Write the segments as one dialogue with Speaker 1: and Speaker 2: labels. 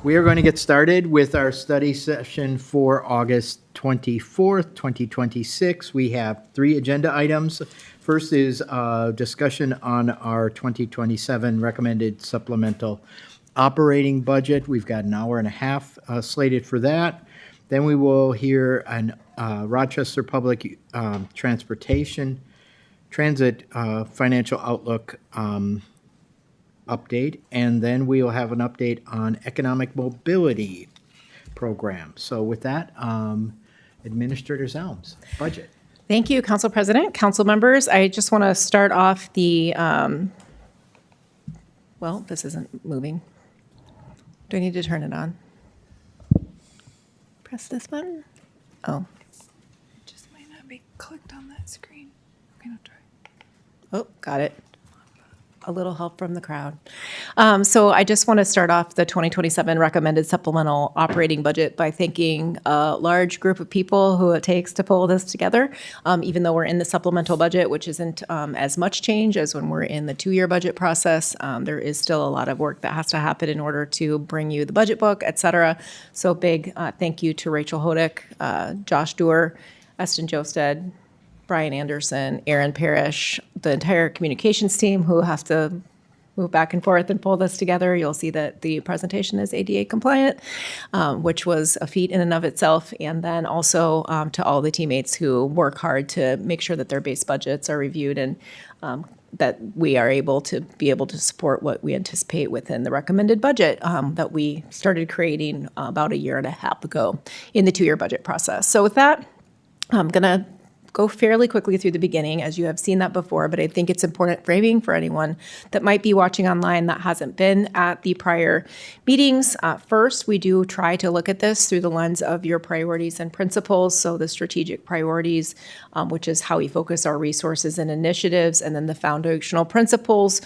Speaker 1: We are going to get started with our study session for August 24th, 2026. We have 3 agenda items. First is discussion on our 2027 recommended supplemental operating budget. We've got an hour and a half slated for that. Then we will hear an Rochester Public Transit financial outlook update, and then we'll have an update on economic mobility program. So with that, Administrator Zelms, budget.
Speaker 2: Thank you, Council President, council members. I just want to start off the, well, this isn't moving. Do I need to turn it on? Press this button? Oh,
Speaker 3: It just might not be clicked on that screen. Okay, I'll try.
Speaker 2: oh, got it. A little help from the crowd. So I just want to start off the 2027 recommended supplemental operating budget by thanking a large group of people who it takes to pull this together. Even though we're in the supplemental budget, which isn't as much change as when we're in the 2-year budget process, there is still a lot of work that has to happen in order to bring you the budget book, et cetera. So big thank you to Rachel Hodick, Josh Doer, Eston Josted, Brian Anderson, Aaron Parrish, the entire communications team who has to move back and forth and pull this together. You'll see that the presentation is ADA compliant, which was a feat in and of itself. And then also to all the teammates who work hard to make sure that their base budgets are reviewed and that we are able to support what we anticipate within the recommended budget that we started creating about a year and a half ago in the 2-year budget process. So with that, I'm going to go fairly quickly through the beginning, as you have seen that before, but I think it's important framing for anyone that might be watching online that hasn't been at the prior meetings. First, we do try to look at this through the lens of your priorities and principles, so the strategic priorities, which is how we focus our resources and initiatives, and then the foundational principles,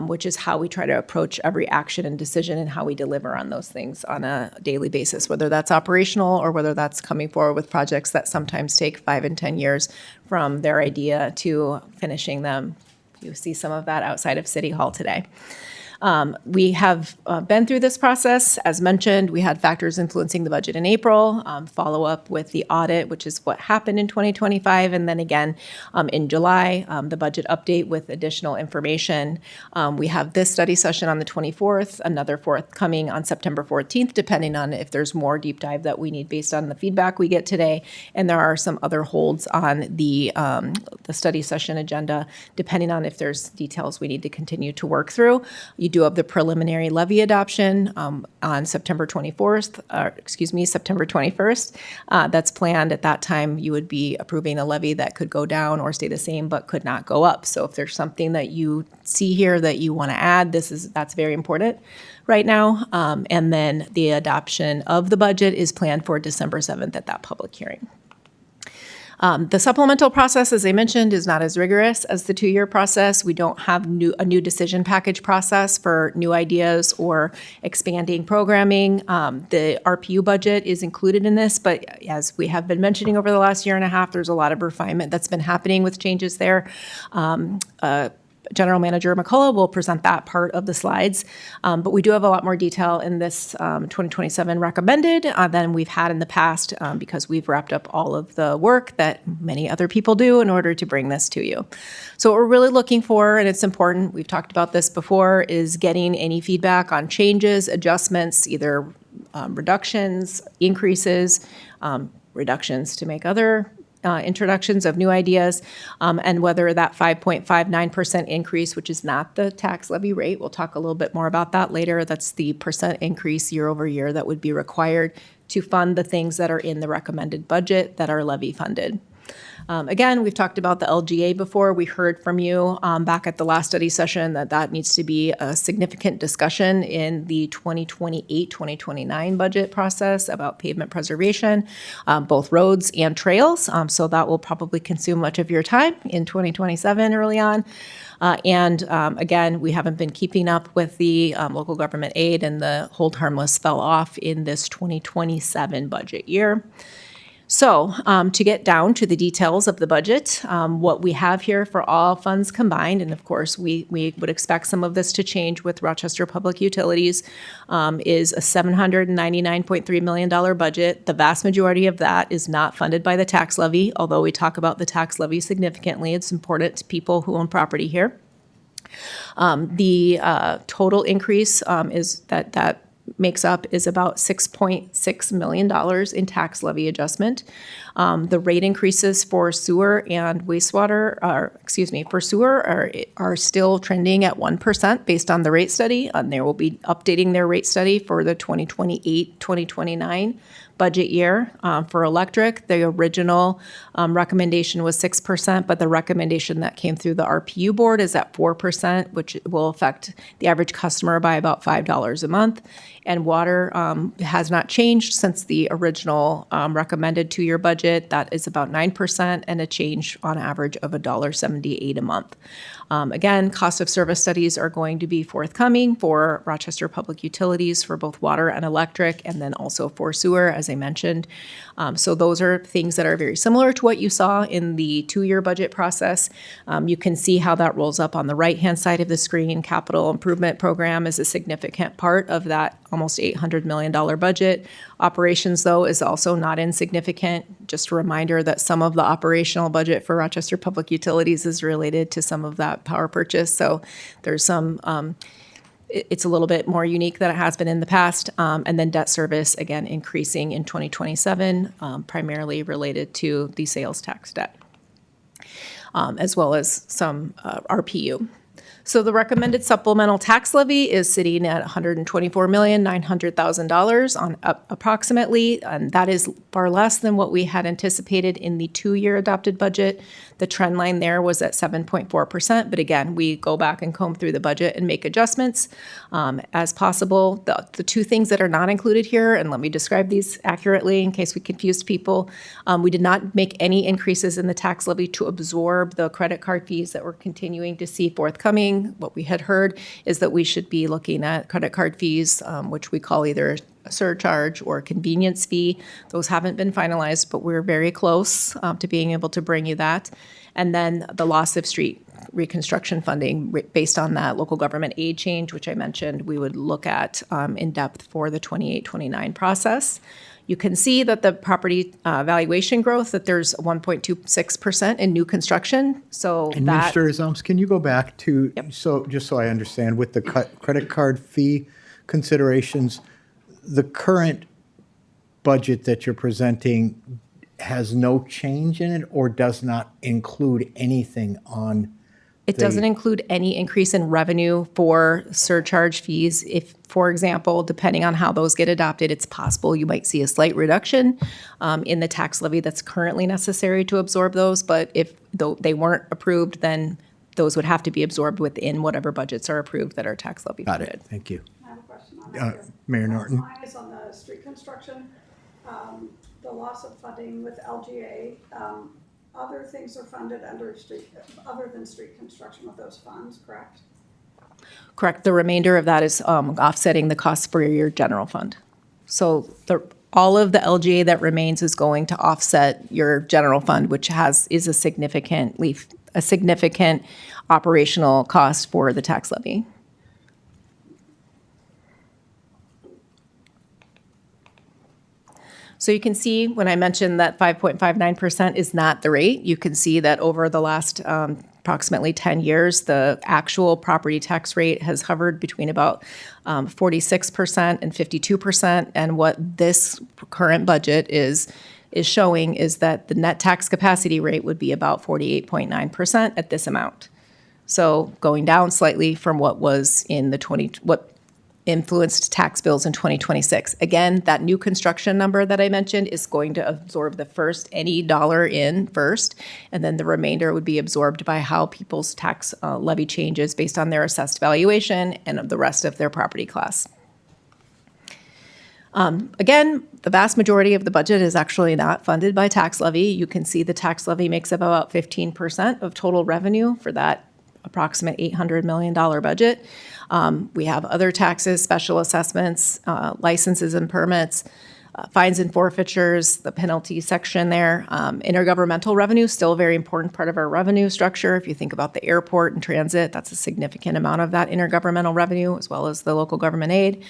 Speaker 2: which is how we try to approach every action and decision and how we deliver on those things on a daily basis, whether that's operational or whether that's coming forward with projects that sometimes take 5 and 10 years from their idea to finishing them. You see some of that outside of City Hall today. We have been through this process. As mentioned, we had factors influencing the budget in April, follow up with the audit, which is what happened in 2025, and then again in July, the budget update with additional information. We have this study session on the 24th, another forthcoming on September 14th, depending on if there's more deep dive that we need based on the feedback we get today. And there are some other holds on the study session agenda, depending on if there's details we need to continue to work through. You do have the preliminary levy adoption on September 21st. That's planned. At that time, you would be approving a levy that could go down or stay the same, but could not go up. So if there's something that you see here that you want to add, that's very important right now. And then the adoption of the budget is planned for December 7th at that public hearing. The supplemental process, as I mentioned, is not as rigorous as the 2-year process. We don't have a new decision package process for new ideas or expanding programming. The RPU budget is included in this, but as we have been mentioning over the last year and a half, there's a lot of refinement that's been happening with changes there. General Manager McCullough will present that part of the slides. But we do have a lot more detail in this 2027 recommended than we've had in the past because we've wrapped up all of the work that many other people do in order to bring this to you. So what we're really looking for, and it's important, we've talked about this before, is getting any feedback on changes, adjustments, either reductions, increases, reductions to make other introductions of new ideas, and whether that 5.59% increase, which is not the tax levy rate, we'll talk a little bit more about that later, that's the percent increase year over year that would be required to fund the things that are in the recommended budget that are levy funded. Again, we've talked about the LGA before. We heard from you back at the last study session that needs to be a significant discussion in the 2028-2029 budget process about pavement preservation, both roads and trails. So that will probably consume much of your time in 2027 early on. Again, we haven't been keeping up with the local government aid, and the hold harmless fell off in this 2027 budget year. So to get down to the details of the budget, what we have here for all funds combined, and of course, we would expect some of this to change with Rochester Public Utilities, is a $799.3 million budget. The vast majority of that is not funded by the tax levy, although we talk about the tax levy significantly. It's important to people who own property here. The total increase is that makes up is about $6.6 million in tax levy adjustment. The rate increases for sewer and wastewater, for sewer are still trending at 1% based on the rate study. And they will be updating their rate study for the 2028-2029 budget year. For electric, the original recommendation was 6%, but the recommendation that came through the RPU board is at 4%, which will affect the average customer by about $5 a month. And water has not changed since the original recommended two-year budget. That is about 9% and a change on average of $1.78 a month. Again, cost of service studies are going to be forthcoming for Rochester Public Utilities for both water and electric, and then also for sewer, as I mentioned. So those are things that are very similar to what you saw in the two-year budget process. You can see how that rolls up on the right-hand side of the screen. Capital Improvement Program is a significant part of that almost $800 million budget. Operations, though, is also not insignificant. Just a reminder that some of the operational budget for Rochester Public Utilities is related to some of that power purchase. So there's some, it's a little bit more unique than it has been in the past. And then debt service, again, increasing in 2027, primarily related to the sales tax debt, as well as some RPU. So the recommended supplemental tax levy is sitting at $124,900,000 on approximately, and that is far less than what we had anticipated in the two-year adopted budget. The trend line there was at 7.4%, but again, we go back and comb through the budget and make adjustments as possible. The two things that are not included here, and let me describe these accurately in case we confused people, we did not make any increases in the tax levy to absorb the credit card fees that we're continuing to see forthcoming. What we had heard is that we should be looking at credit card fees, which we call either a surcharge or a convenience fee. Those haven't been finalized, but we're very close to being able to bring you that. And then the loss of street reconstruction funding based on that local government aid change, which I mentioned, we would look at in depth for the 28-29 process. You can see that the property valuation growth, that there's 1.26% in new construction. So
Speaker 1: And
Speaker 2: that,
Speaker 1: Mr. Zoms, can you go back to, so just so I understand, with the credit card fee considerations, the current budget that you're presenting has no change in it or does not include anything on?
Speaker 2: it doesn't include any increase in revenue for surcharge fees. If, for example, depending on how those get adopted, it's possible you might see a slight reduction in the tax levy that's currently necessary to absorb those. But if they weren't approved, then those would have to be absorbed within whatever budgets are approved that are tax levy
Speaker 1: Got
Speaker 2: funded.
Speaker 1: it, thank you.
Speaker 4: I have a question on that.
Speaker 1: Mayor Norton?
Speaker 4: Mine is on the street construction, the loss of funding with LGA. Other things are funded under street, other than street construction with those funds, correct?
Speaker 2: Correct. The remainder of that is offsetting the costs for your general fund. So all of the LGA that remains is going to offset your general fund, which is a significant operational cost for the tax levy. So you can see when I mentioned that 5.59% is not the rate, you can see that over the last approximately 10 years, the actual property tax rate has hovered between about 46% and 52%. And what this current budget is showing is that the net tax capacity rate would be about 48.9% at this amount. So going down slightly from what was in the what influenced tax bills in 2026. Again, that new construction number that I mentioned is going to absorb the first any dollar in first, and then the remainder would be absorbed by how people's tax levy changes based on their assessed valuation and the rest of their property class. Again, the vast majority of the budget is actually not funded by tax levy. You can see the tax levy makes up about 15% of total revenue for that approximate $800 million budget. We have other taxes, special assessments, licenses and permits, fines and forfeitures, the penalty section there. Intergovernmental revenue, still a very important part of our revenue structure. If you think about the airport and transit, that's a significant amount of that intergovernmental revenue, as well as the local government aid.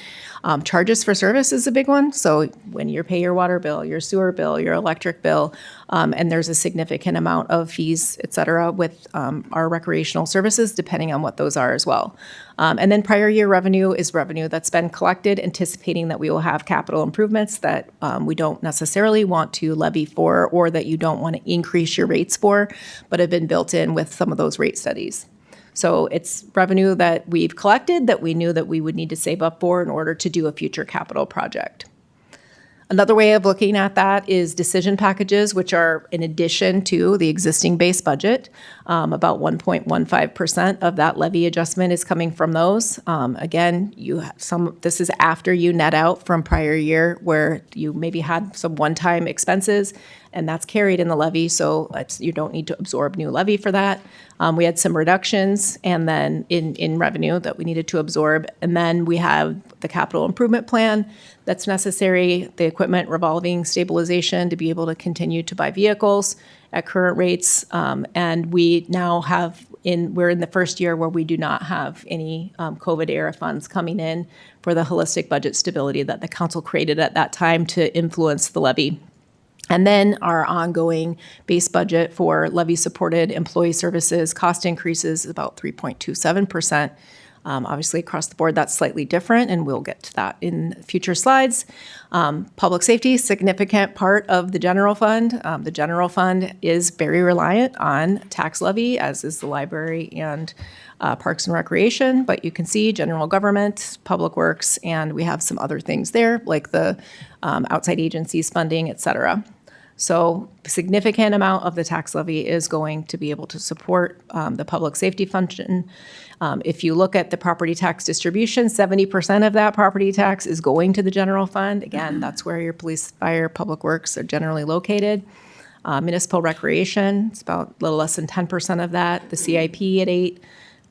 Speaker 2: Charges for service is a big one. So when you pay your water bill, your sewer bill, your electric bill, and there's a significant amount of fees, et cetera, with our recreational services, depending on what those are as well. And then prior year revenue is revenue that's been collected, anticipating that we will have capital improvements that we don't necessarily want to levy for, or that you don't want to increase your rates for, but have been built in with some of those rate studies. So it's revenue that we've collected that we knew that we would need to save up for in order to do a future capital project. Another way of looking at that is decision packages, which are in addition to the existing base budget. About 1.15% of that levy adjustment is coming from those. Again, you have this is after you net out from prior year where you maybe had some one-time expenses, and that's carried in the levy, so you don't need to absorb new levy for that. We had some reductions and then in revenue that we needed to absorb. And then we have the capital improvement plan that's necessary, the equipment revolving stabilization to be able to continue to buy vehicles at current rates. And we now we're in the first year where we do not have any COVID era funds coming in for the holistic budget stability that the council created at that time to influence the levy. And then our ongoing base budget for levy-supported employee services cost increases is about 3.27%. Obviously, across the board, that's slightly different, and we'll get to that in future slides. Public safety, significant part of the general fund. The general fund is very reliant on tax levy, as is the library and Parks and Recreation. But you can see general government, public works, and we have some other things there, like the outside agencies funding, et cetera. So a significant amount of the tax levy is going to be able to support the public safety function. If you look at the property tax distribution, 70% of that property tax is going to the general fund. Again, that's where your police, fire, public works are generally located. Municipal recreation, it's about a little less than 10% of that. The CIP at 8%.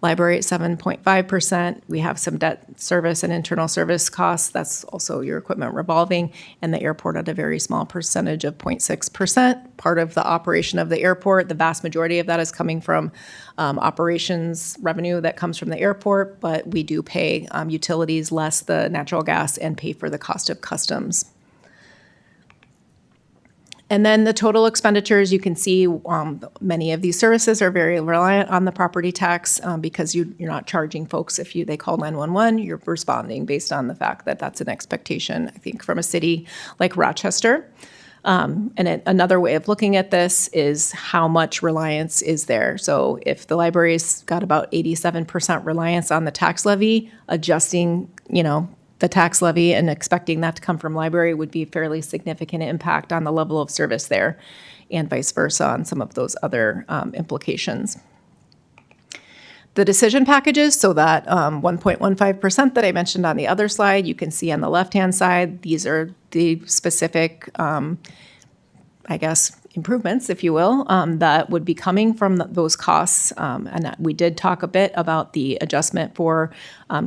Speaker 2: Library at 7.5%. We have some debt service and internal service costs. That's also your equipment revolving, and the airport at a very small percentage of 0.6%. Part of the operation of the airport, the vast majority of that is coming from operations revenue that comes from the airport, but we do pay utilities less the natural gas and pay for the cost of customs. And then the total expenditures, you can see many of these services are very reliant on the property tax because you're not charging folks if they call 911. You're responding based on the fact that that's an expectation, I think, from a city like Rochester. Another way of looking at this is how much reliance is there. So if the library's got about 87% reliance on the tax levy, adjusting, the tax levy and expecting that to come from library would be a fairly significant impact on the level of service there, and vice versa on some of those other implications. The decision packages, so that 1.15% that I mentioned on the other slide, you can see on the left-hand side, these are the specific, improvements, if you will, that would be coming from those costs. And we did talk a bit about the adjustment for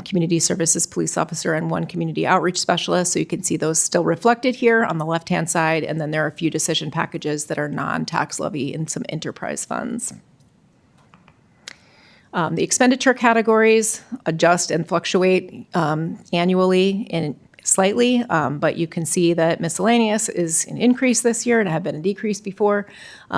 Speaker 2: community services police officer and one community outreach specialist. So you can see those still reflected here on the left-hand side. And then there are a few decision packages that are non-tax levy and some enterprise funds. The expenditure categories adjust and fluctuate annually and slightly, but you can see that miscellaneous is an increase this year and had been a decrease before.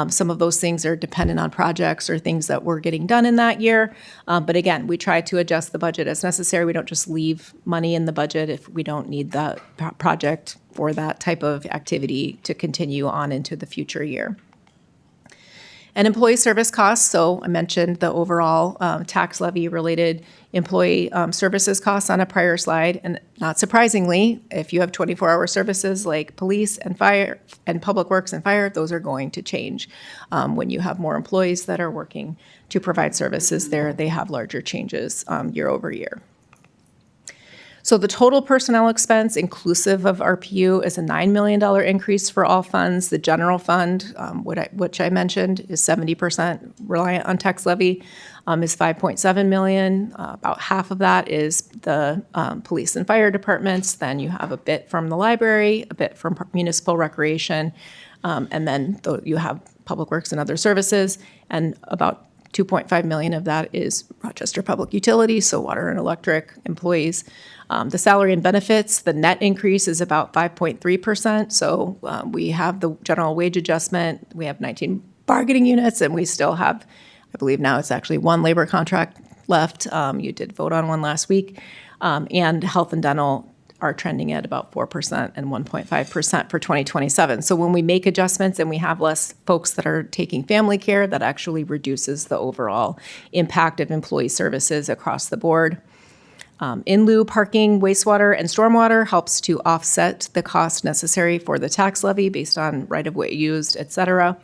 Speaker 2: Some of those things are dependent on projects or things that were getting done in that year. But again, we try to adjust the budget as necessary. We don't just leave money in the budget if we don't need the project or that type of activity to continue on into the future year. And employee service costs, so I mentioned the overall tax levy related employee services costs on a prior slide. And not surprisingly, if you have 24-hour services like police and fire and public works and fire, those are going to change. When you have more employees that are working to provide services there, they have larger changes year over year. So the total personnel expense inclusive of RPU is a $9 million increase for all funds. The general fund, which I mentioned, is 70% reliant on tax levy. is 5.7 million. About half of that is the police and fire departments. Then you have a bit from the library, a bit from municipal recreation, and then you have public works and other services. And about 2.5 million of that is Rochester Public Utilities, so water and electric employees. The salary and benefits, the net increase is about 5.3%. So we have the general wage adjustment, we have 19 bargaining units, and we still have, I believe now it's actually one labor contract left. You did vote on one last week. And health and dental are trending at about 4% and 1.5% for 2027. So when we make adjustments and we have less folks that are taking family care, that actually reduces the overall impact of employee services across the board. In lieu parking, wastewater, and stormwater helps to offset the cost necessary for the tax levy based on right-of-way used, et cetera.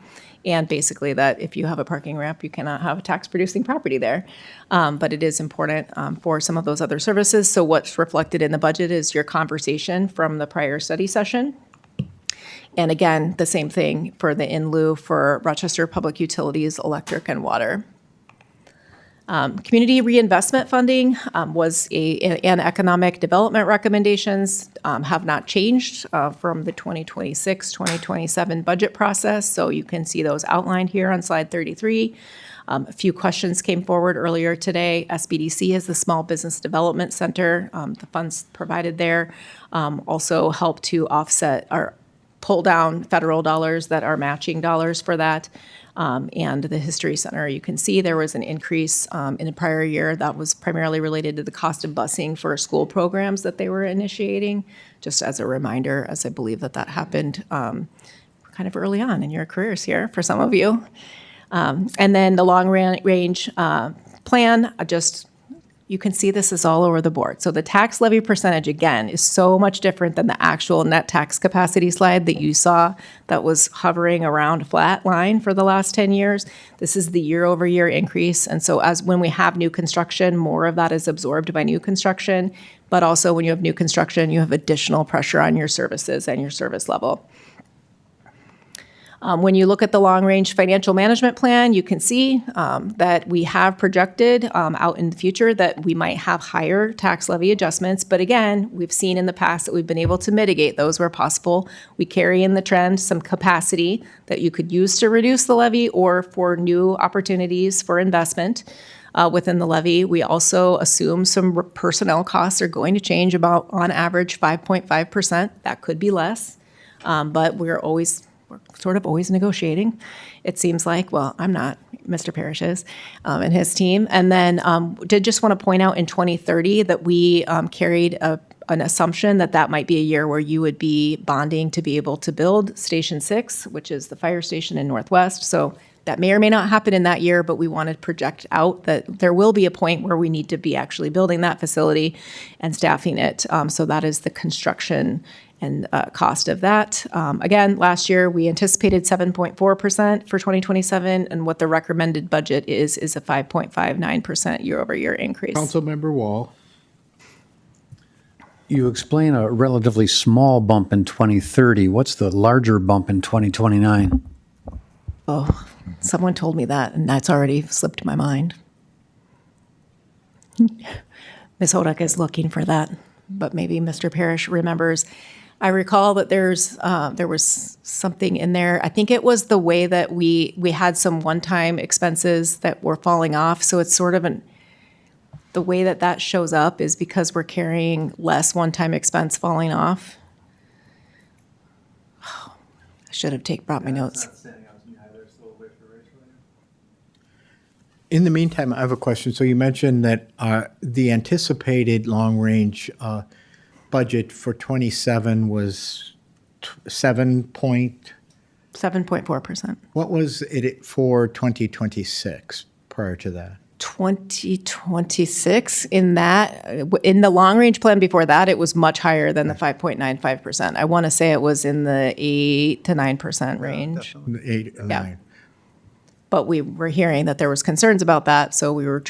Speaker 2: And basically that if you have a parking ramp, you cannot have a tax-producing property there. But it is important for some of those other services. So what's reflected in the budget is your conversation from the prior study session. And again, the same thing for the in lieu for Rochester Public Utilities, electric, and water. Community reinvestment funding was and economic development recommendations have not changed from the 2026-2027 budget process. So you can see those outlined here on slide 33. A few questions came forward earlier today. SBDC is the Small Business Development Center. The funds provided there also help to offset or pull down federal dollars that are matching dollars for that. And the History Center, you can see there was an increase in the prior year that was primarily related to the cost of busing for school programs that they were initiating. Just as a reminder, as I believe that happened kind of early on in your careers here for some of you. And then the long range plan, you can see this is all over the board. So the tax levy percentage, again, is so much different than the actual net tax capacity slide that you saw that was hovering around a flat line for the last 10 years. This is the year-over-year increase. And so when we have new construction, more of that is absorbed by new construction. But also when you have new construction, you have additional pressure on your services and your service level. When you look at the long-range financial management plan, you can see that we have projected out in the future that we might have higher tax levy adjustments. But again, we've seen in the past that we've been able to mitigate those where possible. We carry in the trend some capacity that you could use to reduce the levy or for new opportunities for investment within the levy. We also assume some personnel costs are going to change about, on average, 5.5%. That could be less, but we're sort of always negotiating, it seems like. Well, I'm not, Mr. Parrish is, and his team. And then did just want to point out in 2030 that we carried an assumption that might be a year where you would be bonding to be able to build Station 6, which is the fire station in Northwest. So that may or may not happen in that year, but we want to project out that there will be a point where we need to be actually building that facility and staffing it. So that is the construction and cost of that. Again, last year we anticipated 7.4% for 2027, and what the recommended budget is a 5.59% year-over-year increase.
Speaker 1: Councilmember Wall.
Speaker 5: You explain a relatively small bump in 2030. What's the larger bump in 2029?
Speaker 2: Oh, someone told me that, and that's already slipped my mind. Ms. Hodak is looking for that, but maybe Mr. Parrish remembers. I recall that there was something in there. I think it was the way that we had some one-time expenses that were falling off. So it's sort of the way that shows up is because we're carrying less one-time expense falling off. Oh, I should have brought my notes.
Speaker 1: In the meantime, I have a question. So you mentioned that the anticipated long-range budget for 27 was
Speaker 2: 7.4%.
Speaker 1: What was it for 2026 prior to that?
Speaker 2: 2026, in the long-range plan before that, it was much higher than the 5.95%. I want to say it was in the 8 to 9% range.
Speaker 1: 8 or 9.
Speaker 2: But we were hearing that there was concerns about that, so we were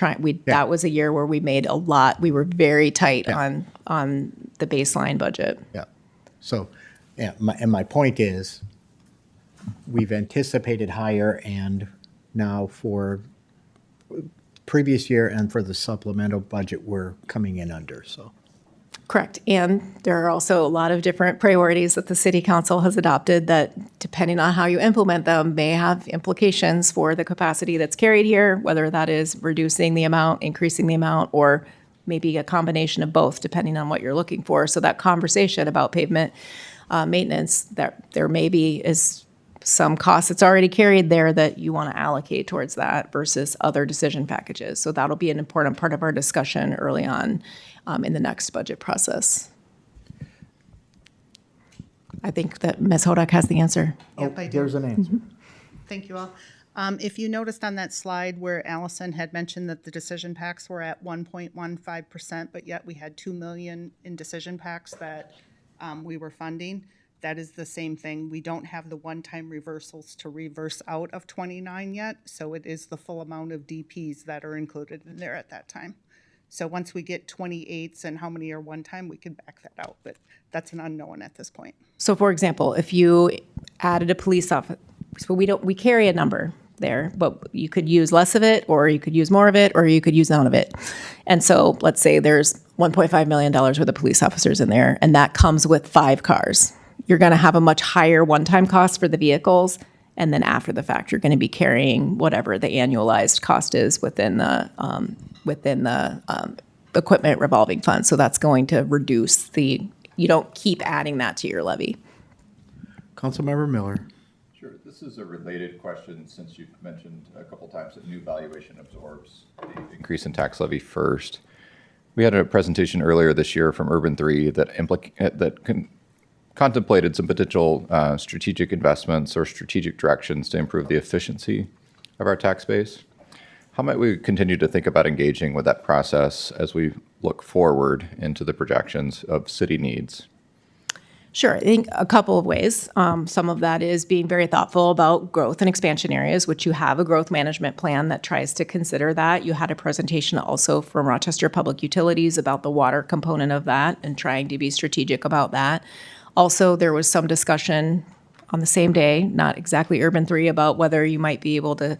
Speaker 2: that was a year where we made a lot. We were very tight on the baseline budget.
Speaker 1: Yeah. So, my point is, we've anticipated higher, and now for previous year, and for the supplemental budget, we're coming in under, so.
Speaker 2: Correct. And there are also a lot of different priorities that the city council has adopted that, depending on how you implement them, may have implications for the capacity that's carried here, whether that is reducing the amount, increasing the amount, or maybe a combination of both, depending on what you're looking for. So that conversation about pavement maintenance, that there maybe is some cost that's already carried there that you want to allocate towards that versus other decision packages. So that'll be an important part of our discussion early on in the next budget process. I think that Ms. Hodak has the answer.
Speaker 6: Yep, I do.
Speaker 1: There's an answer.
Speaker 6: Thank you all. If you noticed on that slide where Allison had mentioned that the decision packs were at 1.15%, but yet we had 2 million in decision packs that we were funding, that is the same thing. We don't have the one-time reversals to reverse out of 29 yet, so it is the full amount of DPs that are included in there at that time. So once we get 28s and how many are one-time, we can back that out, but that's an unknown at this point.
Speaker 2: So for example, if you added a police officer, so we carry a number there, but you could use less of it, or you could use more of it, or you could use none of it. And so let's say there's $1.5 million worth of police officers in there, and that comes with 5 cars. You're going to have a much higher one-time cost for the vehicles, and then after the fact, you're going to be carrying whatever the annualized cost is within the equipment revolving fund. So that's going to reduce you don't keep adding that to your levy.
Speaker 1: Councilmember Miller.
Speaker 7: Sure. This is a related question since you've mentioned a couple times that new valuation absorbs the increase in tax levy first. We had a presentation earlier this year from Urban 3 that contemplated some potential strategic investments or strategic directions to improve the efficiency of our tax base. How might we continue to think about engaging with that process as we look forward into the projections of city needs?
Speaker 2: Sure. I think a couple of ways. Some of that is being very thoughtful about growth and expansion areas, which you have a growth management plan that tries to consider that. You had a presentation also from Rochester Public Utilities about the water component of that and trying to be strategic about that. Also, there was some discussion on the same day, not exactly Urban 3, about whether you might be able to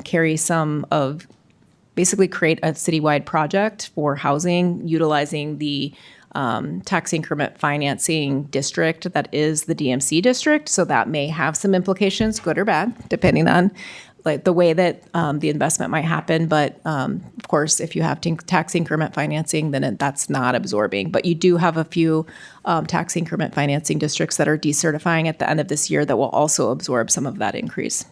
Speaker 2: carry some of, basically create a citywide project for housing, utilizing the tax increment financing district that is the DMC district. So that may have some implications, good or bad, depending on like the way that the investment might happen. But of course, if you have tax increment financing, then that's not absorbing. But you do have a few tax increment financing districts that are decertifying at the end of this year that will also absorb some of that increase.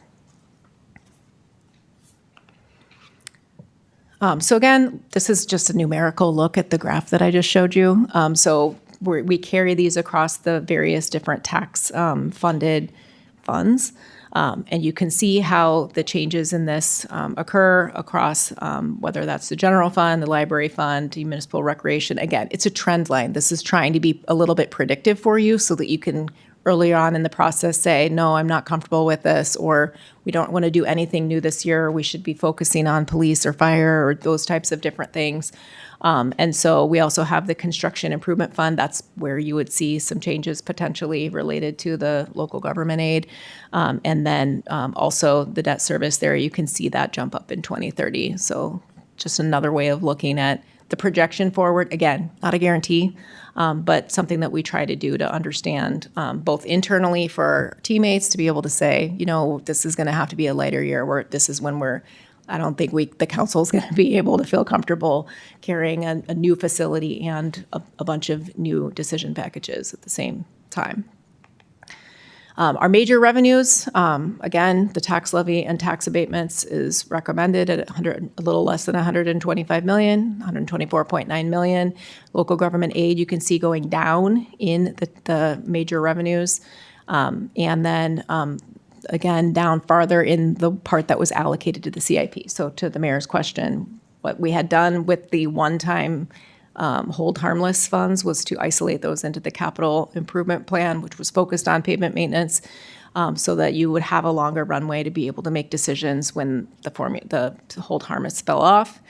Speaker 2: So again, this is just a numerical look at the graph that I just showed you. So we carry these across the various different tax funded funds. And you can see how the changes in this occur across whether that's the general fund, the library fund, the municipal recreation. Again, it's a trend line. This is trying to be a little bit predictive for you so that you can earlier on in the process say, no, I'm not comfortable with this, or we don't want to do anything new this year. We should be focusing on police or fire or those types of different things. And so we also have the construction improvement fund. That's where you would see some changes potentially related to the local government aid. And then also the debt service there, you can see that jump up in 2030. So just another way of looking at the projection forward. Again, not a guarantee, but something that we try to do to understand both internally for our teammates to be able to say, you know, this is going to have to be a lighter year where this is when I don't think the council is going to be able to feel comfortable carrying a new facility and a bunch of new decision packages at the same time. Our major revenues, again, the tax levy and tax abatements is recommended at a little less than 125 million, 124.9 million. Local government aid, you can see going down in the major revenues. And then again, down farther in the part that was allocated to the CIP. So to the mayor's question, what we had done with the one-time hold harmless funds was to isolate those into the capital improvement plan, which was focused on pavement maintenance. so that you would have a longer runway to be able to make decisions when the hold harmless fell off.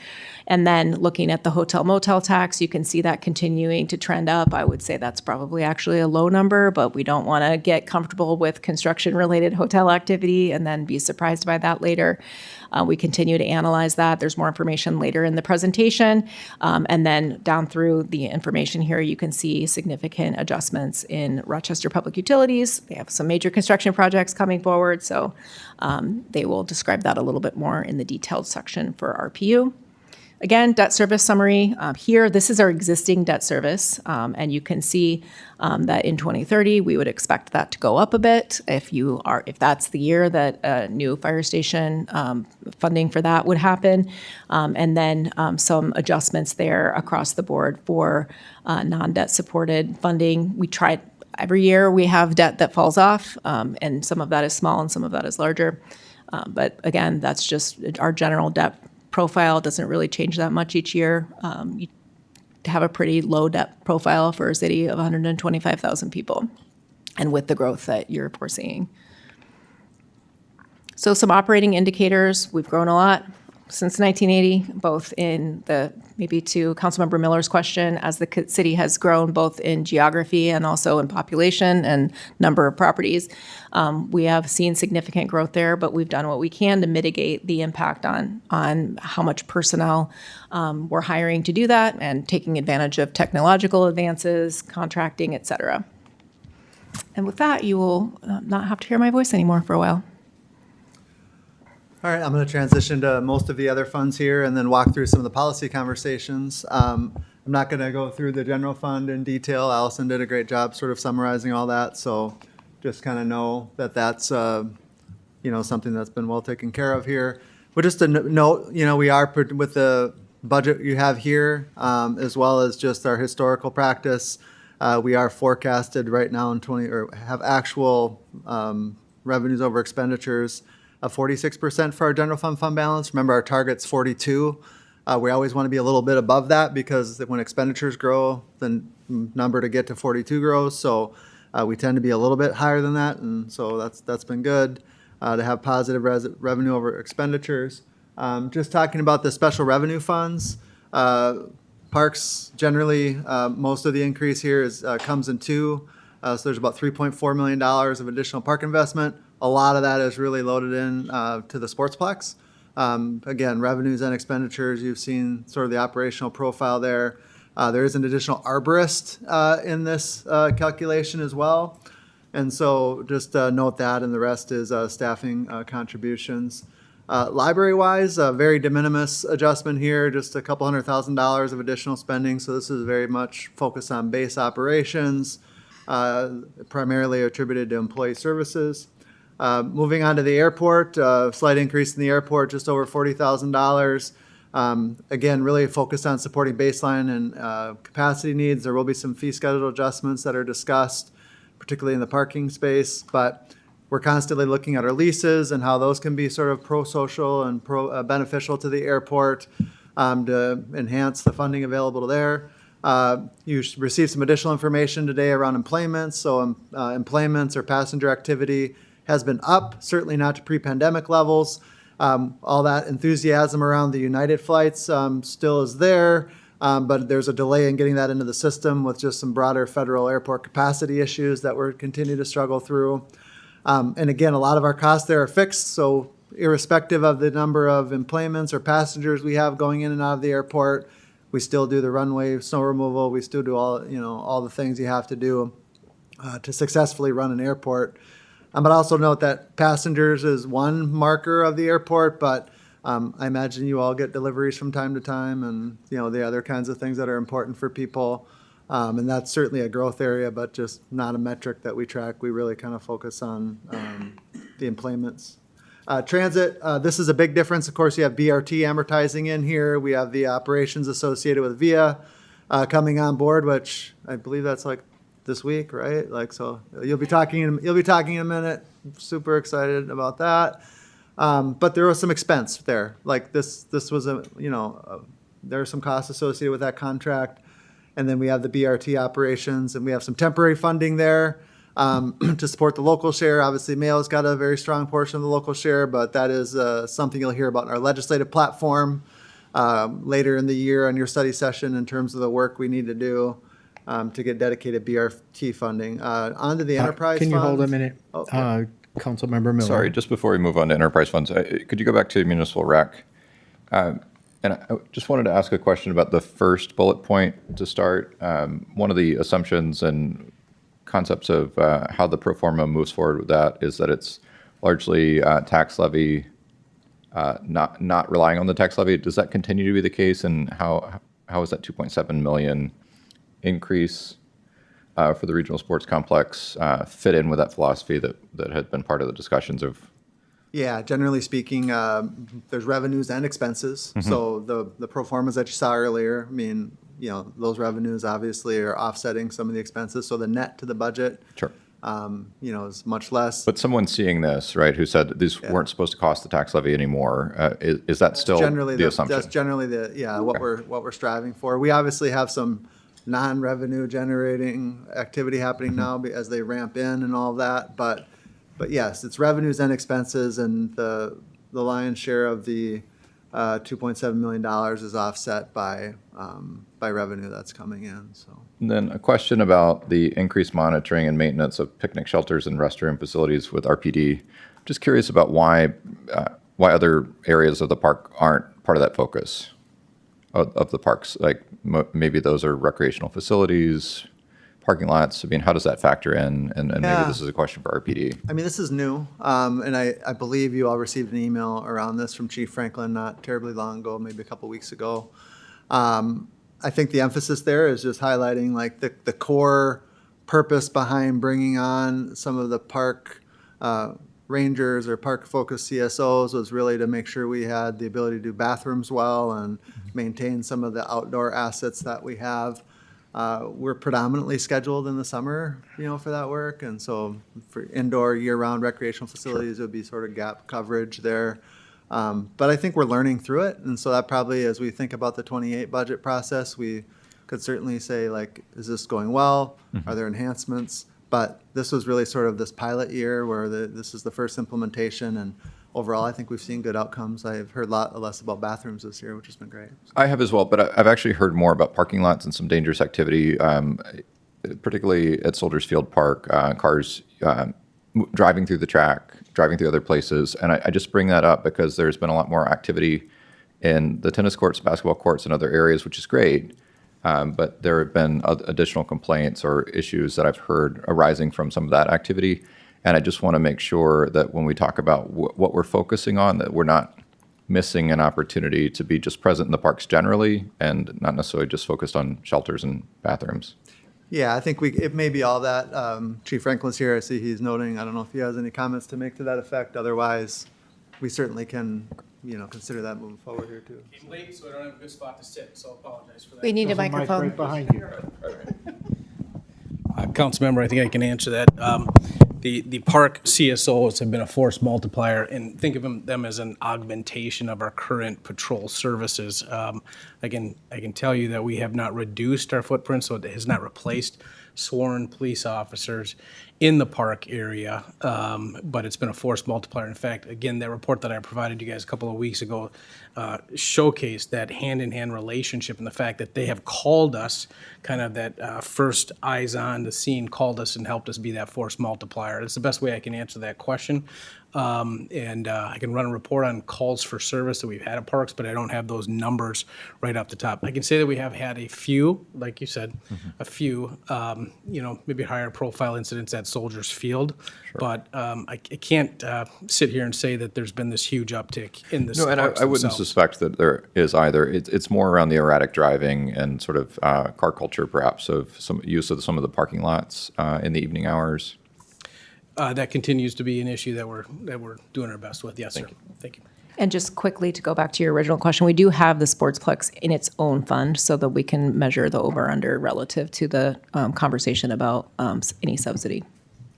Speaker 2: And then looking at the hotel motel tax, you can see that continuing to trend up. I would say that's probably actually a low number, but we don't want to get comfortable with construction-related hotel activity and then be surprised by that later. We continue to analyze that. There's more information later in the presentation. And then down through the information here, you can see significant adjustments in Rochester Public Utilities. They have some major construction projects coming forward, so they will describe that a little bit more in the detailed section for RPU. Again, debt service summary here. This is our existing debt service, and you can see that in 2030 we would expect that to go up a bit if that's the year that a new fire station funding for that would happen, and then some adjustments there across the board for non-debt supported funding. We tried. Every year we have debt that falls off, and some of that is small and some of that is larger. But again, that's just our general debt profile doesn't really change that much each year. You have a pretty low debt profile for a city of 125,000 people, and with the growth that you're foreseeing. So some operating indicators, we've grown a lot since 1980, both in maybe to Councilmember Miller's question, as the city has grown both in geography and also in population and number of properties. We have seen significant growth there, but we've done what we can to mitigate the impact on how much personnel we're hiring to do that and taking advantage of technological advances, contracting, et cetera. And with that, you will not have to hear my voice anymore for a while.
Speaker 8: All right, I'm going to transition to most of the other funds here and then walk through some of the policy conversations. I'm not going to go through the general fund in detail. Allison did a great job sort of summarizing all that, so just kind of know that that's something that's been well taken care of here. But just to note, we are with the budget you have here, as well as just our historical practice. We are forecasted right now have actual revenues over expenditures of 46% for our general fund balance. Remember, our target's 42. We always want to be a little bit above that because when expenditures grow, the number to get to 42 grows. So we tend to be a little bit higher than that, and so that's been good to have positive revenue over expenditures. Just talking about the special revenue funds, parks generally, most of the increase here comes in two. So there's about $3.4 million of additional park investment. A lot of that is really loaded in to the Sportsplex. Again, revenues and expenditures, you've seen sort of the operational profile there. There is an additional arborist in this calculation as well. And so just note that, and the rest is staffing contributions. Library-wise, a very de minimis adjustment here, just a couple $100,000 of additional spending. So this is very much focused on base operations, primarily attributed to employee services. Moving on to the airport, slight increase in the airport, just over $40,000. Again, really focused on supporting baseline and capacity needs. There will be some fee schedule adjustments that are discussed, particularly in the parking space, but we're constantly looking at our leases and how those can be sort of pro-social and beneficial to the airport to enhance the funding available there. You received some additional information today around employments. So employments or passenger activity has been up, certainly not to pre-pandemic levels. All that enthusiasm around the United flights still is there, but there's a delay in getting that into the system with just some broader federal airport capacity issues that we're continue to struggle through. And again, a lot of our costs there are fixed, so irrespective of the number of employments or passengers we have going in and out of the airport, we still do the runway snow removal. We still do all the things you have to do to successfully run an airport. But also note that passengers is one marker of the airport, but I imagine you all get deliveries from time to time and, the other kinds of things that are important for people. And that's certainly a growth area, but just not a metric that we track. We really kind of focus on the employments. Transit, this is a big difference. Of course, you have BRT amortizing in here. We have the operations associated with VIA coming on board, which I believe that's like this week, right? So you'll be talking in a minute. Super excited about that. But there was some expense there. This was there are some costs associated with that contract. And then we have the BRT operations, and we have some temporary funding there. to support the local share. Obviously, Mayo's got a very strong portion of the local share, but that is something you'll hear about in our legislative platform later in the year on your study session in terms of the work we need to do to get dedicated BRT funding. Onto the enterprise
Speaker 1: Can you hold a
Speaker 8: fund.
Speaker 1: minute?
Speaker 8: Oh, yeah.
Speaker 1: Councilmember Miller.
Speaker 7: Sorry, just before we move on to enterprise funds, could you go back to municipal rec? And I just wanted to ask a question about the first bullet point to start. One of the assumptions and concepts of how the pro forma moves forward with that is that it's largely tax levy, not relying on the tax levy. Does that continue to be the case? And how is that 2.7 million increase for the regional sports complex fit in with that philosophy that had been part of the discussions of?
Speaker 8: Yeah, generally speaking, there's revenues and expenses. So the pro formas that you saw earlier, I mean, you know, those revenues obviously are offsetting some of the expenses. So the net to the budget,
Speaker 7: Sure.
Speaker 8: you know, is much less.
Speaker 7: But someone seeing this, right, who said these weren't supposed to cost the tax levy anymore, is that still
Speaker 8: Generally,
Speaker 7: the assumption?
Speaker 8: that's generally what we're striving for. We obviously have some non-revenue generating activity happening now as they ramp in and all of that. But yes, it's revenues and expenses, and the lion's share of the $2.7 million is offset by revenue that's coming in. So
Speaker 7: And then a question about the increased monitoring and maintenance of picnic shelters and restroom facilities with RPD. Just curious about why other areas of the park aren't part of that focus of the parks. Like maybe those are recreational facilities, parking lots. I mean, how does that factor in? And maybe
Speaker 8: Yeah.
Speaker 7: this is a question for RPD.
Speaker 8: I mean, this is new, and I believe you all received an email around this from Chief Franklin not terribly long ago, maybe a couple weeks ago. I think the emphasis there is just highlighting like the core purpose behind bringing on some of the park rangers or park-focused CSOs was really to make sure we had the ability to do bathrooms well and maintain some of the outdoor assets that we have. We're predominantly scheduled in the summer, you know, for that work. And so for indoor year-round recreational facilities, it would be sort of gap coverage there. But I think we're learning through it. And so that probably, as we think about the 28 budget process, we could certainly say, like, is this going well? Are there enhancements? But this was really sort of this pilot year where this is the first implementation. And overall, I think we've seen good outcomes. I've heard a lot less about bathrooms this year, which has been great.
Speaker 7: I have as well, but I've actually heard more about parking lots and some dangerous activity, particularly at Soldiers Field Park, cars driving through the track, driving through other places. And I just bring that up because there's been a lot more activity in the tennis courts, basketball courts, and other areas, which is great. But there have been additional complaints or issues that I've heard arising from some of that activity. And I just want to make sure that when we talk about what we're focusing on, that we're not missing an opportunity to be just present in the parks generally and not necessarily just focused on shelters and bathrooms.
Speaker 8: Yeah, I think it may be all that. Chief Franklin's here. I see he's noting. I don't know if he has any comments to make to that effect. Otherwise, we certainly can, you know, consider that moving forward here too.
Speaker 9: Came late, so I don't have a good spot to sit, so I apologize for that.
Speaker 2: We need a
Speaker 1: There's mic
Speaker 2: microphone.
Speaker 1: right behind you.
Speaker 9: Councilmember, I think I can answer that. The park CSOs have been a force multiplier, and think of them as an augmentation of our current patrol services. I can tell you that we have not reduced our footprint, so it has not replaced sworn police officers in the park area, but it's been a force multiplier. In fact, again, that report that I provided you guys a couple of weeks ago showcased that hand-in-hand relationship and the fact that they have called us, kind of that first eyes on the scene, called us and helped us be that force multiplier. It's the best way I can answer that question. And I can run a report on calls for service that we've had at parks, but I don't have those numbers right off the top. I can say that we have had a few, like you said, a few, maybe higher profile incidents at Soldiers Field. But I can't sit here and say that there's been this huge uptick in this.
Speaker 7: No, and I wouldn't suspect that there is either. It's more around the erratic driving and sort of car culture, perhaps, of some use of some of the parking lots in the evening hours.
Speaker 9: That continues to be an issue that we're doing our best with. Yes, sir. Thank you.
Speaker 2: And just quickly to go back to your original question, we do have the Sportsplex in its own fund so that we can measure the over-under relative to the conversation about any subsidy.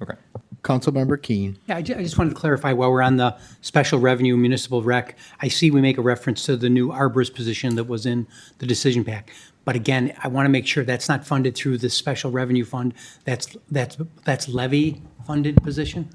Speaker 7: Okay.
Speaker 1: Councilmember Keen.
Speaker 10: Yeah, I just wanted to clarify while we're on the special revenue municipal rec, I see we make a reference to the new arborist position that was in the decision pack. But again, I want to make sure that's not funded through the special revenue fund. That's levy funded position?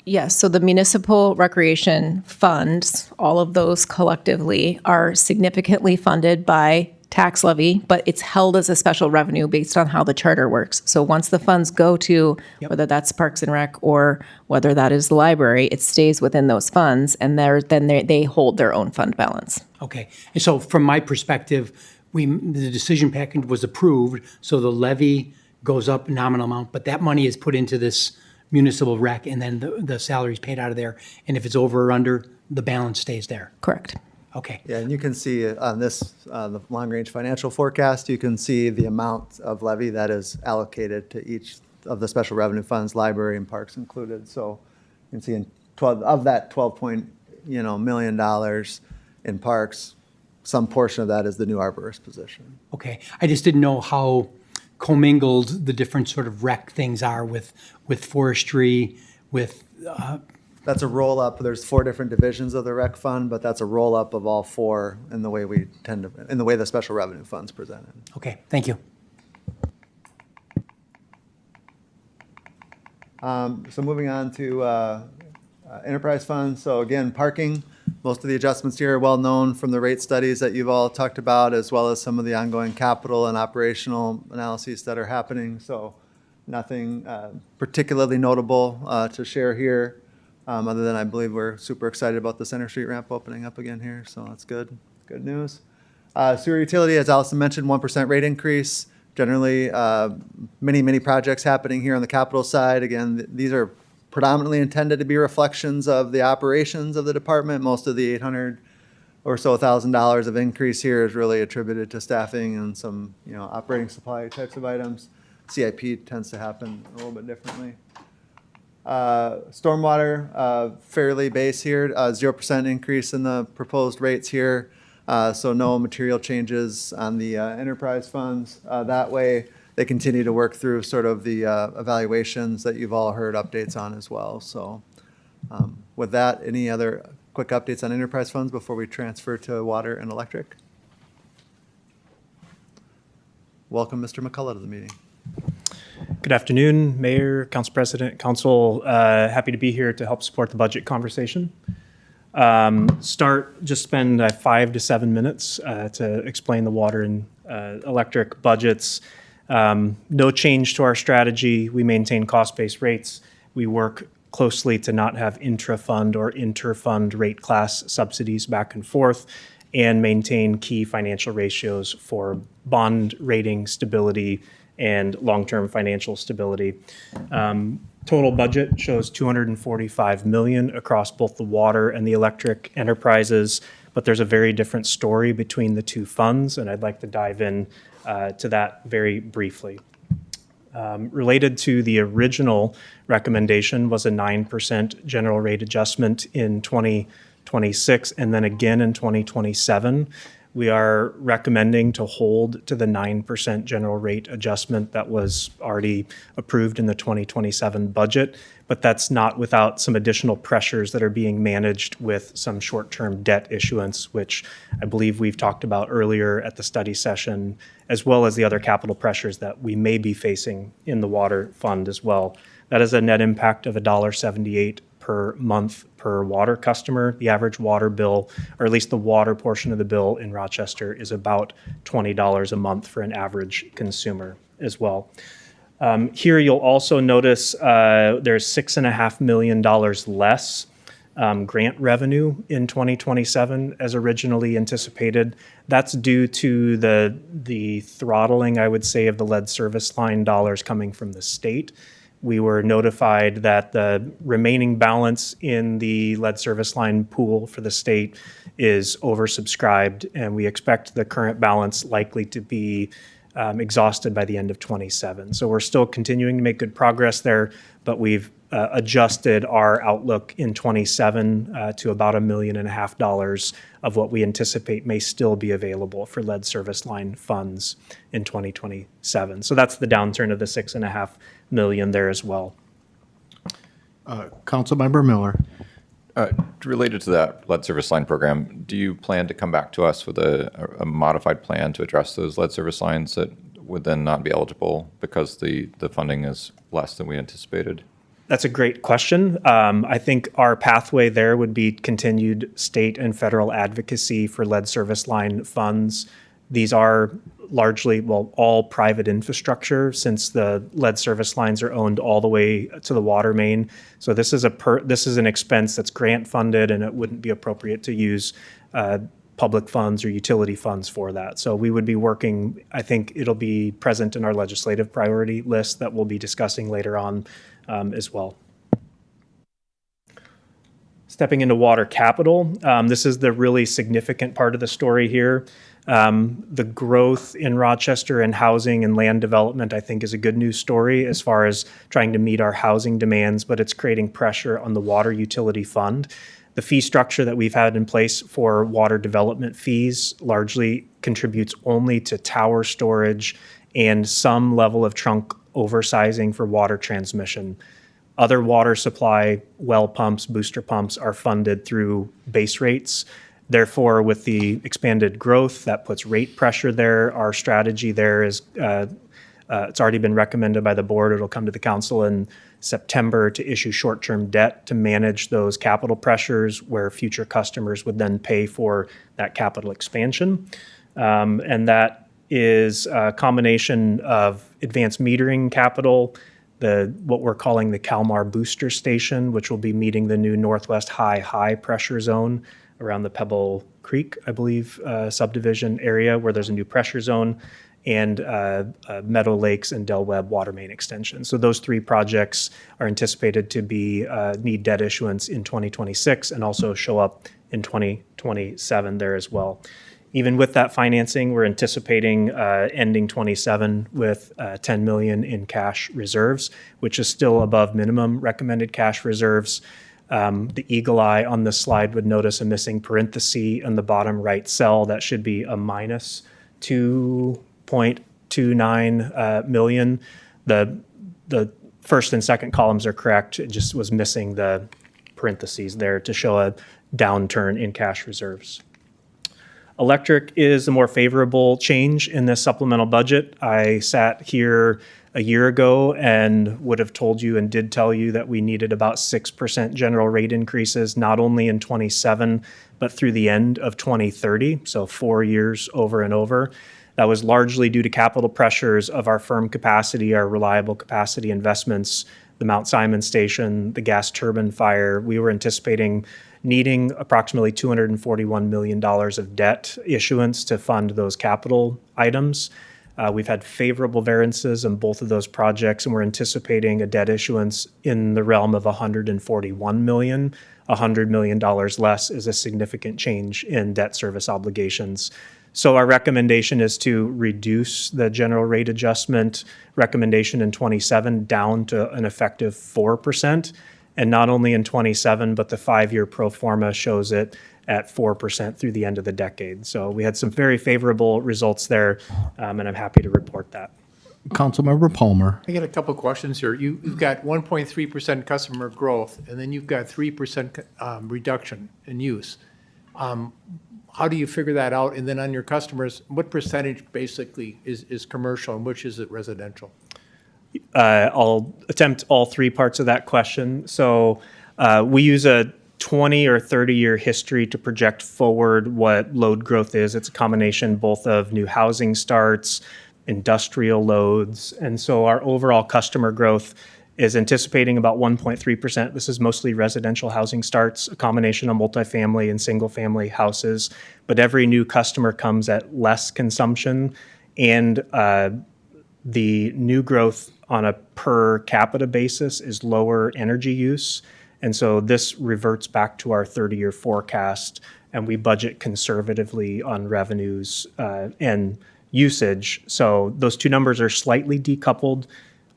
Speaker 2: Yes, so the municipal recreation funds, all of those collectively are significantly funded by tax levy, but it's held as a special revenue based on how the charter works. So once the funds go to, whether that's Parks and Rec or whether that is the library, it stays within those funds, and they hold their own fund balance.
Speaker 10: Okay, and so from my perspective, the decision package was approved, so the levy goes up nominal amount, but that money is put into this municipal rec, and then the salary is paid out of there, and if it's over or under, the balance stays there.
Speaker 2: Correct.
Speaker 10: Okay,
Speaker 8: Yeah, and you can see on this, the long-range financial forecast, you can see the amount of levy that is allocated to each of the special revenue funds, library and parks included. So you can see in 12, of that $12 million in parks, some portion of that is the new arborist position.
Speaker 10: okay. I just didn't know how commingled the different sort of rec things are with forestry, with,
Speaker 8: That's a roll-up. There's 4 different divisions of the rec fund, but that's a roll-up of all 4 in the way in the way the special revenue fund's presented.
Speaker 10: okay, thank you.
Speaker 8: So moving on to enterprise funds. So again, parking, most of the adjustments here are well-known from the rate studies that you've all talked about, as well as some of the ongoing capital and operational analyses that are happening. So nothing particularly notable to share here, other than I believe we're super excited about the Center Street ramp opening up again here. So that's good. Good news. Sewer utility, as Allison mentioned, 1% rate increase. Generally, many projects happening here on the capital side. Again, these are predominantly intended to be reflections of the operations of the department. Most of the $800 or so thousand of increase here is really attributed to staffing and some, operating supply types of items. CIP tends to happen a little bit differently. Stormwater, fairly base here, 0% increase in the proposed rates here. So no material changes on the enterprise funds. That way, they continue to work through sort of the evaluations that you've all heard updates on as well. So with that, any other quick updates on enterprise funds before we transfer to water and electric? Welcome, Mr. McCullough, to the meeting.
Speaker 11: Good afternoon, Mayor, Council President, Council. Happy to be here to help support the budget conversation. Just spend 5 to 7 minutes to explain the water and electric budgets. No change to our strategy. We maintain cost-based rates. We work closely to not have intra-fund or inter-fund rate class subsidies back and forth, and maintain key financial ratios for bond rating stability and long-term financial stability. Total budget shows $245 million across both the water and the electric enterprises, but there's a very different story between the two funds, and I'd like to dive in to that very briefly. Related to the original recommendation was a 9% general rate adjustment in 2026 and then again in 2027. We are recommending to hold to the 9% general rate adjustment that was already approved in the 2027 budget, but that's not without some additional pressures that are being managed with some short-term debt issuance, which I believe we've talked about earlier at the study session, as well as the other capital pressures that we may be facing in the water fund as well. That is a net impact of $1.78 per month per water customer. The average water bill, or at least the water portion of the bill in Rochester, is about $20 a month for an average consumer as well. Here you'll also notice there's $6.5 million less grant revenue in 2027 as originally anticipated. That's due to the throttling, I would say, of the lead service line dollars coming from the state. We were notified that the remaining balance in the lead service line pool for the state is oversubscribed, and we expect the current balance likely to be exhausted by the end of 27. So we're still continuing to make good progress there, but we've adjusted our outlook in 27 to about $1.5 million of what we anticipate may still be available for lead service line funds in 2027. So that's the downturn of the $6.5 million there as well.
Speaker 1: Councilmember Miller,
Speaker 7: Related to that lead service line program, do you plan to come back to us with a modified plan to address those lead service lines that would then not be eligible because the funding is less than we anticipated?
Speaker 11: That's a great question. I think our pathway there would be continued state and federal advocacy for lead service line funds. These are largely, well, all private infrastructure since the lead service lines are owned all the way to the water main. So this is an expense that's grant funded, and it wouldn't be appropriate to use public funds or utility funds for that. So we would be working, I think it'll be present in our legislative priority list that we'll be discussing later on as well. Stepping into water capital, this is the really significant part of the story here. The growth in Rochester and housing and land development, I think, is a good news story as far as trying to meet our housing demands, but it's creating pressure on the water utility fund. The fee structure that we've had in place for water development fees largely contributes only to tower storage and some level of trunk oversizing for water transmission. Other water supply, well pumps, booster pumps are funded through base rates. Therefore, with the expanded growth, that puts rate pressure there. Our strategy there is, it's already been recommended by the board. It'll come to the council in September to issue short-term debt to manage those capital pressures where future customers would then pay for that capital expansion. And that is a combination of advanced metering capital, what we're calling the Kalmar Booster Station, which will be meeting the new Northwest high pressure zone around the Pebble Creek, I believe, subdivision area where there's a new pressure zone, and Meadow Lakes and Del Webb water main extension. So those three projects are anticipated to need debt issuance in 2026 and also show up in 2027 there as well. Even with that financing, we're anticipating ending 27 with $10 million in cash reserves, which is still above minimum recommended cash reserves. The eagle eye on this slide would notice a missing parenthesis in the bottom right cell. That should be a minus 2.29 million. The first and second columns are correct. It just was missing the parentheses there to show a downturn in cash reserves. Electric is a more favorable change in this supplemental budget. I sat here a year ago and would have told you and did tell you that we needed about 6% general rate increases, not only in 27, but through the end of 2030, so 4 years over and over. That was largely due to capital pressures of our firm capacity, our reliable capacity investments, the Mount Simon Station, the gas turbine fire. We were anticipating needing approximately $241 million of debt issuance to fund those capital items. We've had favorable variances in both of those projects, and we're anticipating a debt issuance in the realm of $141 million. $100 million less is a significant change in debt service obligations. So our recommendation is to reduce the general rate adjustment recommendation in 27 down to an effective 4%. And not only in 27, but the 5-year pro forma shows it at 4% through the end of the decade. So we had some very favorable results there, and I'm happy to report that.
Speaker 1: Councilmember Palmer.
Speaker 12: I got a couple questions here. You've got 1.3% customer growth, and then you've got 3% reduction in use. How do you figure that out? And then on your customers, what percentage basically is commercial and which is it residential?
Speaker 11: I'll attempt all three parts of that question. So we use a 20 or 30-year history to project forward what load growth is. It's a combination both of new housing starts, industrial loads, and so our overall customer growth is anticipating about 1.3%. This is mostly residential housing starts, a combination of multifamily and single-family houses, but every new customer comes at less consumption, and the new growth on a per capita basis is lower energy use. And so this reverts back to our 30-year forecast, and we budget conservatively on revenues and usage. So those two numbers are slightly decoupled.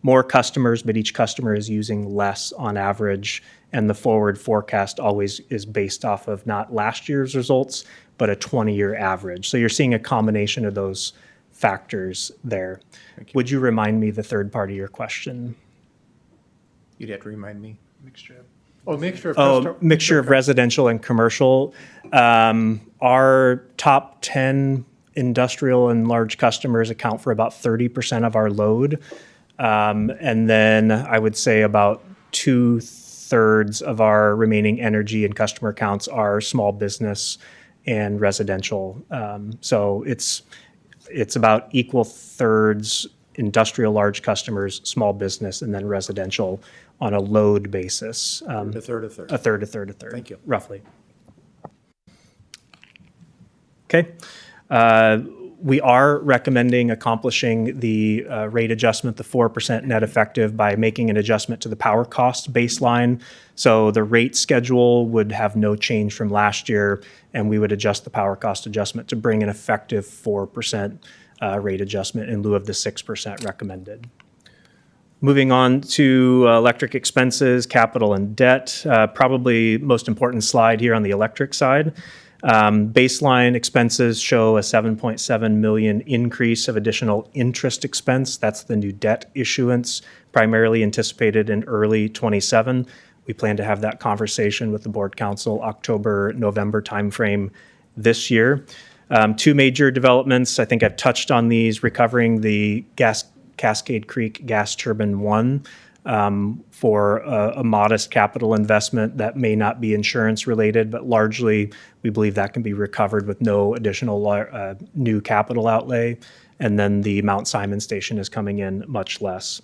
Speaker 11: More customers, but each customer is using less on average. And the forward forecast always is based off of not last year's results, but a 20-year average. So you're seeing a combination of those factors there. Would you remind me the third part of your question?
Speaker 12: You'd have to remind me. Mixture. Oh, mixture of
Speaker 11: Oh, mixture of residential and commercial. Our top 10 industrial and large customers account for about 30% of our load. And then I would say about 2/3 of our remaining energy and customer accounts are small business and residential. So it's about equal thirds industrial large customers, small business, and then residential on a load basis.
Speaker 12: A third, a third.
Speaker 11: A third, a third, a third.
Speaker 12: Thank you.
Speaker 11: Roughly. Okay. We are recommending accomplishing the rate adjustment, the 4% net effective, by making an adjustment to the power cost baseline. So the rate schedule would have no change from last year, and we would adjust the power cost adjustment to bring an effective 4% rate adjustment in lieu of the 6% recommended. Moving on to electric expenses, capital, and debt. Probably most important slide here on the electric side. Baseline expenses show a 7.7 million increase of additional interest expense. That's the new debt issuance, primarily anticipated in early 27. We plan to have that conversation with the board council October, November timeframe this year. Two major developments. I think I've touched on these: recovering the Cascade Creek Gas Turbine 1 for a modest capital investment that may not be insurance related, but largely we believe that can be recovered with no additional new capital outlay. And then the Mount Simon station is coming in much less.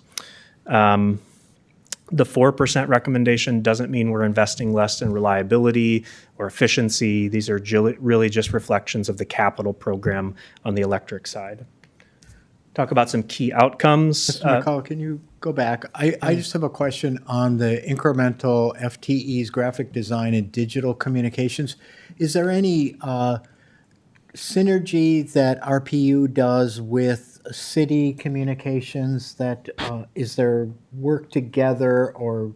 Speaker 11: The 4% recommendation doesn't mean we're investing less in reliability or efficiency. These are really just reflections of the capital program on the electric side. Talk about some key outcomes.
Speaker 1: Mr. McCall, can you go back? I just have a question on the incremental FTEs, graphic design and digital communications. Is there any synergy that RPU does with city communications? That is there work together or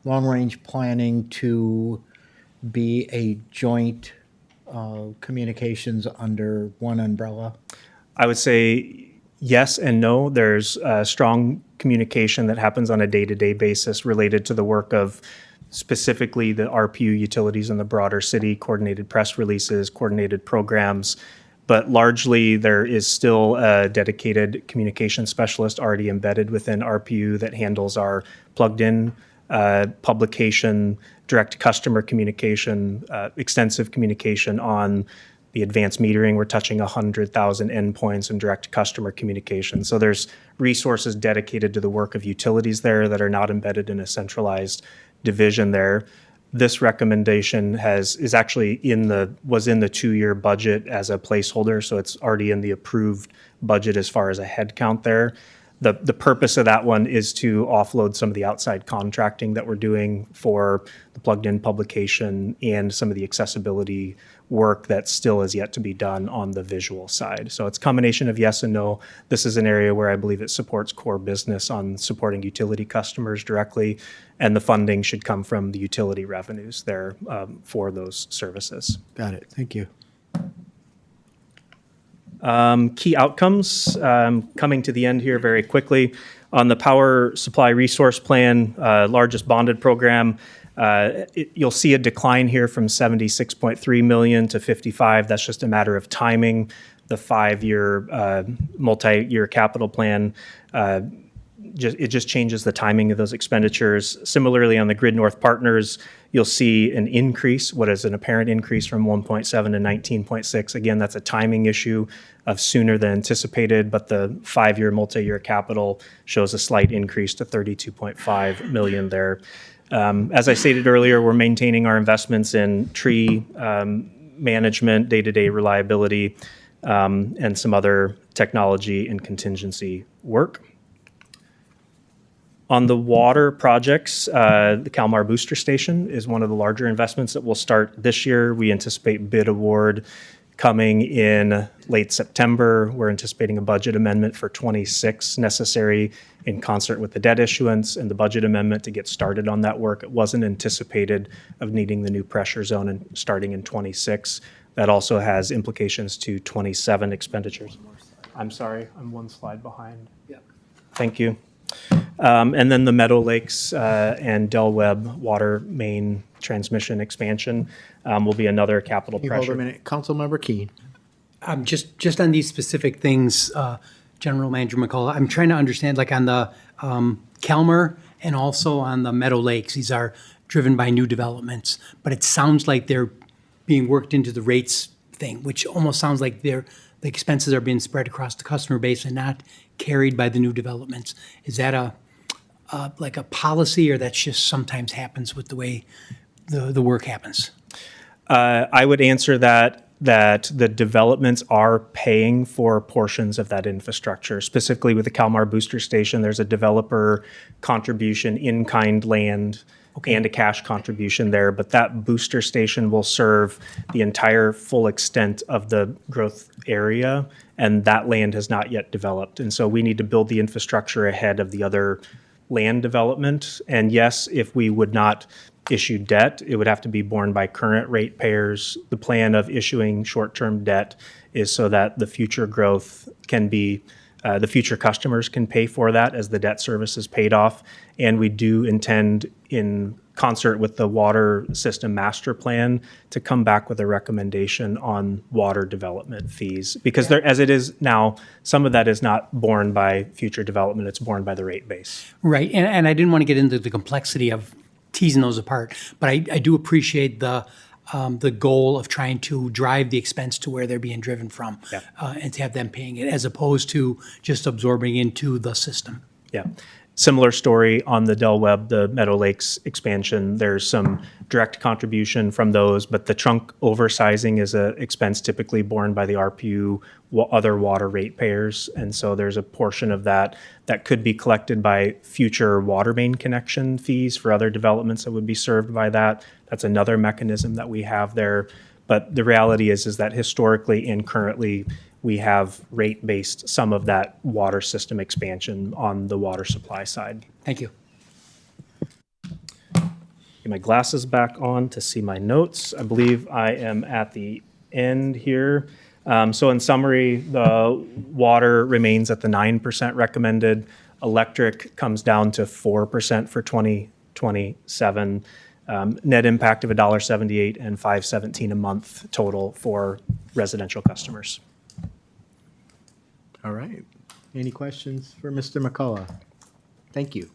Speaker 1: long-range planning to be a joint communications under one umbrella?
Speaker 11: I would say yes and no. There's strong communication that happens on a day-to-day basis related to the work of specifically the RPU utilities in the broader city, coordinated press releases, coordinated programs. But largely, there is still a dedicated communication specialist already embedded within RPU that handles our plugged-in publication, direct customer communication, extensive communication on the advanced metering. We're touching 100,000 endpoints and direct customer communication. So there's resources dedicated to the work of utilities there that are not embedded in a centralized division there. This recommendation was in the 2-year budget as a placeholder, so it's already in the approved budget as far as a head count there. The purpose of that one is to offload some of the outside contracting that we're doing for the plugged-in publication and some of the accessibility work that still is yet to be done on the visual side. So it's a combination of yes and no. This is an area where I believe it supports core business on supporting utility customers directly, and the funding should come from the utility revenues there for those services.
Speaker 1: Got it. Thank you.
Speaker 11: Key outcomes, coming to the end here very quickly. On the power supply resource plan, largest bonded program, you'll see a decline here from 76.3 million to 55. That's just a matter of timing. The 5-year multi-year capital plan, it just changes the timing of those expenditures. Similarly, on the Grid North Partners, you'll see an increase, what is an apparent increase from 1.7 to 19.6. Again, that's a timing issue of sooner than anticipated, but the 5-year multi-year capital shows a slight increase to 32.5 million there. As I stated earlier, we're maintaining our investments in tree management, day-to-day reliability, and some other technology and contingency work. On the water projects, the Kalmar Booster Station is one of the larger investments that will start this year. We anticipate bid award coming in late September. We're anticipating a budget amendment for 26 necessary in concert with the debt issuance and the budget amendment to get started on that work. It wasn't anticipated of needing the new pressure zone and starting in 26. That also has implications to 27 expenditures. I'm sorry, I'm one slide behind. Thank you. And then the Meadow Lakes and Del Webb water main transmission expansion will be another capital
Speaker 1: You hold a
Speaker 11: pressure.
Speaker 1: minute. Councilmember Keen.
Speaker 10: Just on these specific things, General Manager McCullough, I'm trying to understand, like on the Calmer and also on the Meadow Lakes, these are driven by new developments, but it sounds like they're being worked into the rates thing, which almost sounds like the expenses are being spread across the customer base and not carried by the new developments. Is that like a policy, or that's just sometimes happens with the way the work happens?
Speaker 11: I would answer that the developments are paying for portions of that infrastructure. Specifically with the Kalmar Booster Station, there's a developer contribution, in-kind land, and a cash contribution there. But that booster station will serve the entire full extent of the growth area, and that land has not yet developed. And so we need to build the infrastructure ahead of the other land development. And yes, if we would not issue debt, it would have to be borne by current ratepayers. The plan of issuing short-term debt is so that the future growth can be, the future customers can pay for that as the debt service is paid off. And we do intend, in concert with the water system master plan, to come back with a recommendation on water development fees. Because there, as it is now, some of that is not borne by future development, it's borne by the rate base.
Speaker 10: Right, and I didn't want to get into the complexity of teasing those apart, but I do appreciate the goal of trying to drive the expense to where they're being driven from, and to have them paying it, as opposed to just absorbing into the system.
Speaker 11: Yeah. Similar story on the Del Webb, the Meadow Lakes expansion. There's some direct contribution from those, but the trunk oversizing is an expense typically borne by the RPU, other water ratepayers. And so there's a portion of that that could be collected by future water main connection fees for other developments that would be served by that. That's another mechanism that we have there. But the reality is that historically and currently, we have rate-based some of that water system expansion on the water supply side.
Speaker 10: Thank you.
Speaker 11: Get my glasses back on to see my notes. I believe I am at the end here. So in summary, the water remains at the 9% recommended. Electric comes down to 4% for 2027. Net impact of $1.78 and $5.17 a month total for residential customers.
Speaker 1: All right. Any questions for Mr. McCullough? Thank you.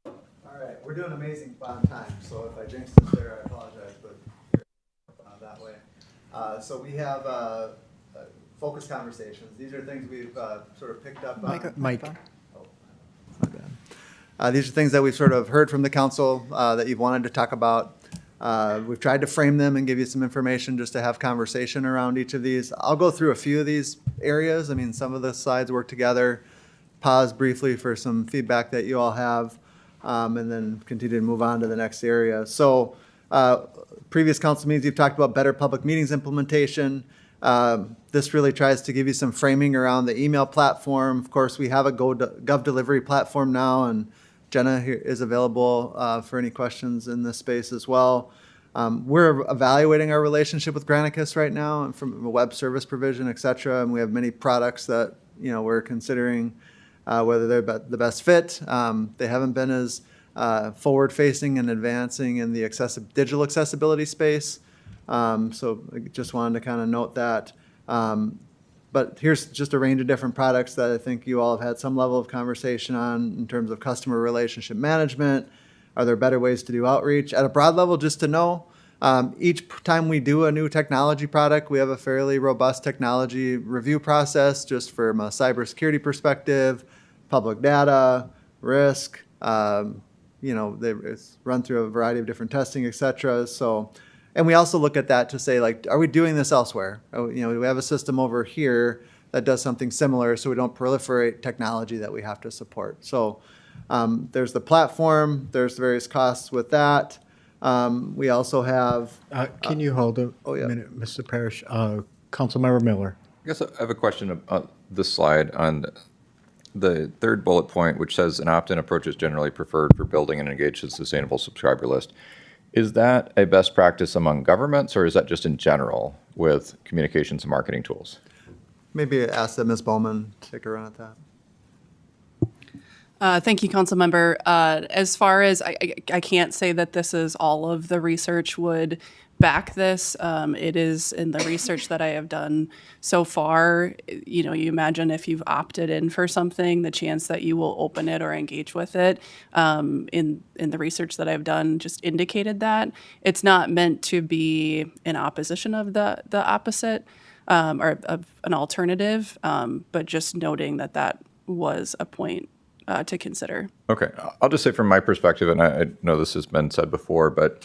Speaker 8: All right, we're doing amazing on time, so if I jinxed it there, I apologize, but that way. So we have focus conversations. These are things we've sort of picked up on.
Speaker 1: Mike.
Speaker 8: These are things that we've sort of heard from the council that you've wanted to talk about. We've tried to frame them and give you some information just to have conversation around each of these. I'll go through a few of these areas. I mean, some of the slides work together. Pause briefly for some feedback that you all have, and then continue to move on to the next area. So previous council meetings, you've talked about better public meetings implementation. This really tries to give you some framing around the email platform. Of course, we have a Gov delivery platform now, and Jenna here is available for any questions in this space as well. We're evaluating our relationship with Granicus right now, and from a web service provision, et cetera. And we have many products that we're considering whether they're the best fit. They haven't been as forward-facing and advancing in the digital accessibility space. So I just wanted to kind of note that. But here's just a range of different products that I think you all have had some level of conversation on in terms of customer relationship management. Are there better ways to do outreach? At a broad level, just to know, each time we do a new technology product, we have a fairly robust technology review process just from a cybersecurity perspective, public data, risk, it's run through a variety of different testing, et cetera. So, and we also look at that to say, like, are we doing this elsewhere? Do we have a system over here that does something similar so we don't proliferate technology that we have to support? So there's the platform, there's various costs with that. We also have...
Speaker 1: Can you hold a minute, Mr. Parrish? Councilmember Miller.
Speaker 7: I guess I have a question on this slide on the third bullet point, which says an opt-in approach is generally preferred for building an engaged and sustainable subscriber list. Is that a best practice among governments, or is that just in general with communications and marketing tools?
Speaker 8: Maybe ask that Ms. Bowman take a run at that.
Speaker 13: Thank you, Councilmember. As far as I can't say that this is all of the research would back this. It is in the research that I have done so far. You know, you imagine if you've opted in for something, the chance that you will open it or engage with it. In the research that I've done, just indicated that it's not meant to be in opposition of the opposite or of an alternative, but just noting that that was a point to consider.
Speaker 7: Okay, I'll just say from my perspective, and I know this has been said before, but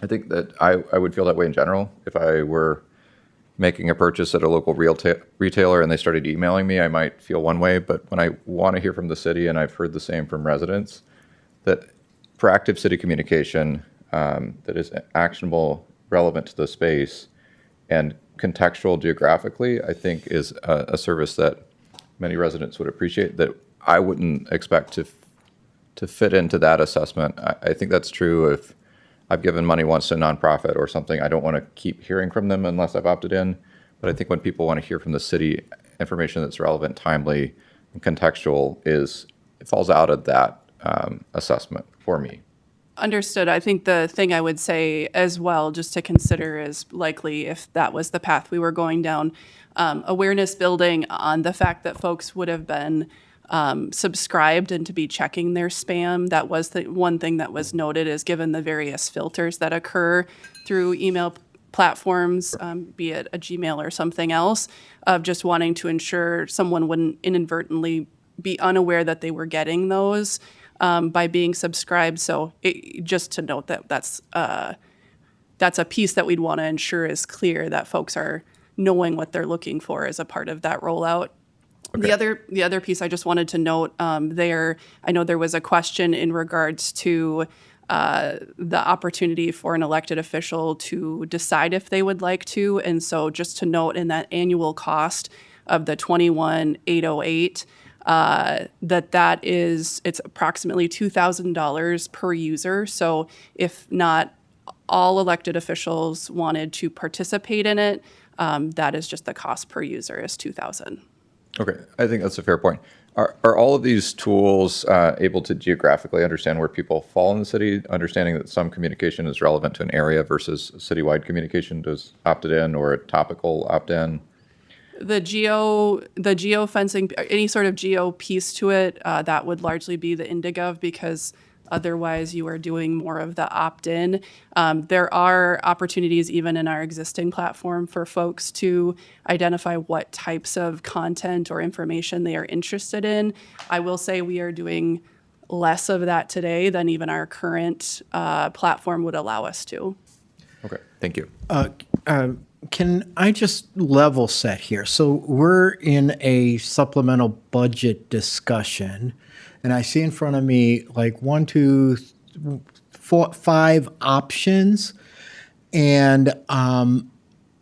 Speaker 7: I think that I would feel that way in general. If I were making a purchase at a local retailer and they started emailing me, I might feel one way. But when I want to hear from the city, and I've heard the same from residents, that proactive city communication that is actionable, relevant to the space, and contextual geographically, I think is a service that many residents would appreciate that I wouldn't expect to fit into that assessment. I think that's true if I've given money once to a nonprofit or something. I don't want to keep hearing from them unless I've opted in. But I think when people want to hear from the city, information that's relevant, timely, and contextual it falls out of that assessment for me.
Speaker 13: Understood. I think the thing I would say as well, just to consider, is likely if that was the path we were going down, awareness building on the fact that folks would have been subscribed and to be checking their spam. That was the one thing that was noted, is given the various filters that occur through email platforms, be it a Gmail or something else, of just wanting to ensure someone wouldn't inadvertently be unaware that they were getting those by being subscribed. So just to note that that's a piece that we'd want to ensure is clear, that folks are knowing what they're looking for as a part of that rollout. Okay. The other piece I just wanted to note there, I know there was a question in regards to the opportunity for an elected official to decide if they would like to. And so just to note, in that annual cost of the $21,808, it's approximately $2,000 per user. So if not all elected officials wanted to participate in it, that is just the cost per user is $2,000.
Speaker 7: Okay, I think that's a fair point. Are all of these tools able to geographically understand where people fall in the city, understanding that some communication is relevant to an area versus citywide communication, does opted in or a topical opt-in?
Speaker 13: The geo fencing, any sort of geo piece to it, that would largely be the IndiGov, because otherwise you are doing more of the opt-in. There are opportunities even in our existing platform for folks to identify what types of content or information they are interested in. I will say we are doing less of that today than even our current platform would allow us to.
Speaker 7: Okay, thank you.
Speaker 1: Can I just level set here? So we're in a supplemental budget discussion, and I see in front of me like 1, 2, 4, 5 options, and I'm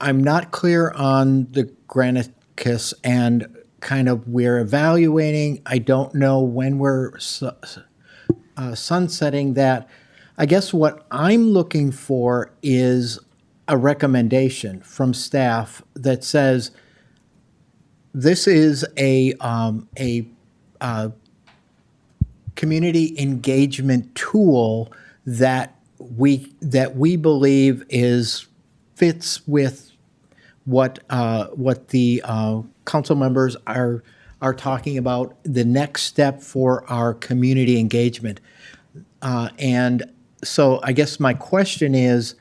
Speaker 1: not clear on the Granicus, and kind of we're evaluating. I don't know when we're sunsetting that. I guess what I'm looking for is a recommendation from staff that says this is a community engagement tool that we believe fits with what the council members are talking about, the next step for our community engagement. And so I guess my question is,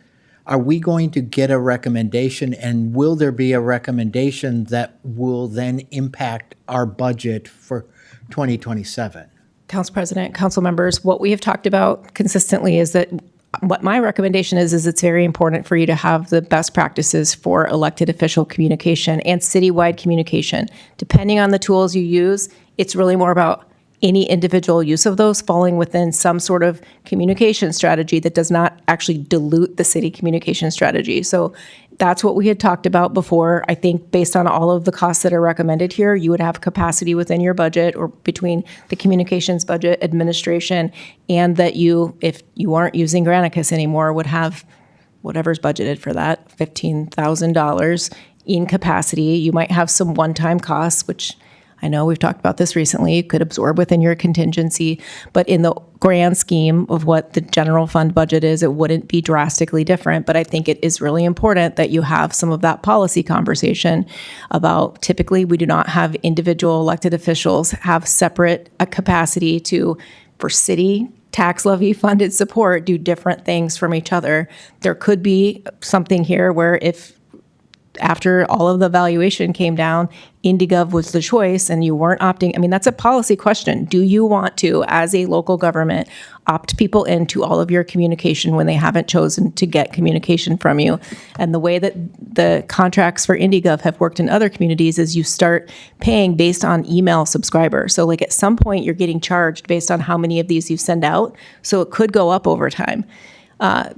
Speaker 1: are we going to get a recommendation, and will there be a recommendation that will then impact our budget for 2027?
Speaker 2: Council President, council members, what we have talked about consistently is that what my recommendation is it's very important for you to have the best practices for elected official communication and citywide communication. Depending on the tools you use, it's really more about any individual use of those falling within some sort of communication strategy that does not actually dilute the city communication strategy. So that's what we had talked about before. I think based on all of the costs that are recommended here, you would have capacity within your budget or between the communications budget, administration, and that you, if you aren't using Granicus anymore, would have whatever's budgeted for that, $15,000 in capacity. You might have some one-time costs, which I know we've talked about this recently. You could absorb within your contingency, but in the grand scheme of what the general fund budget is, it wouldn't be drastically different. But I think it is really important that you have some of that policy conversation about, typically we do not have individual elected officials have separate capacity to, for city tax levy funded support, do different things from each other. There could be something here where if after all of the valuation came down, IndyGov was the choice and you weren't opting. I mean, that's a policy question. Do you want to, as a local government, opt people into all of your communication when they haven't chosen to get communication from you? And the way that the contracts for IndyGov have worked in other communities is you start paying based on email subscriber. So like at some point you're getting charged based on how many of these you send out. So it could go up over time. I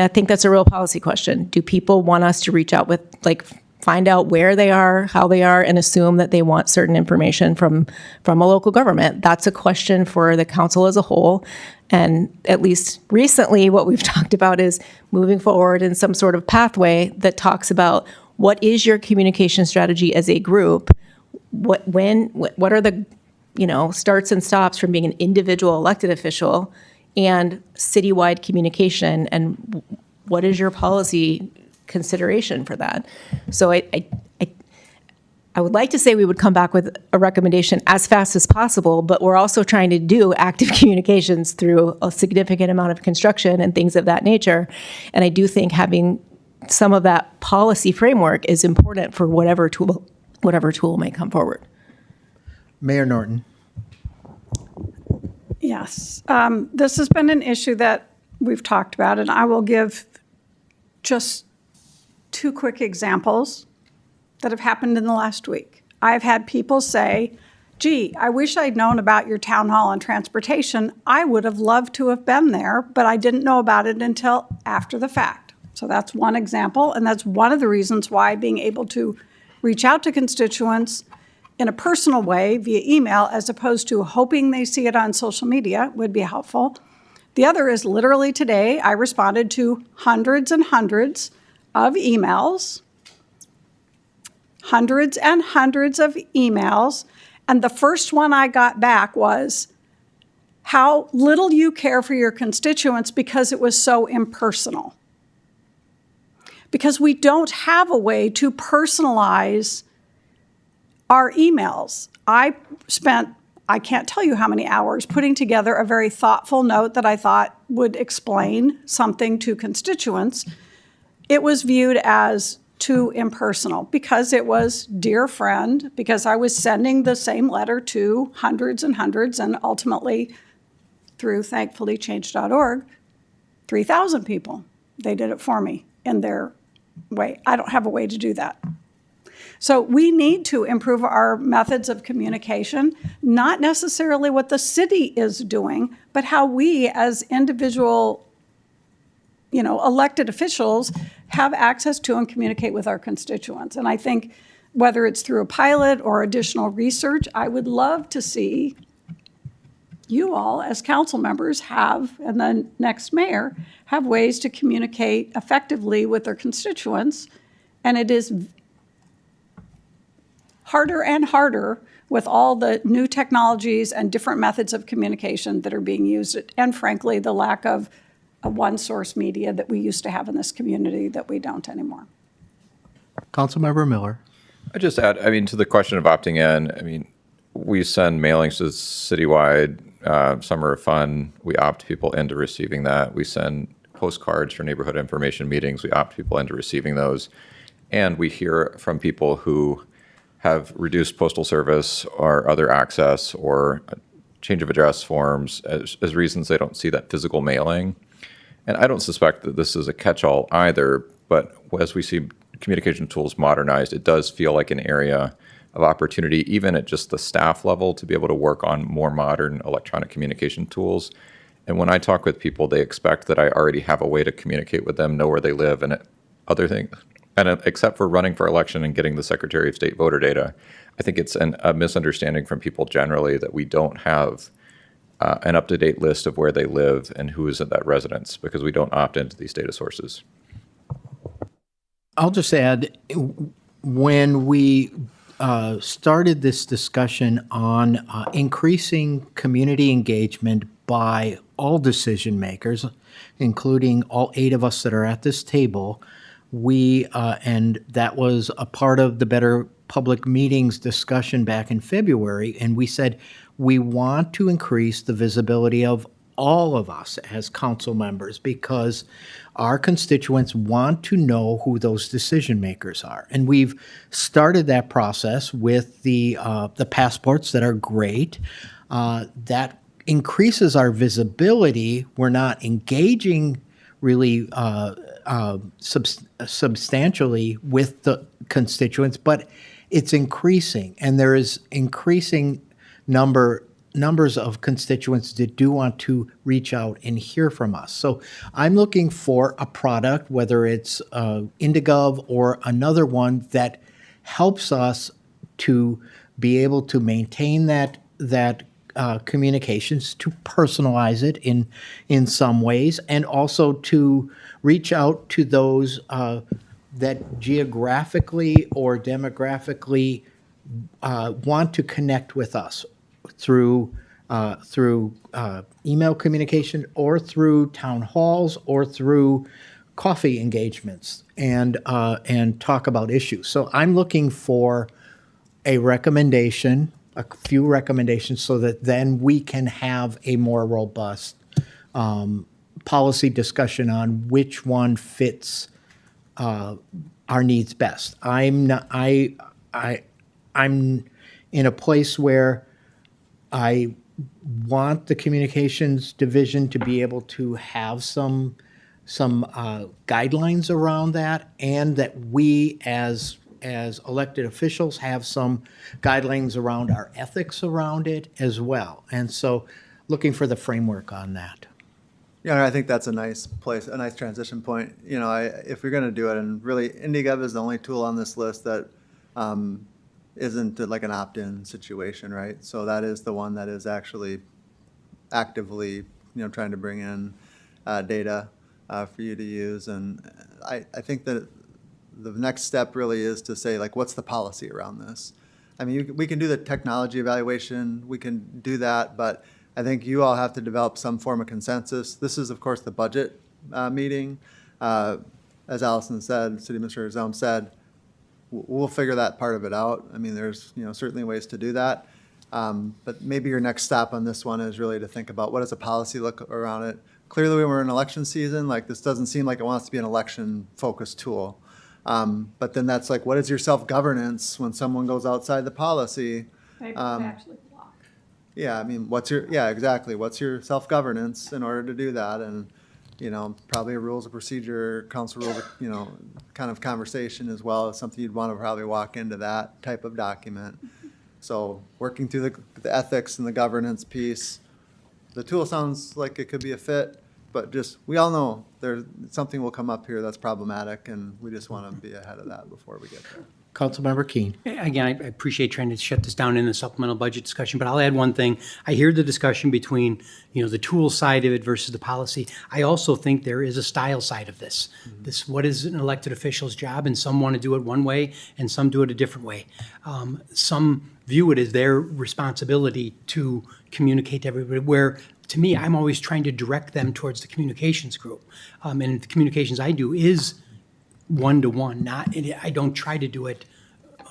Speaker 2: think that's a real policy question. Do people want us to reach out with, like, find out where they are, how they are, and assume that they want certain information from a local government? That's a question for the council as a whole. And at least recently, what we've talked about is moving forward in some sort of pathway that talks about what is your communication strategy as a group? What are the, starts and stops from being an individual elected official and citywide communication, and what is your policy consideration for that? So I would like to say we would come back with a recommendation as fast as possible, but we're also trying to do active communications through a significant amount of construction and things of that nature. And I do think having some of that policy framework is important for whatever tool may come forward.
Speaker 1: Mayor Norton.
Speaker 4: Yes, this has been an issue that we've talked about, and I will give just 2 quick examples that have happened in the last week. I've had people say, gee, I wish I'd known about your town hall on transportation. I would have loved to have been there, but I didn't know about it until after the fact. So that's one example, and that's one of the reasons why being able to reach out to constituents in a personal way via email, as opposed to hoping they see it on social media, would be helpful. The other is literally today, I responded to hundreds and hundreds of emails, and the first one I got back was how little you care for your constituents because it was so impersonal. Because we don't have a way to personalize our emails. I spent, I can't tell you how many hours putting together a very thoughtful note that I thought would explain something to constituents. It was viewed as too impersonal because it was dear friend, because I was sending the same letter to hundreds and hundreds, and ultimately through thankfully change.org, 3,000 people. They did it for me in their way. I don't have a way to do that. So we need to improve our methods of communication, not necessarily what the city is doing, but how we as individual, elected officials have access to and communicate with our constituents. And I think whether it's through a pilot or additional research, I would love to see you all as council members have, and the next mayor, have ways to communicate effectively with their constituents. And it is harder and harder with all the new technologies and different methods of communication that are being used, and frankly, the lack of a one-source media that we used to have in this community that we don't anymore.
Speaker 1: Councilmember Miller.
Speaker 7: I just add, to the question of opting in, we send mailings to citywide Summer of Fun. We opt people into receiving that. We send postcards for neighborhood information meetings. We opt people into receiving those. And we hear from people who have reduced postal service or other access or change of address forms as reasons they don't see that physical mailing. And I don't suspect that this is a catch-all either, but as we see communication tools modernized, it does feel like an area of opportunity, even at just the staff level, to be able to work on more modern electronic communication tools. And when I talk with people, they expect that I already have a way to communicate with them, know where they live, and other things. And except for running for election and getting the Secretary of State voter data, I think it's a misunderstanding from people generally that we don't have an up-to-date list of where they live and who is at that residence, because we don't opt into these data sources.
Speaker 1: I'll just add, when we started this discussion on increasing community engagement by all decision makers, including all 8 of us that are at this table. And that was a part of the Better Public Meetings discussion back in February, and we said we want to increase the visibility of all of us as council members because our constituents want to know who those decision makers are. And we've started that process with the passports that are great. That increases our visibility. We're not engaging really substantially with the constituents, but it's increasing, and there is increasing numbers of constituents that do want to reach out and hear from us. So I'm looking for a product, whether it's Indigov or another one, that helps us to be able to maintain that communications, to personalize it in some ways, and also to reach out to those that geographically or demographically want to connect with us through email communication or through town halls or through coffee engagements and talk about issues. So I'm looking for a few recommendations, so that then we can have a more robust policy discussion on which one fits our needs best. I'm in a place where I want the communications division to be able to have some guidelines around that, and that we as elected officials have some guidelines around our ethics around it as well. And so looking for the framework on that.
Speaker 8: Yeah, I think that's a nice place, a nice transition point. You know, if you're going to do it, and really Indigov is the only tool on this list that isn't like an opt-in situation, right? So that is the one that is actually actively, trying to bring in data for you to use. And I think that the next step really is to say, like, what's the policy around this? I mean, we can do the technology evaluation, we can do that, but I think you all have to develop some form of consensus. This is, of course, the budget meeting. As Allison said, City Administrator Zelm said, we'll figure that part of it out. I mean, there's certainly ways to do that. But maybe your next stop on this one is really to think about what does a policy look around it. Clearly, when we're in election season, like, this doesn't seem like it wants to be an election-focused tool. But then that's like, what is your self-governance when someone goes outside the policy?
Speaker 4: Maybe it's actually block.
Speaker 8: Yeah, I mean, exactly. What's your self-governance in order to do that? And, probably a rules of procedure, council rules, kind of conversation as well, is something you'd want to probably walk into that type of document. So working through the ethics and the governance piece, the tool sounds like it could be a fit, but we all know something will come up here that's problematic, and we just want to be ahead of that before we get there.
Speaker 1: Councilmember Keen.
Speaker 10: Again, I appreciate trying to shut this down in the supplemental budget discussion, but I'll add one thing. I hear the discussion between, the tool side of it versus the policy. I also think there is a style side of this. What is an elected official's job? And some want to do it one way, and some do it a different way. Some view it as their responsibility to communicate to everybody, where, to me, I'm always trying to direct them towards the communications group. And the communications I do is one-to-one, I don't try to do it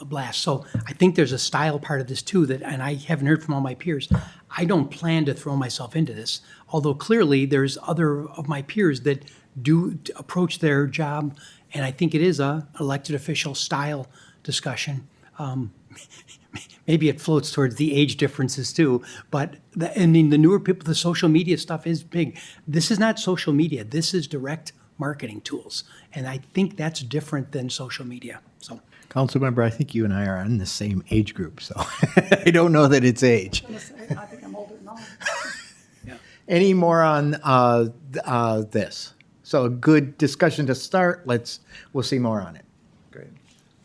Speaker 10: a blast. So I think there's a style part of this too and I haven't heard from all my peers. I don't plan to throw myself into this, although clearly there's other of my peers that do approach their job, and I think it is a elected official style discussion. Maybe it floats towards the age differences too, but the newer people, the social media stuff is big. This is not social media. This is direct marketing tools, and I think that's different than social media. So,
Speaker 1: Councilmember, I think you and I are in the same age group, so I don't know that it's age.
Speaker 4: I think I'm older than all.
Speaker 1: Any more on this? So a good discussion to start. We'll see more on it.
Speaker 8: Great.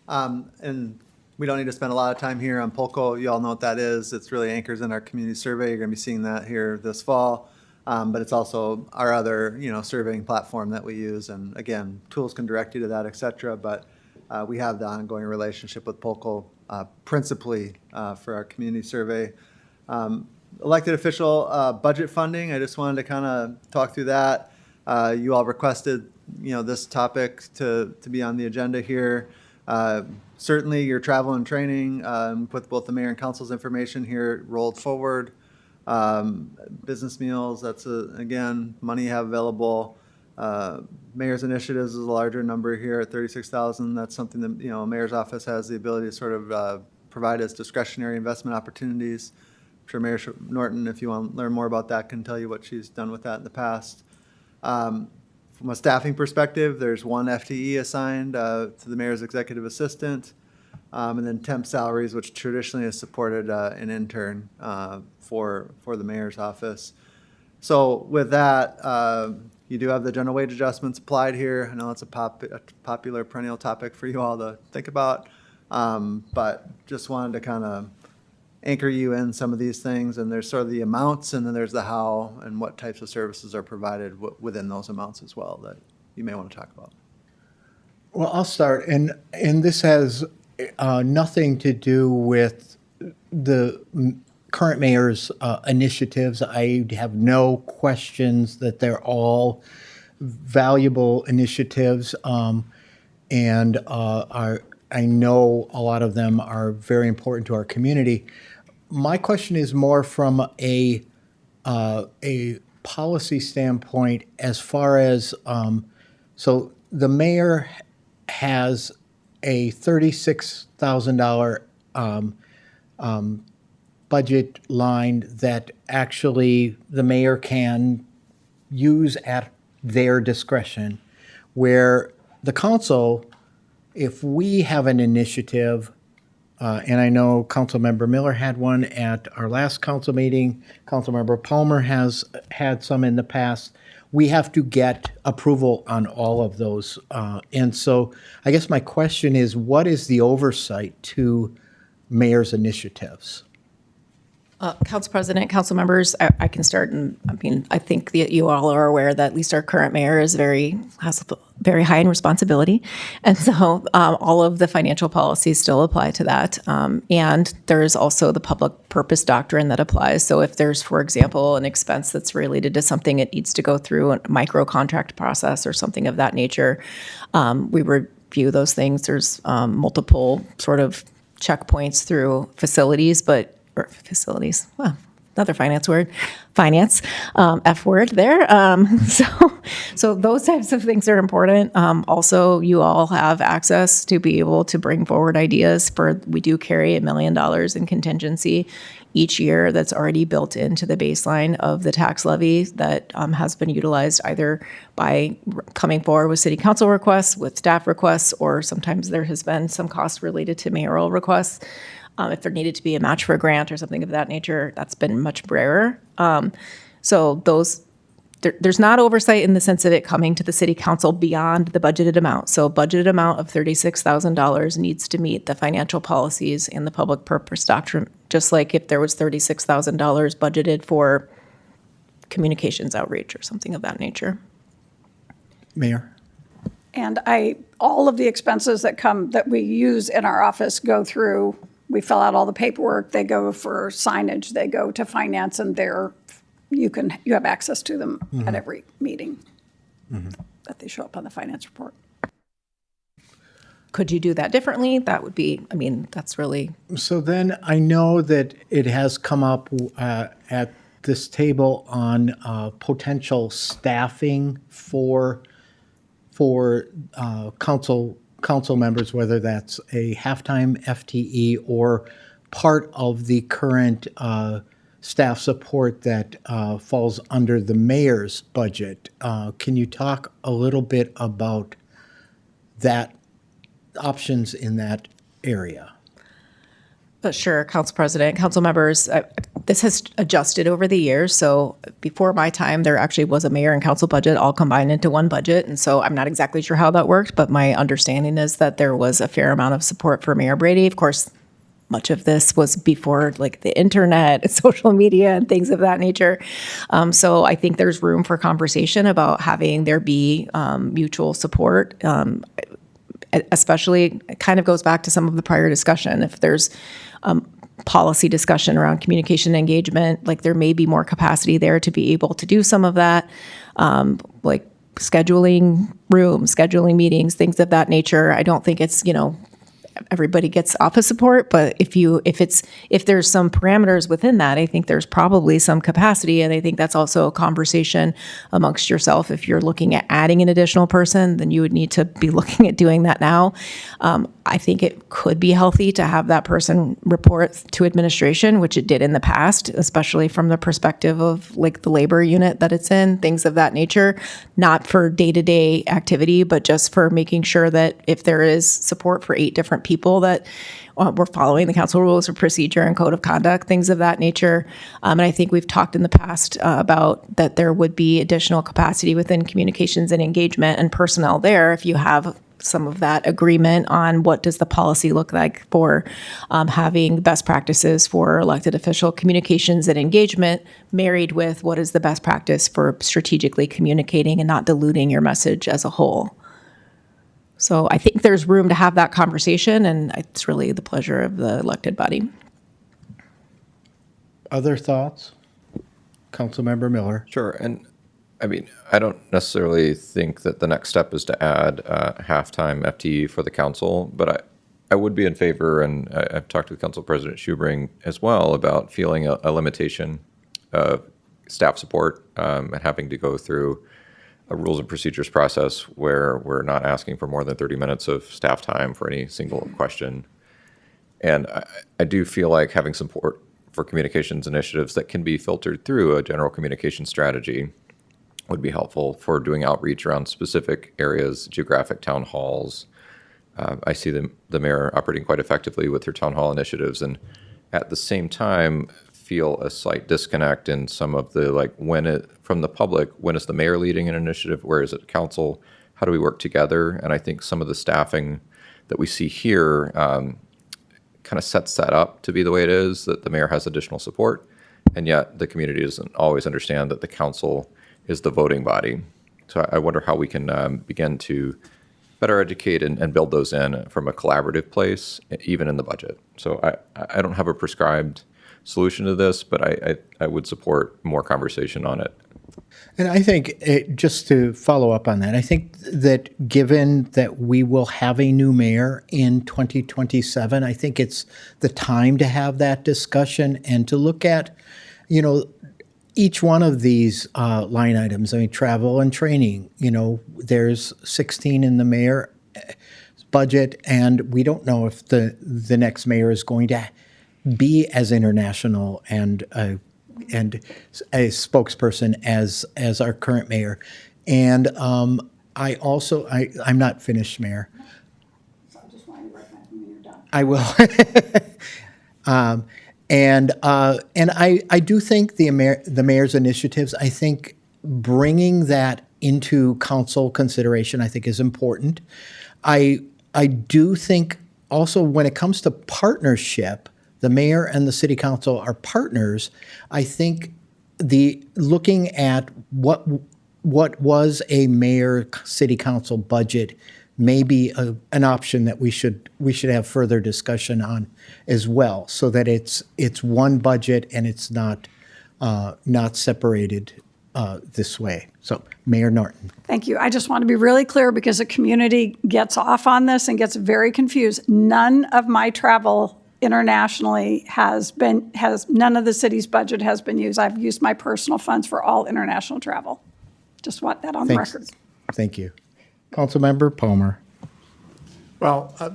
Speaker 8: And we don't need to spend a lot of time here on POLCO. You all know what that is. It's really anchors in our community survey. You're going to be seeing that here this fall. But it's also our other, surveying platform that we use. And again, tools can direct you to that, et cetera. But we have the ongoing relationship with Polk, principally for our community survey. Elected official budget funding, I just wanted to kind of talk through that. You all requested, this topic to be on the agenda here. Certainly your travel and training, with both the mayor and council's information here rolled forward. Business meals, that's again, money you have available. Mayor's initiatives is a larger number here at 36,000. That's something that, mayor's office has the ability to sort of provide as discretionary investment opportunities. I'm sure Mayor Norton, if you want to learn more about that, can tell you what she's done with that in the past. From a staffing perspective, there's one FTE assigned to the mayor's executive assistant, and then temp salaries, which traditionally has supported an intern for the mayor's office. So with that, you do have the general wage adjustments applied here. I know it's a popular perennial topic for you all to think about, but just wanted to kind of anchor you in some of these things, and there's sort of the amounts, and then there's the how and what types of services are provided within those amounts as well that you may want to talk about.
Speaker 1: Well, I'll start, and this has nothing to do with the current mayor's initiatives. I have no questions that they're all valuable initiatives, and I know a lot of them are very important to our community. My question is more from a policy standpoint, as far as so the mayor has a $36,000 budget line that actually the mayor can use at their discretion, where the council, if we have an initiative, and I know Councilmember Miller had one at our last council meeting, Councilmember Palmer has had some in the past, we have to get approval on all of those. And so I guess my question is, what is the oversight to mayor's initiatives?
Speaker 2: Council President, council members, I can start, and I think that you all are aware that at least our current mayor has very high in responsibility, and so all of the financial policies still apply to that. And there's also the public purpose doctrine that applies. So if there's, for example, an expense that's related to something, it needs to go through a micro contract process or something of that nature. We review those things. There's multiple sort of checkpoints through facilities, well, another finance word, F word there. So those types of things are important. Also, you all have access to be able to bring forward ideas we do carry $1 million in contingency each year that's already built into the baseline of the tax levy that has been utilized either by coming forward with city council requests, with staff requests, or sometimes there has been some cost related to mayoral requests. If there needed to be a match for a grant or something of that nature, that's been much rarer. So there's not oversight in the sense of it coming to the city council beyond the budgeted amount. So budgeted amount of $36,000 needs to meet the financial policies and the public purpose doctrine, just like if there was $36,000 budgeted for communications outreach or something of that nature.
Speaker 1: Mayor?
Speaker 4: And all of the expenses that we use in our office go through, we fill out all the paperwork, they go for signage, they go to finance, and you have access to them at every meeting that they show up on the finance report.
Speaker 2: Could you do that differently? That would be, that's really.
Speaker 1: So then I know that it has come up at this table on potential staffing for council members, whether that's a halftime FTE or part of the current staff support that falls under the mayor's budget. Can you talk a little bit about that, options in that area?
Speaker 2: Sure, Council President, council members, this has adjusted over the years. So before my time, there actually was a mayor and council budget all combined into one budget. And so I'm not exactly sure how that worked, but my understanding is that there was a fair amount of support for Mayor Brady. Of course, much of this was before like the internet and social media and things of that nature. So I think there's room for conversation about having there be mutual support. especially, it kind of goes back to some of the prior discussion. If there's policy discussion around communication engagement, like there may be more capacity there to be able to do some of that, like scheduling rooms, scheduling meetings, things of that nature. I don't think it's, everybody gets office support, but if there's some parameters within that, I think there's probably some capacity, and I think that's also a conversation amongst yourself. If you're looking at adding an additional person, then you would need to be looking at doing that now. I think it could be healthy to have that person report to administration, which it did in the past, especially from the perspective of like the labor unit that it's in, things of that nature, not for day-to-day activity, but just for making sure that if there is support for 8 different people, that we're following the council rules of procedure and code of conduct, things of that nature. And I think we've talked in the past about that there would be additional capacity within communications and engagement and personnel there if you have some of that agreement on what does the policy look like for having best practices for elected official communications and engagement married with what is the best practice for strategically communicating and not diluting your message as a whole. So I think there's room to have that conversation, and it's really the pleasure of the elected body.
Speaker 1: Other thoughts? Councilmember Miller.
Speaker 7: Sure. And I mean, I don't necessarily think that the next step is to add halftime FTE for the council, but I would be in favor, and I've talked with Council President Schubring as well about feeling a limitation of staff support and having to go through a rules and procedures process where we're not asking for more than 30 minutes of staff time for any single question. And I do feel like having support for communications initiatives that can be filtered through a general communication strategy would be helpful for doing outreach around specific areas, geographic town halls. I see the mayor operating quite effectively with her town hall initiatives, and at the same time feel a slight disconnect in some of the, from the public, when is the mayor leading an initiative? Where is it council? How do we work together? And I think some of the staffing that we see here kind of sets that up to be the way it is, that the mayor has additional support, and yet the community doesn't always understand that the council is the voting body. So I wonder how we can begin to better educate and build those in from a collaborative place, even in the budget. So I don't have a prescribed solution to this, but I would support more conversation on it.
Speaker 1: And I think, just to follow up on that, I think that given that we will have a new mayor in 2027, I think it's the time to have that discussion and to look at, each one of these line items. I mean, travel and training, there's 16 in the mayor's budget, and we don't know if the next mayor is going to be as international and a spokesperson as our current mayor. And I also, I'm not finished, Mayor.
Speaker 4: So I just wanted to recognize when you're done.
Speaker 1: I will. And I do think the mayor's initiatives, I think bringing that into council consideration, I think is important. I do think also when it comes to partnership, the mayor and the city council are partners. I think looking at what was a mayor city council budget may be an option that we should have further discussion on as well, so that it's one budget and it's not separated this way. So, Mayor Norton.
Speaker 4: Thank you. I just want to be really clear because the community gets off on this and gets very confused. None of my travel internationally none of the city's budget has been used. I've used my personal funds for all international travel. Just want that on the record.
Speaker 1: Thank you. Councilmember Palmer.
Speaker 12: Well, I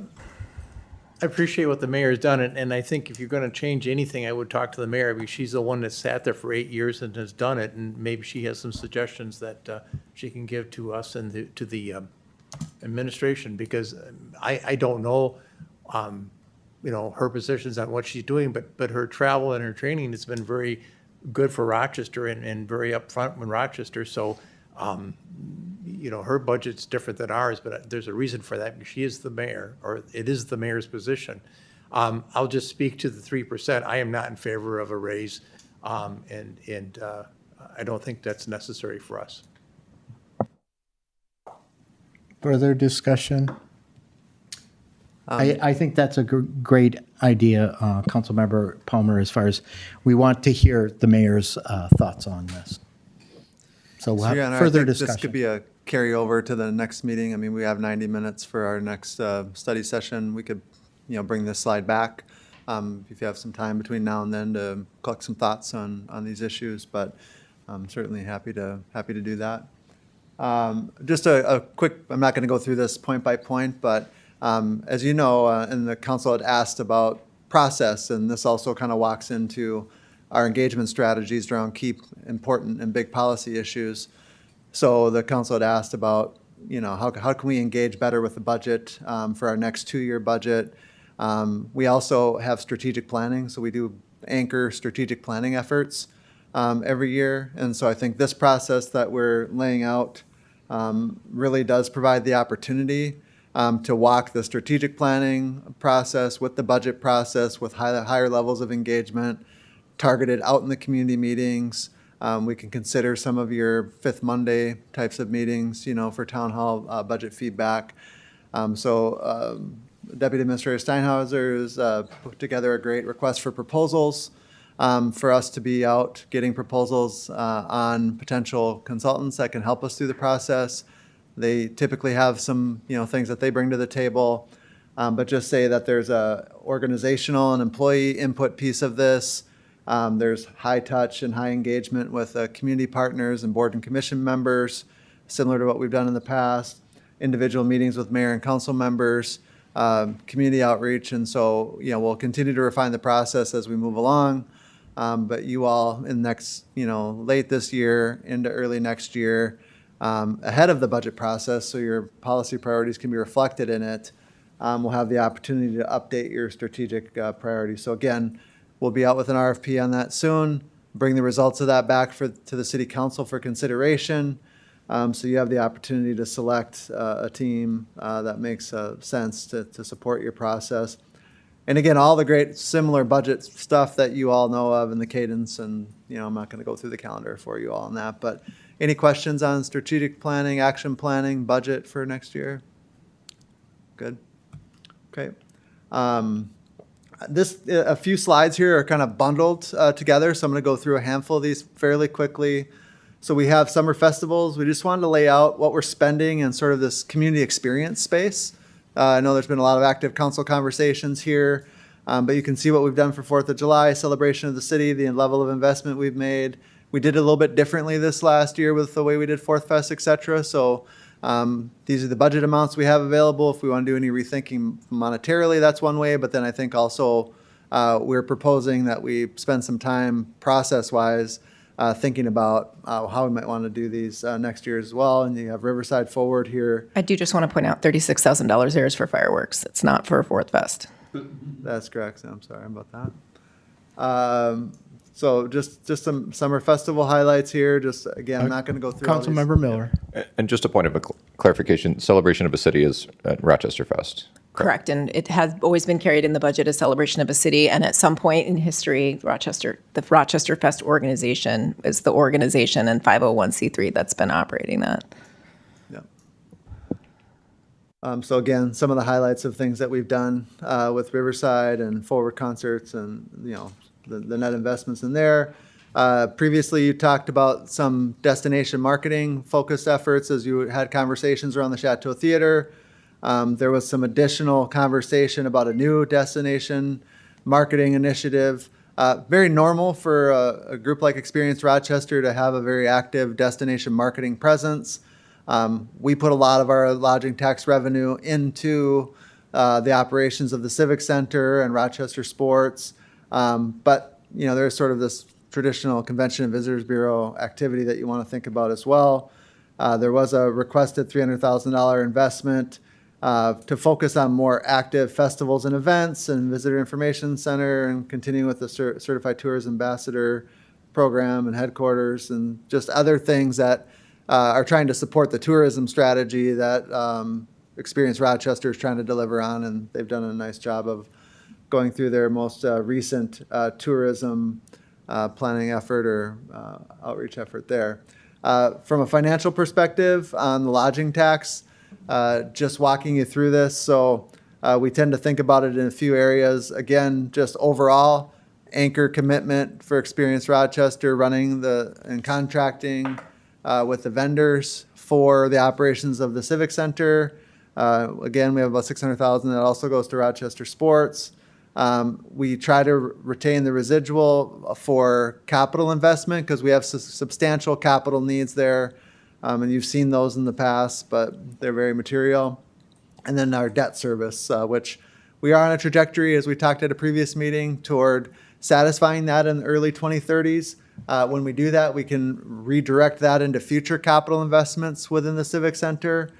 Speaker 12: appreciate what the mayor's done, and I think if you're going to change anything, I would talk to the mayor, because she's the one that sat there for 8 years and has done it, and maybe she has some suggestions that she can give to us and to the administration, because I don't know, her positions on what she's doing, but her travel and her training has been very good for Rochester and very upfront with Rochester. So, her budget's different than ours, but there's a reason for that, because she is the mayor, or it is the mayor's position. I'll just speak to the 3%. I am not in favor of a raise, and I don't think that's necessary for us.
Speaker 1: Further discussion? I think that's a great idea, Councilmember Palmer, as far as we want to hear the mayor's thoughts on this. So we'll
Speaker 8: So, yeah,
Speaker 1: have
Speaker 8: and I
Speaker 1: further
Speaker 8: think this
Speaker 1: discussion.
Speaker 8: could be a carryover to the next meeting. I mean, we have 90 minutes for our next study session. We could, bring this slide back if you have some time between now and then to collect some thoughts on these issues, but I'm certainly happy to do that. Just a quick, I'm not going to go through this point by point, but as you know, and the council had asked about process, and this also kind of walks into our engagement strategies around key, important, and big policy issues. So the council had asked about, how can we engage better with the budget for our next 2-year budget? We also have strategic planning, so we do anchor strategic planning efforts every year. And so I think this process that we're laying out really does provide the opportunity to walk the strategic planning process with the budget process with higher levels of engagement, targeted out in the community meetings. We can consider some of your Fifth Monday types of meetings, for town hall budget feedback. Deputy Administrator Steinhauser has put together a great request for proposals for us to be out getting proposals on potential consultants that can help us through the process. They typically have some, things that they bring to the table, but just say that there's a organizational and employee input piece of this. There's high touch and high engagement with community partners and board and commission members, similar to what we've done in the past, individual meetings with mayor and council members, community outreach. And so, we'll continue to refine the process as we move along. But you all in next, late this year into early next year, ahead of the budget process, so your policy priorities can be reflected in it, we'll have the opportunity to update your strategic priorities. So again, we'll be out with an RFP on that soon, bring the results of that back to the city council for consideration. So you have the opportunity to select a team that makes sense to support your process. And again, all the great similar budget stuff that you all know of in the cadence, and I'm not going to go through the calendar for you all on that, but any questions on strategic planning, action planning, budget for next year? Good. Okay. A few slides here are kind of bundled together, so I'm going to go through a handful of these fairly quickly. So we have summer festivals. We just wanted to lay out what we're spending in sort of this community experience space. I know there's been a lot of active council conversations here, but you can see what we've done for 4th of July, celebration of the city, the level of investment we've made. We did it a little bit differently this last year with the way we did 4th Fest, et cetera. So these are the budget amounts we have available. If we want to do any rethinking monetarily, that's one way. But then I think also we're proposing that we spend some time process-wise thinking about how we might want to do these next year as well. And you have Riverside Forward here.
Speaker 2: I do just want to point out $36,000 there is for fireworks. It's not for 4th Fest.
Speaker 8: That's correct. I'm sorry about that. So just some summer festival highlights here. Just again, I'm not going to go through all these.
Speaker 1: Councilmember Miller.
Speaker 7: And just a point of clarification, Celebration of a City is at Rochester Fest.
Speaker 2: Correct, and it has always been carried in the budget as celebration of a city, and at some point in history, the Rochester Fest organization is the organization and 501c3 that's been operating that.
Speaker 8: Yeah. So again, some of the highlights of things that we've done with Riverside and Forward Concerts and, the net investments in there. Previously, you talked about some destination marketing focused efforts as you had conversations around the Chateau Theater. There was some additional conversation about a new destination marketing initiative. Very normal for a group like Experience Rochester to have a very active destination marketing presence. We put a lot of our lodging tax revenue into the operations of the Civic Center and Rochester Sports. But, there's sort of this traditional Convention and Visitors Bureau activity that you want to think about as well. There was a requested $300,000 investment to focus on more active festivals and events and Visitor Information Center and continue with the Certified Tourist Ambassador program and headquarters and just other things that are trying to support the tourism strategy that Experience Rochester is trying to deliver on, and they've done a nice job of going through their most recent tourism planning effort or outreach effort there. From a financial perspective on the lodging tax, just walking you through this. So We tend to think about it in a few areas. Again, just overall, anchor commitment for Experience Rochester running and contracting with the vendors for the operations of the Civic Center. Again, we have about $600,000 that also goes to Rochester Sports. We try to retain the residual for capital investment because we have substantial capital needs there. And you've seen those in the past, but they're very material. And then our debt service, which we are on a trajectory, as we talked at a previous meeting, toward satisfying that in the early 2030s. When we do that, we can redirect that into future capital investments within the Civic Center.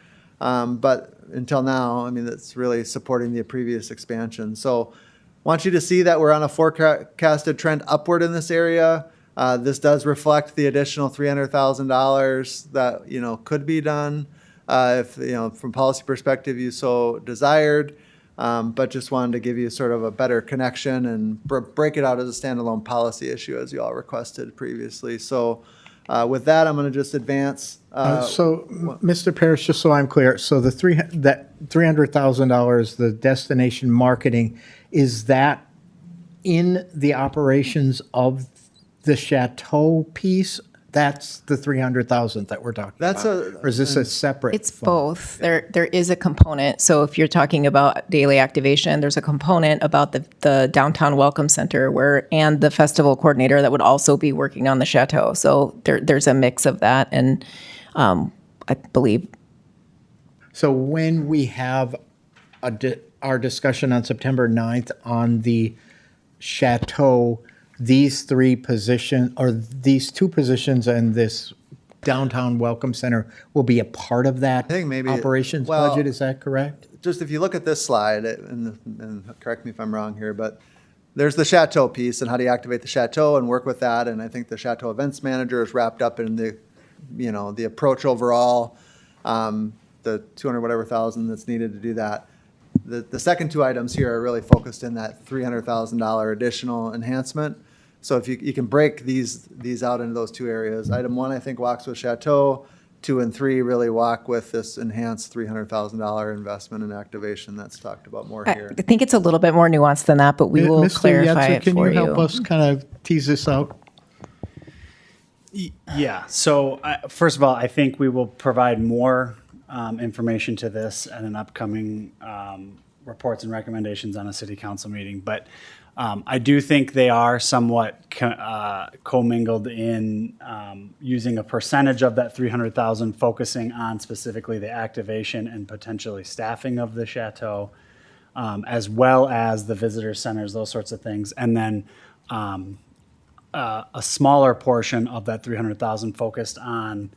Speaker 8: But until now, I mean, that's really supporting the previous expansion. So want you to see that we're on a forecasted trend upward in this area. This does reflect the additional $300,000 that, could be done if, from policy perspective, you so desired. But just wanted to give you sort of a better connection and break it out as a standalone policy issue as you all requested previously. So with that, I'm going to just advance.
Speaker 1: Mr. Parrish, just so I'm clear, so that $300,000, the destination marketing, is that in the operations of the Chateau piece? That's the 300,000 that we're talking about? Or is this a separate?
Speaker 2: It's both. There is a component. So if you're talking about daily activation, there's a component about the downtown welcome center and the festival coordinator that would also be working on the Chateau. So there's a mix of that, and I believe.
Speaker 1: So when we have our discussion on September 9th on the Chateau, these two positions and this downtown welcome center will be a part of that
Speaker 8: I think maybe
Speaker 1: operations budget, is that correct?
Speaker 8: Just if you look at this slide, and correct me if I'm wrong here, but there's the Chateau piece and how do you activate the Chateau and work with that. And I think the Chateau events manager is wrapped up in the approach overall, the 200 whatever thousand that's needed to do that. The second two items here are really focused in that $300,000 additional enhancement. So if you can break these out into those two areas. Item 1, I think, walks with Chateau. 2 and 3 really walk with this enhanced $300,000 investment and activation that's talked about more here.
Speaker 2: I think it's a little bit more nuanced than that, but we will
Speaker 1: Mr.
Speaker 2: clarify
Speaker 1: Yetzer,
Speaker 2: it
Speaker 1: can
Speaker 2: for
Speaker 1: you
Speaker 2: you.
Speaker 1: help us kind of tease this out?
Speaker 14: Yeah. So first of all, I think we will provide more information to this at an upcoming reports and recommendations on a city council meeting. But I do think they are somewhat commingled in using a percentage of that 300,000, focusing on specifically the activation and potentially staffing of the Chateau, as well as the visitor centers, those sorts of things. And then a smaller portion of that 300,000 focused on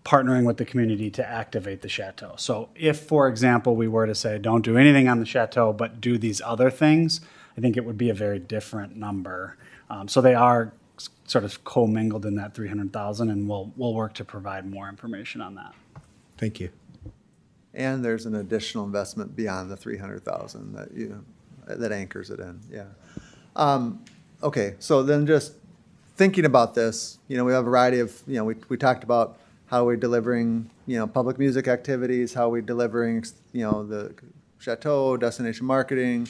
Speaker 14: partnering with the community to activate the Chateau. So if, for example, we were to say, don't do anything on the Chateau, but do these other things, I think it would be a very different number. So they are sort of commingled in that 300,000, and we'll work to provide more information on that.
Speaker 1: Thank you.
Speaker 8: And there's an additional investment beyond the 300,000 that anchors it in. Yeah. Okay. So then just thinking about this, we have a variety of, we talked about how we're delivering, public music activities, how we're delivering, the Chateau, destination marketing,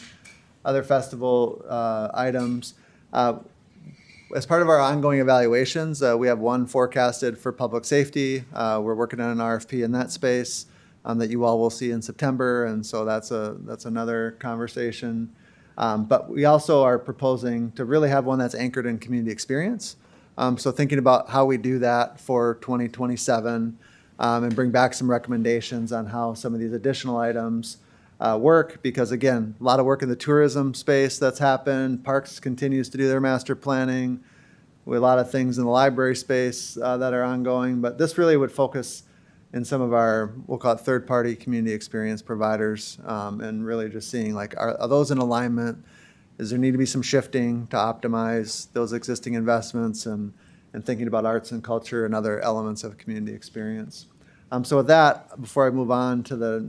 Speaker 8: other festival items. As part of our ongoing evaluations, we have one forecasted for public safety. We're working on an RFP in that space that you all will see in September, and so that's another conversation. But we also are proposing to really have one that's anchored in community experience. So thinking about how we do that for 2027 and bring back some recommendations on how some of these additional items work, because again, a lot of work in the tourism space that's happened. Parks continues to do their master planning. We have a lot of things in the library space that are ongoing, but this really would focus in some of our, we'll call it third-party community experience providers, and really just seeing like, are those in alignment? Does there need to be some shifting to optimize those existing investments and thinking about arts and culture and other elements of community experience? So with that, before I move on to the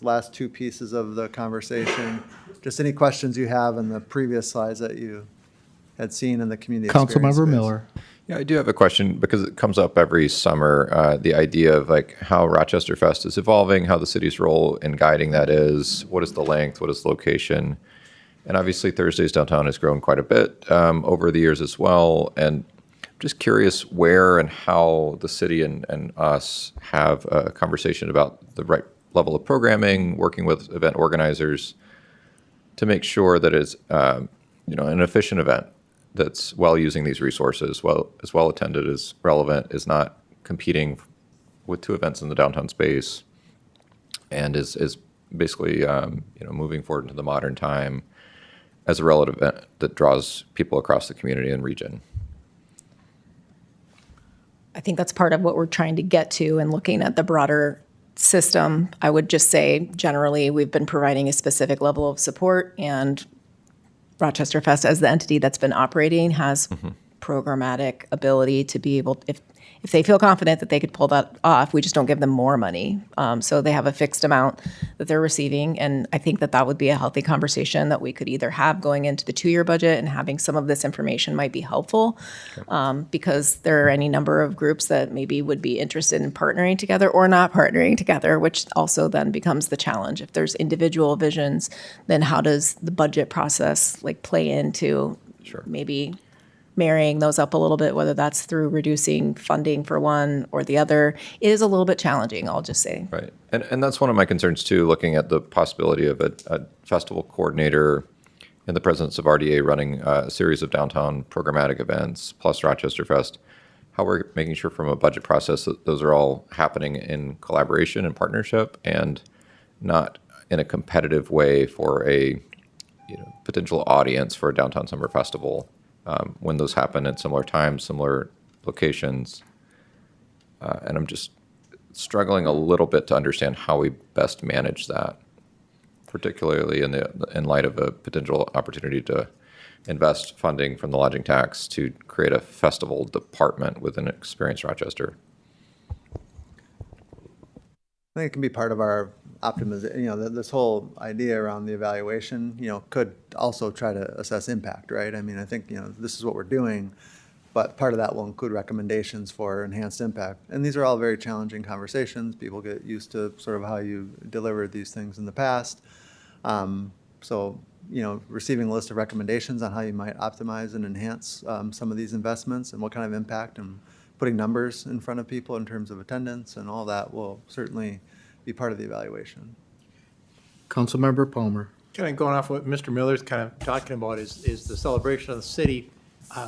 Speaker 8: last two pieces of the conversation, just any questions you have in the previous slides that you had seen in the community experience
Speaker 1: Councilmember
Speaker 8: space.
Speaker 1: Miller.
Speaker 7: Yeah, I do have a question because it comes up every summer. The idea of like how Rochester Fest is evolving, how the city's role in guiding that is, what is the length, what is the location, and obviously Thursdays downtown has grown quite a bit over the years as well. And I'm just curious where and how the city and us have a conversation about the right level of programming, working with event organizers to make sure that it's an efficient event that's well using these resources, as well attended as relevant, is not competing with two events in the downtown space, and is basically moving forward into the modern time as a relevant event that draws people across the community and region.
Speaker 2: I think that's part of what we're trying to get to and looking at the broader system. I would just say generally we've been providing a specific level of support, and Rochester Fest as the entity that's been operating has programmatic ability to be able, if they feel confident that they could pull that off, we just don't give them more money. So they have a fixed amount that they're receiving. And I think that that would be a healthy conversation that we could either have going into the 2-year budget, and having some of this information might be helpful because there are any number of groups that maybe would be interested in partnering together or not partnering together, which also then becomes the challenge. If there's individual visions, then how does the budget process like play into maybe marrying those up a little bit, whether that's through reducing funding for one or the other, is a little bit challenging, I'll just say.
Speaker 7: Right. And that's one of my concerns too, looking at the possibility of a festival coordinator in the presence of RDA running a series of downtown programmatic events plus Rochester Fest, how we're making sure from a budget process that those are all happening in collaboration and partnership and not in a competitive way for a potential audience for a downtown summer festival. When those happen at similar times, similar locations. And I'm just struggling a little bit to understand how we best manage that, particularly in light of a potential opportunity to invest funding from the lodging tax to create a festival department within Experience Rochester.
Speaker 8: I think it can be part of our optimization, this whole idea around the evaluation, could also try to assess impact, right? I mean, I think, this is what we're doing, but part of that will include recommendations for enhanced impact. And these are all very challenging conversations. People get used to sort of how you delivered these things in the past. So, receiving a list of recommendations on how you might optimize and enhance some of these investments and what kind of impact, and putting numbers in front of people in terms of attendance and all that will certainly be part of the evaluation.
Speaker 1: Councilmember Palmer.
Speaker 12: Kind of going off what Mr. Miller's kind of talking about is the celebration of the city.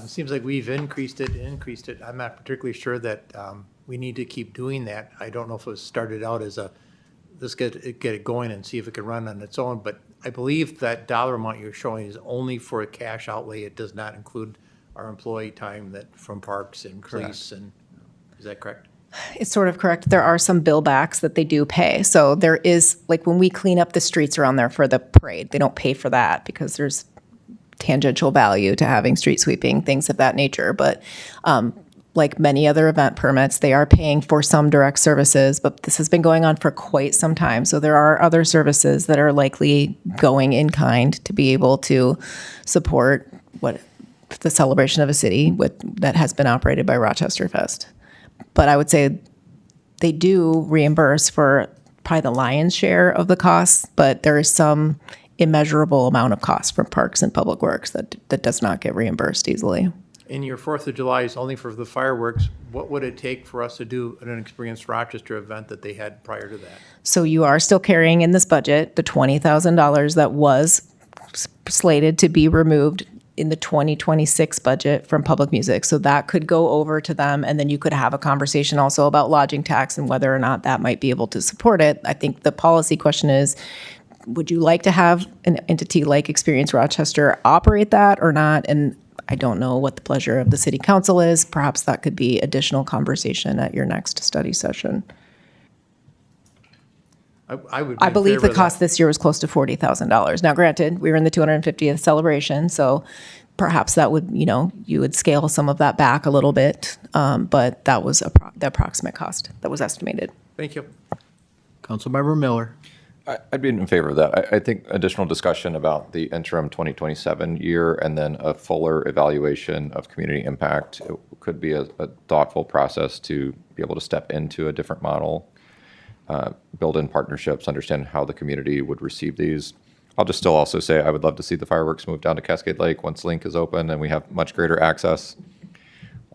Speaker 12: Seems like we've increased it. I'm not particularly sure that we need to keep doing that. I don't know if it was started out as let's get it going and see if it can run on its own. But I believe that dollar amount you're showing is only for a cash outlay. It does not include our employee time from parks and police. And is that correct?
Speaker 2: It's sort of correct. There are some bill backs that they do pay. So there is, like when we clean up the streets around there for the parade, they don't pay for that because there's tangential value to having street sweeping, things of that nature. But like many other event permits, they are paying for some direct services, but this has been going on for quite some time. So there are other services that are likely going in kind to be able to support the celebration of a city that has been operated by Rochester Fest. But I would say they do reimburse for probably the lion's share of the costs, but there is some immeasurable amount of cost from Parks and Public Works that does not get reimbursed easily.
Speaker 12: And your 4th of July is only for the fireworks. What would it take for us to do an Experience Rochester event that they had prior to that?
Speaker 2: So you are still carrying in this budget the $20,000 that was slated to be removed in the 2026 budget from public music. So that could go over to them, and then you could have a conversation also about lodging tax and whether or not that might be able to support it. I think the policy question is, would you like to have an entity like Experience Rochester operate that or not? And I don't know what the pleasure of the city council is. Perhaps that could be additional conversation at your next study session. I believe the cost this year was close to $40,000. Now, granted, we were in the 250th celebration, so perhaps that would, you would scale some of that back a little bit, but that was the approximate cost that was estimated.
Speaker 12: Thank you.
Speaker 1: Councilmember Miller.
Speaker 7: I'd be in favor of that. I think additional discussion about the interim 2027 year and then a fuller evaluation of community impact could be a thoughtful process to be able to step into a different model, build in partnerships, understand how the community would receive these. I'll just still also say I would love to see the fireworks move down to Cascade Lake once Link is open and we have much greater access.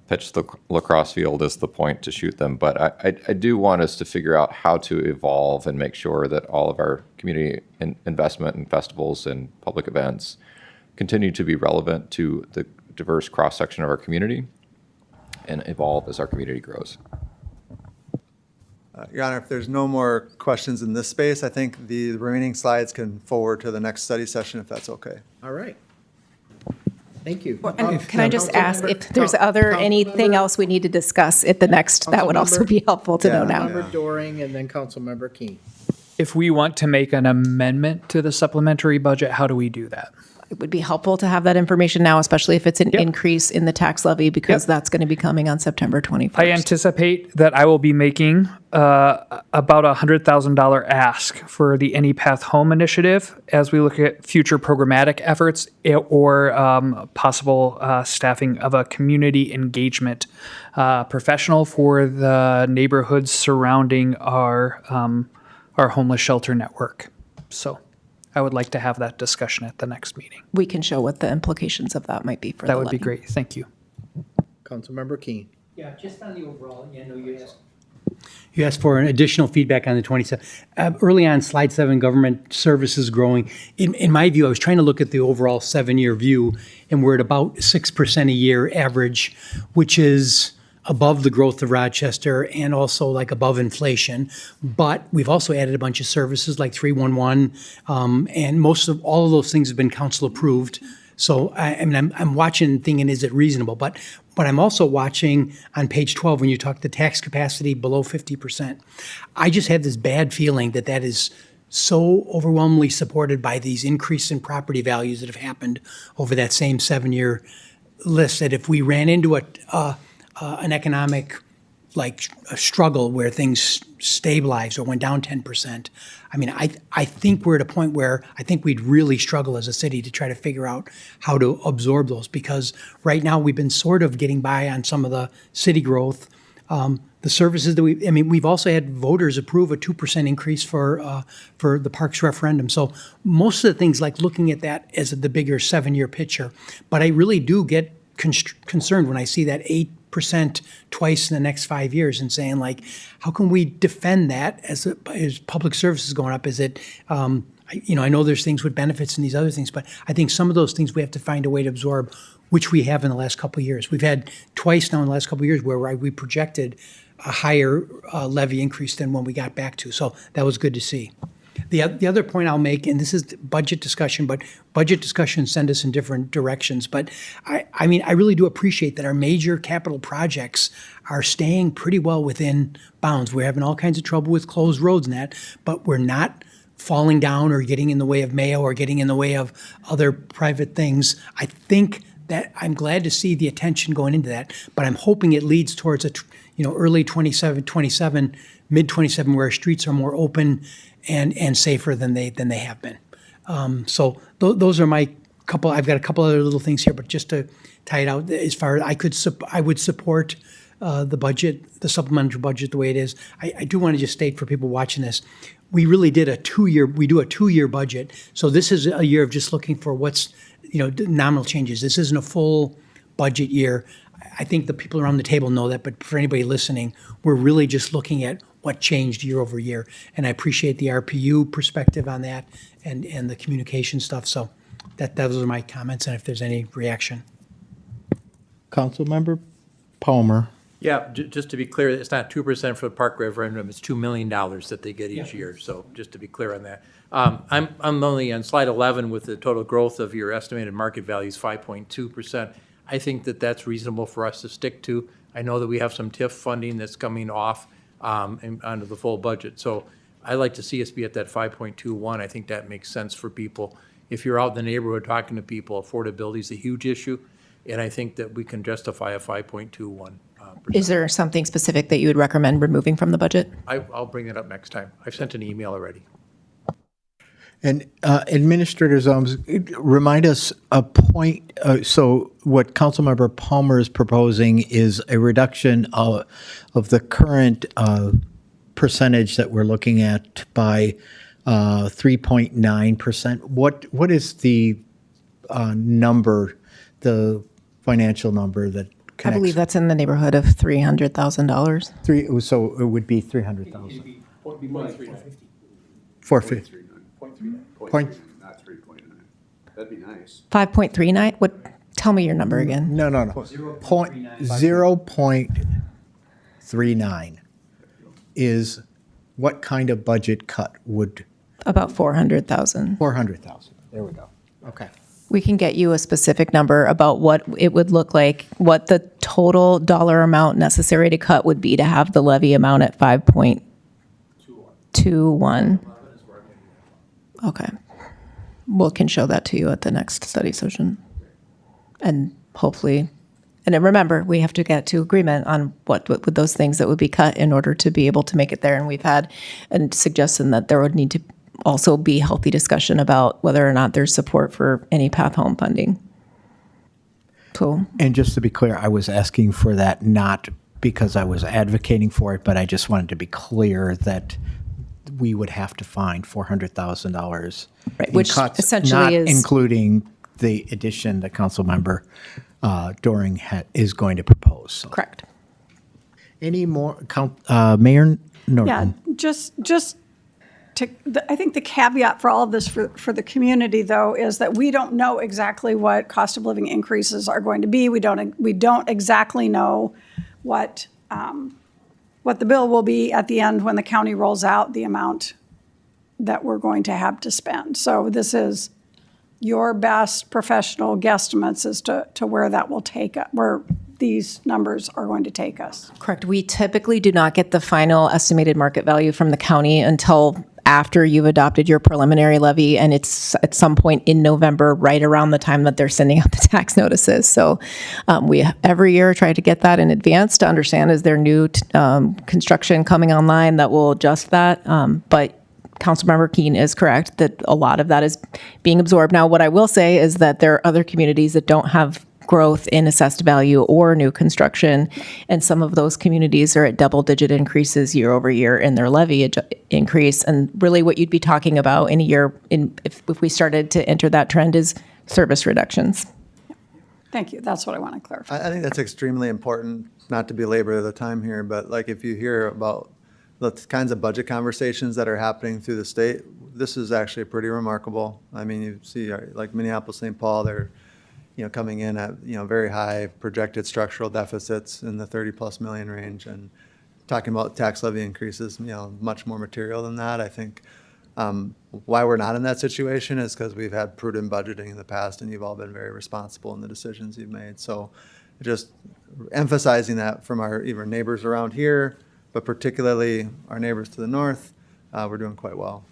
Speaker 7: Pitch the lacrosse field as the point to shoot them, but I do want us to figure out how to evolve and make sure that all of our community investment in festivals and public events continue to be relevant to the diverse cross-section of our community and evolve as our community grows.
Speaker 8: Your Honor, if there's no more questions in this space, I think the remaining slides can forward to the next study session if that's okay.
Speaker 1: All right. Thank you.
Speaker 2: Can I just ask if there's anything else we need to discuss at the next, that would also be helpful to know now.
Speaker 1: Councilmember Doring and then Councilmember Keen.
Speaker 15: If we want to make an amendment to the supplementary budget, how do we do that?
Speaker 2: It would be helpful to have that information now, especially if it's an increase in the tax levy, because that's going to be coming on September 21st.
Speaker 15: I anticipate that I will be making about a $100,000 ask for the AnyPath Home initiative as we look at future programmatic efforts or possible staffing of a community engagement professional for the neighborhoods surrounding our homeless shelter network. So I would like to have that discussion at the next meeting.
Speaker 2: We can show what the implications of that might be for the
Speaker 15: That would be
Speaker 2: levy.
Speaker 15: great. Thank you.
Speaker 1: Councilmember Keen.
Speaker 10: Yeah, just on the overall, I know you asked for an additional feedback on the 27. Early on, slide 7, government services growing. In my view, I was trying to look at the overall 7-year view, and we're at about 6% a year average, which is above the growth of Rochester and also like above inflation. But we've also added a bunch of services like 311, and most of all of those things have been council approved. So I'm watching and thinking, is it reasonable? But I'm also watching on page 12 when you talk the tax capacity below 50%. I just have this bad feeling that that is so overwhelmingly supported by these increase in property values that have happened over that same 7-year list, that if we ran into an economic a struggle where things stabilized or went down 10%. I mean, I think we're at a point where I think we'd really struggle as a city to try to figure out how to absorb those, because right now we've been sort of getting by on some of the city growth. The services that we've also had voters approve a 2% increase for the parks referendum. So most of the things, like looking at that as the bigger 7-year picture, but I really do get concerned when I see that 8% twice in the next 5 years and saying, like, how can we defend that as public services going up? Is it, I know there's things with benefits and these other things, but I think some of those things we have to find a way to absorb, which we have in the last couple of years. We've had twice now in the last couple of years where we projected a higher levy increase than when we got back to. So that was good to see. The other point I'll make, and this is budget discussion, but budget discussions send us in different directions. But I mean, I really do appreciate that our major capital projects are staying pretty well within bounds. We're having all kinds of trouble with closed roads and that, but we're not falling down or getting in the way of Mayo or getting in the way of other private things. I think that I'm glad to see the attention going into that, but I'm hoping it leads towards early 27, mid 27, where our streets are more open and safer than they have been. So those are my couple. I've got a couple other little things here, but just to tie it out, as far as I would support the budget, the supplementary budget the way it is. I do want to just state for people watching this, we really did a 2-year budget. So this is a year of just looking for what's nominal changes. This isn't a full budget year. I think the people around the table know that, but for anybody listening, we're really just looking at what changed year over year. And I appreciate the RPU perspective on that and the communication stuff. So those are my comments, and if there's any reaction.
Speaker 1: Councilmember Palmer.
Speaker 12: Yeah, just to be clear, it's not 2% for the park referendum, it's $2 million that they get each year. So just to be clear on that. I'm only on slide 11 with the total growth of your estimated market values, 5.2%. I think that that's reasonable for us to stick to. I know that we have some TIF funding that's coming off onto the full budget. So I like to see us be at that 5.21. I think that makes sense for people. If you're out in the neighborhood talking to people, affordability is a huge issue. And I think that we can justify a 5.21%.
Speaker 2: Is there something specific that you would recommend removing from the budget?
Speaker 12: I'll bring it up next time. I've sent an email already.
Speaker 1: And Administrator Zomes, remind us a point, so what Councilmember Palmer is proposing is a reduction of the current percentage that we're looking at by 3.9%. What is the number, the financial number that
Speaker 2: I
Speaker 1: connects?
Speaker 2: believe that's in the neighborhood of $300,000.
Speaker 1: So it would be 300,000. 450. Point.
Speaker 16: Not 3.9. That'd be nice.
Speaker 2: 5.39? What? Tell me your number again.
Speaker 1: No. 0.39 is what kind of budget cut would?
Speaker 2: About 400,000.
Speaker 1: 400,000. There we go. Okay.
Speaker 2: We can get you a specific number about what it would look like, what the total dollar amount necessary to cut would be to have the levy amount at 5.21. Okay. We can show that to you at the next study session. And hopefully, and then remember, we have to get to agreement on what would those things that would be cut in order to be able to make it there. And we've had a suggestion that there would need to also be healthy discussion about whether or not there's support for any path home funding. So,
Speaker 1: And just to be clear, I was asking for that not because I was advocating for it, but I just wanted to be clear that we would have to find $400,000
Speaker 2: Right,
Speaker 1: in
Speaker 2: which
Speaker 1: cuts,
Speaker 2: essentially
Speaker 1: not
Speaker 2: is-
Speaker 1: including the addition that Councilmember Doring is going to propose. So.
Speaker 2: Correct.
Speaker 1: Any more, Mayor Norton?
Speaker 4: Yeah, just to, I think the caveat for all of this for the community, though, is that we don't know exactly what cost of living increases are going to be. We don't exactly know what the bill will be at the end when the county rolls out the amount that we're going to have to spend. So this is your best professional guesstimates as to where that will take us, where these numbers are going to take us.
Speaker 2: Correct. We typically do not get the final estimated market value from the county until after you've adopted your preliminary levy, and it's at some point in November, right around the time that they're sending out the tax notices. So we every year try to get that in advance to understand, is there new construction coming online that will adjust that? But Councilmember Keene is correct that a lot of that is being absorbed. Now, what I will say is that there are other communities that don't have growth in assessed value or new construction, and some of those communities are at double-digit increases year over year in their levy increase. And really what you'd be talking about in a year, if we started to enter that trend, is service reductions.
Speaker 4: Thank you. That's what I want to clarify.
Speaker 8: I think that's extremely important, not to belabor the time here, but like if you hear about the kinds of budget conversations that are happening through the state, this is actually pretty remarkable. I mean, you see like Minneapolis, St. Paul, they're coming in at very high projected structural deficits in the 30+ million range, and talking about tax levy increases, much more material than that. I think why we're not in that situation is because we've had prudent budgeting in the past, and you've all been very responsible in the decisions you've made. So just emphasizing that from our even neighbors around here, but particularly our neighbors to the north, we're doing quite well.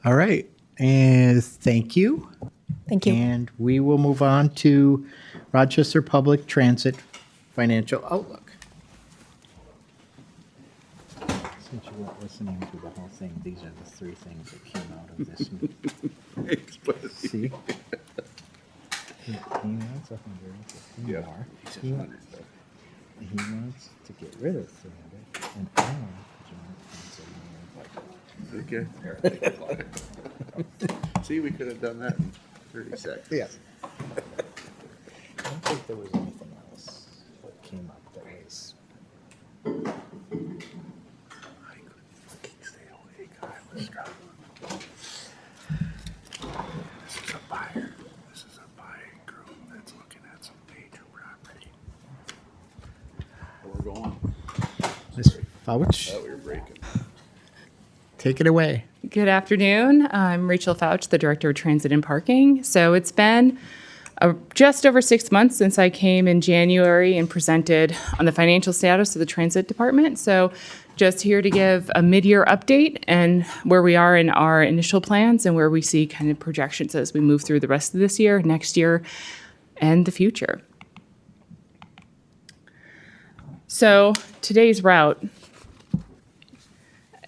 Speaker 1: All right, and thank you.
Speaker 2: Thank you.
Speaker 1: And we will move on to Rochester Public Transit Financial Outlook. Since you weren't listening to the whole thing, these are the three things that came out of this meeting. See? He wants 150
Speaker 16: Yeah.
Speaker 1: more. He wants to get rid of 300, and I want to
Speaker 16: Okay. See, we could have done that in 30 seconds.
Speaker 1: Yes. I don't think there was anything else that came up that was.
Speaker 16: I couldn't fucking stay awake. I was struggling. This is a buyer. This is a buying group that's looking at some major property. We're going.
Speaker 1: Ms. Fouch,
Speaker 16: Thought we were breaking.
Speaker 1: take it away.
Speaker 17: Good afternoon. I'm Rachel Fouch, the Director of Transit and Parking. So it's been just over 6 months since I came in January and presented on the financial status of the Transit Department. So just here to give a mid-year update and where we are in our initial plans and where we see kind of projections as we move through the rest of this year, next year, and the future. So today's route.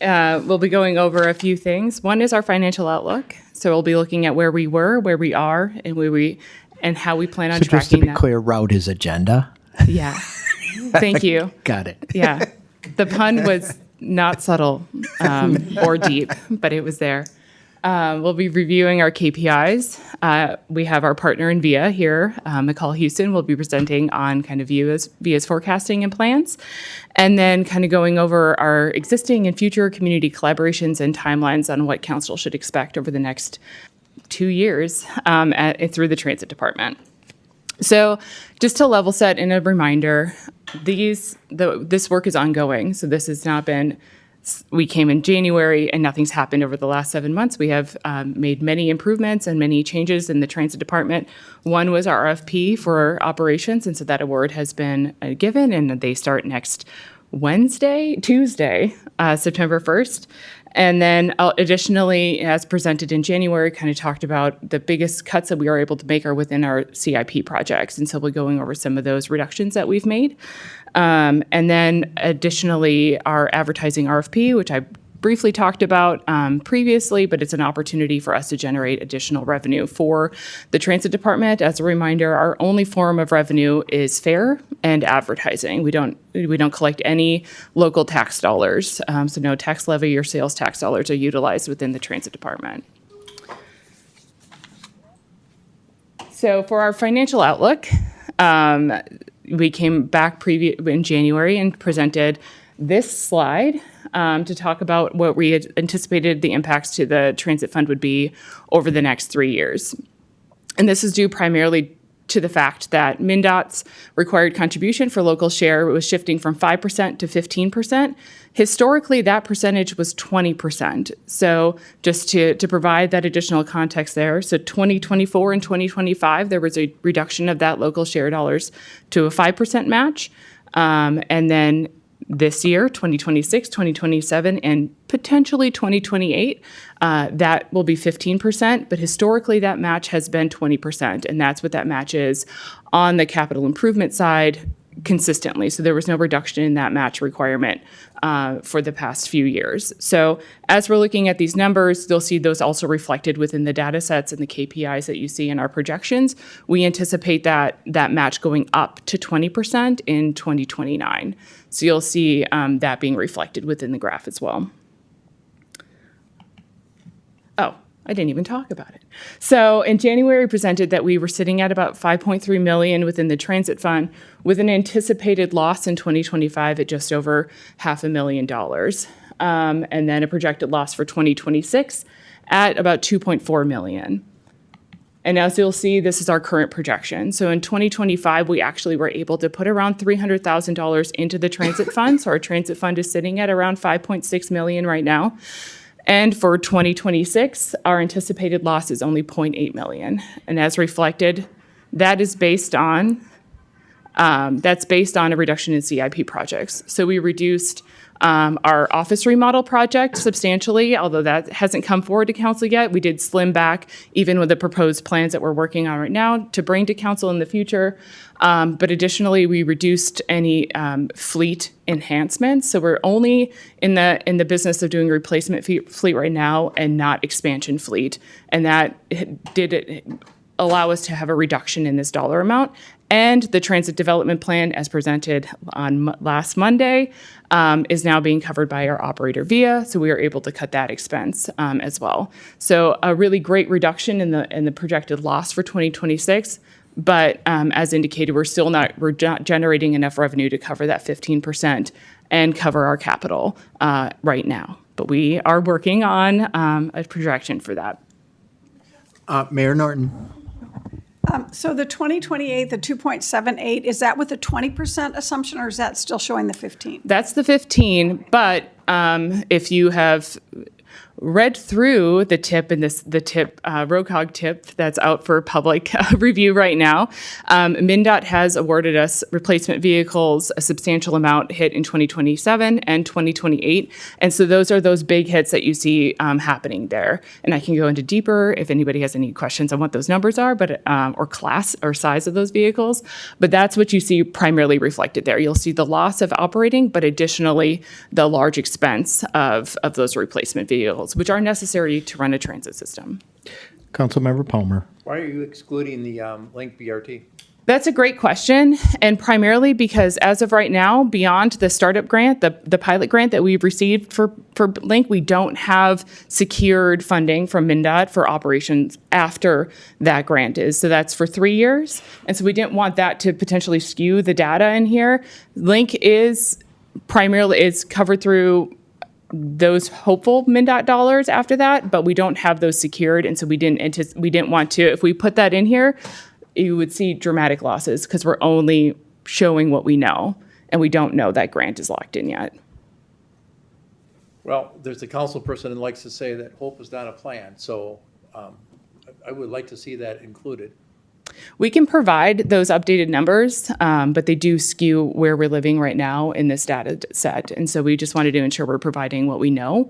Speaker 17: we'll be going over a few things. One is our financial outlook. So we'll be looking at where we were, where we are, and how we plan on
Speaker 1: So just to
Speaker 17: tracking
Speaker 1: be
Speaker 17: that.
Speaker 1: clear, route is agenda.
Speaker 17: Yeah. Thank you.
Speaker 1: Got it.
Speaker 17: Yeah. The pun was not subtle or deep, but it was there. We'll be reviewing our KPIs. We have our partner in VIA here, McCall Houston, will be presenting on kind of VIA's forecasting and plans, and then kind of going over our existing and future community collaborations and timelines on what council should expect over the next 2 years through the transit department. So just to level set and a reminder, this work is ongoing. So this has not been, we came in January and nothing's happened over the last 7 months. We have made many improvements and many changes in the transit department. One was our RFP for operations, and so that award has been given, and they start next Tuesday, September 1st. And then additionally, as presented in January, kind of talked about the biggest cuts that we are able to make are within our CIP projects. And so we're going over some of those reductions that we've made. And then additionally, our advertising RFP, which I briefly talked about previously, but it's an opportunity for us to generate additional revenue for the transit department. As a reminder, our only form of revenue is fare and advertising. We don't collect any local tax dollars, so no tax levy or sales tax dollars are utilized within the transit department. So for our financial outlook, we came back in January and presented this slide to talk about what we had anticipated the impacts to the transit fund would be over the next 3 years. And this is due primarily to the fact that MnDOT's required contribution for local share was shifting from 5% to 15%. Historically, that percentage was 20%. So just to provide that additional context there, so 2024 and 2025, there was a reduction of that local share dollars to a 5% match. And then this year, 2026, 2027, and potentially 2028, that will be 15%, but historically that match has been 20%, and that's what that match is on the capital improvement side consistently. So there was no reduction in that match requirement for the past few years. So as we're looking at these numbers, you'll see those also reflected within the data sets and the KPIs that you see in our projections. We anticipate that match going up to 20% in 2029. So you'll see that being reflected within the graph as well. Oh, I didn't even talk about it. So in January, we presented that we were sitting at about $5.3 million within the transit fund with an anticipated loss in 2025 at just over $500,000. And then a projected loss for 2026 at about $2.4 million. And as you'll see, this is our current projection. So in 2025, we actually were able to put around $300,000 into the transit fund. So our transit fund is sitting at around $5.6 million right now. And for 2026, our anticipated loss is only $0.8 million. And as reflected, that is based on a reduction in CIP projects. So we reduced our office remodel project substantially, although that hasn't come forward to council yet. We did slim back, even with the proposed plans that we're working on right now to bring to council in the future. But additionally, we reduced any fleet enhancements. So we're only in the business of doing replacement fleet right now and not expansion fleet. And that did allow us to have a reduction in this dollar amount. And the transit development plan, as presented on last Monday, is now being covered by our operator VIA, so we are able to cut that expense as well. So a really great reduction in the projected loss for 2026. But as indicated, we're not generating enough revenue to cover that 15% and cover our capital right now. But we are working on a projection for that.
Speaker 1: Mayor Norton.
Speaker 4: So the 2028, the 2.78, is that with the 20% assumption, or is that still showing the 15?
Speaker 17: That's the 15, but if you have read through the tip and the tip, ROCOG tip that's out for public review right now. MnDOT has awarded us replacement vehicles, a substantial amount hit in 2027 and 2028. And so those are those big hits that you see happening there. And I can go into deeper if anybody has any questions on what those numbers are, but or class or size of those vehicles. But that's what you see primarily reflected there. You'll see the loss of operating, but additionally, the large expense of those replacement vehicles, which are necessary to run a transit system.
Speaker 1: Councilmember Palmer.
Speaker 12: Why are you excluding the Link BRT?
Speaker 17: That's a great question, and primarily because as of right now, beyond the startup grant, the pilot grant that we've received for Link, we don't have secured funding from MnDOT for operations after that grant is. So that's for 3 years, and so we didn't want that to potentially skew the data in here. Link is covered through those hopeful MnDOT dollars after that, but we don't have those secured, and so we didn't want to. If we put that in here, you would see dramatic losses because we're only showing what we know, and we don't know that grant is locked in yet.
Speaker 12: Well, there's a council person that likes to say that hope is not a plan, so I would like to see that included.
Speaker 17: We can provide those updated numbers, but they do skew where we're living right now in this data set, and so we just wanted to ensure we're providing what we know.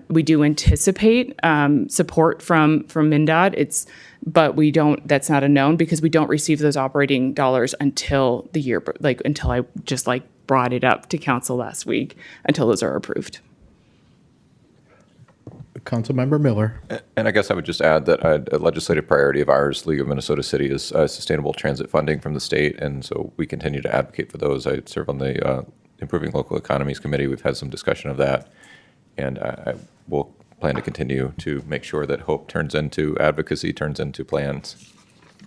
Speaker 17: We do anticipate support from MnDOT. But we don't. That's not a known because we don't receive those operating dollars until the year, until I just brought it up to council last week, until those are approved.
Speaker 1: Councilmember Miller.
Speaker 7: And I guess I would just add that a legislative priority of ours, League of Minnesota City, is sustainable transit funding from the state, and so we continue to advocate for those. I serve on the Improving Local Economies Committee. We've had some discussion of that, and I will plan to continue to make sure that hope turns into advocacy, turns into plans.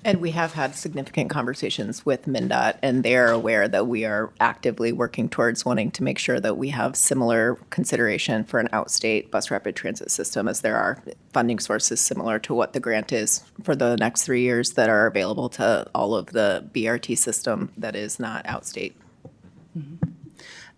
Speaker 2: And we have had significant conversations with MnDOT, and they're aware that we are actively working towards wanting to make sure that we have similar consideration for an outstate bus rapid transit system as there are funding sources similar to what the grant is for the next 3 years that are available to all of the BRT system that is not outstate.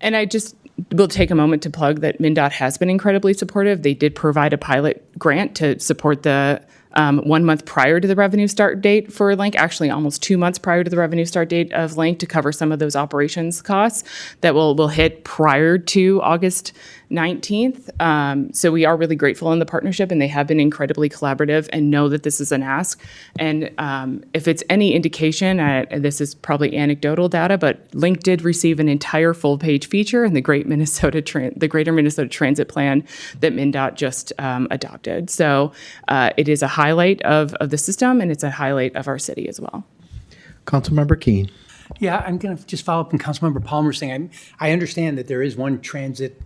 Speaker 17: And I just will take a moment to plug that MnDOT has been incredibly supportive. They did provide a pilot grant to support the 1 month prior to the revenue start date for Link, actually almost 2 months prior to the revenue start date of Link, to cover some of those operations costs that will hit prior to August 19th. So we are really grateful in the partnership, and they have been incredibly collaborative and know that this is an ask. And if it's any indication, this is probably anecdotal data, but Link did receive an entire full-page feature in the Greater Minnesota Transit Plan that MnDOT just adopted. So it is a highlight of the system, and it's a highlight of our city as well.
Speaker 1: Councilmember Keene.
Speaker 10: Yeah, I'm going to just follow up on Councilmember Palmer's thing. I understand that there is one transit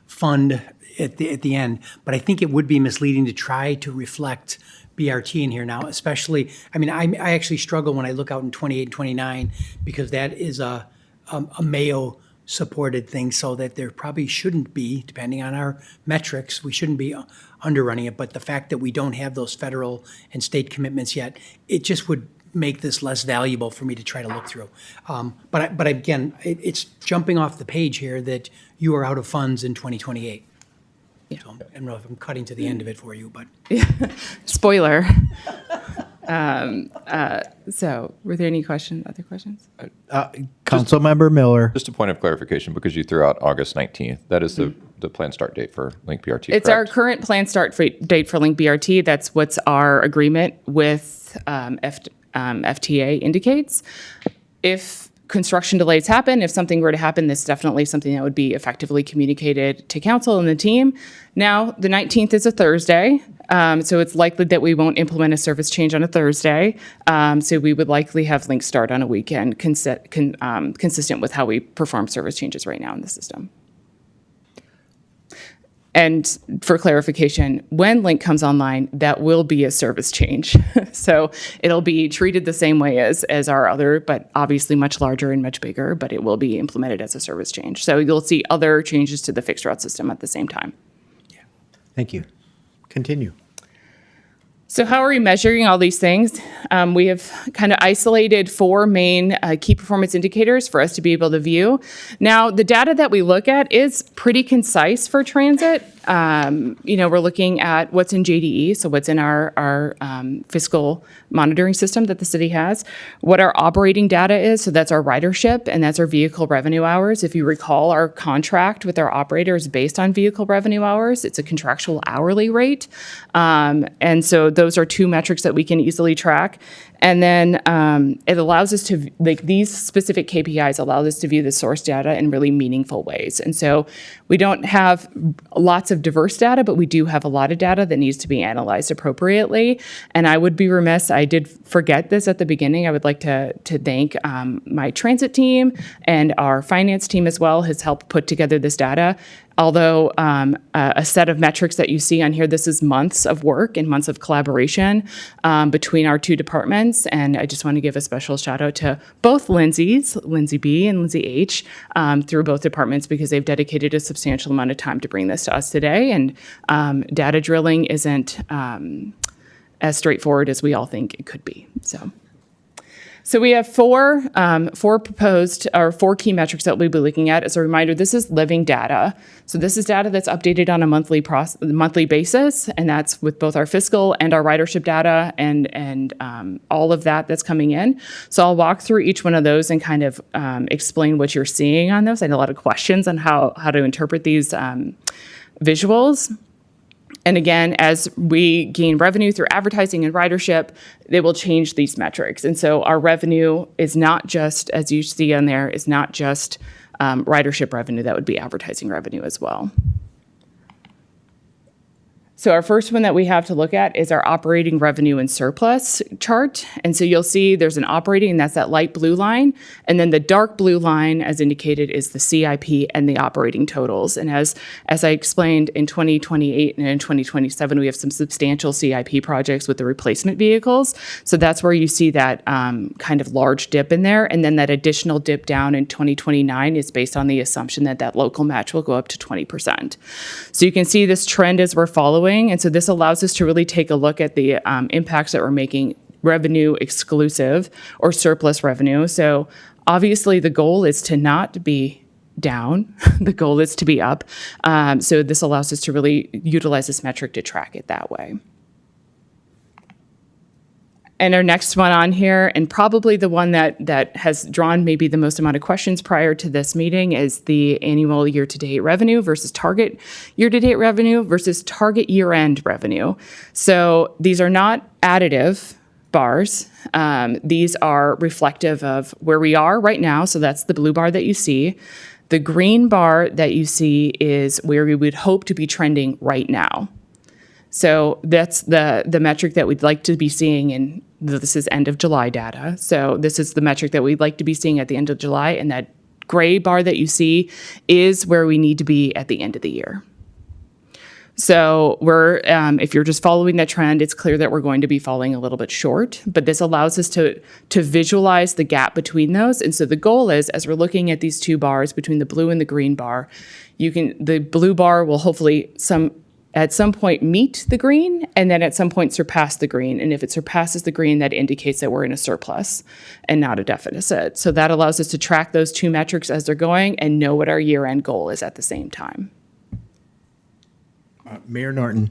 Speaker 10: fund at the end, but I think it would be misleading to try to reflect BRT in here now, especially, I actually struggle when I look out in 28 and 29 because that is a Mayo supported thing, so that there probably shouldn't be, depending on our metrics, we shouldn't be underrunning it. But the fact that we don't have those federal and state commitments yet, it just would make this less valuable for me to try to look through. But again, it's jumping off the page here that you are out of funds in 2028.
Speaker 17: Yeah.
Speaker 10: So, I don't know if I'm cutting to the end of it for you, but.
Speaker 17: Spoiler. So were there any other questions?
Speaker 1: Councilmember Miller.
Speaker 7: Just a point of clarification, because you threw out August 19th. That is the planned start date for Link BRT,
Speaker 17: It's
Speaker 7: correct?
Speaker 17: our current planned start date for Link BRT. That's what's our agreement with FTA indicates. If construction delays happen, if something were to happen, this is definitely something that would be effectively communicated to council and the team. Now, the 19th is a Thursday, so it's likely that we won't implement a service change on a Thursday. So we would likely have Link start on a weekend, consistent with how we perform service changes right now in the system. And for clarification, when Link comes online, that will be a service change. So it'll be treated the same way as our other, but obviously much larger and much bigger, but it will be implemented as a service change. So you'll see other changes to the fixed route system at the same time.
Speaker 1: Thank you. Continue.
Speaker 17: So how are we measuring all these things? We have kind of isolated 4 main key performance indicators for us to be able to view. Now, the data that we look at is pretty concise for transit. we're looking at what's in JDE, so what's in our fiscal monitoring system that the city has, what our operating data is, so that's our ridership and that's our vehicle revenue hours. If you recall, our contract with our operator is based on vehicle revenue hours. It's a contractual hourly rate. And so those are two metrics that we can easily track. And then it allows us to, like, these specific KPIs allow us to view the source data in really meaningful ways. And so we don't have lots of diverse data, but we do have a lot of data that needs to be analyzed appropriately. And I would be remiss, I did forget this at the beginning. I would like to thank my transit team and our finance team as well has helped put together this data. Although a set of metrics that you see on here, this is months of work and months of collaboration between our two departments. And I just want to give a special shout out to both Lindsay's, Lindsay B and Lindsay H, through both departments because they've dedicated a substantial amount of time to bring this to us today. And data drilling isn't as straightforward as we all think it could be. So we have four proposed or four key metrics that we'll be looking at. As a reminder, this is living data. So this is data that's updated on a monthly basis, and that's with both our fiscal and our ridership data and all of that's coming in. So I'll walk through each one of those and kind of explain what you're seeing on those. I had a lot of questions on how to interpret these visuals. And again, as we gain revenue through advertising and ridership, they will change these metrics. And so our revenue is not just, as you see on there, is not just ridership revenue, that would be advertising revenue as well. So our first one that we have to look at is our operating revenue and surplus chart. And so you'll see there's an operating, and that's that light blue line. And then the dark blue line, as indicated, is the CIP and the operating totals. And as I explained, in 2028 and in 2027, we have some substantial CIP projects with the replacement vehicles. So that's where you see that kind of large dip in there. And then that additional dip down in 2029 is based on the assumption that that local match will go up to 20%. So you can see this trend as we're following. And so this allows us to really take a look at the impacts that we're making revenue exclusive or surplus revenue. So obviously the goal is to not be down. The goal is to be up. So this allows us to really utilize this metric to track it that way. And our next one on here, and probably the one that has drawn maybe the most amount of questions prior to this meeting, is the annual year-to-date revenue versus target year-to-date revenue versus target year-end revenue. So these are not additive bars. These are reflective of where we are right now. So that's the blue bar that you see. The green bar that you see is where we would hope to be trending right now. So that's the metric that we'd like to be seeing, and this is end of July data. So this is the metric that we'd like to be seeing at the end of July, and that gray bar that you see is where we need to be at the end of the year. So we're, if you're just following that trend, it's clear that we're going to be falling a little bit short, but this allows us to visualize the gap between those. And so the goal is, as we're looking at these two bars between the blue and the green bar, the blue bar will hopefully at some point meet the green, and then at some point surpass the green. And if it surpasses the green, that indicates that we're in a surplus and not a deficit. So that allows us to track those two metrics as they're going and know what our year-end goal is at the same time.
Speaker 1: Mayor Norton.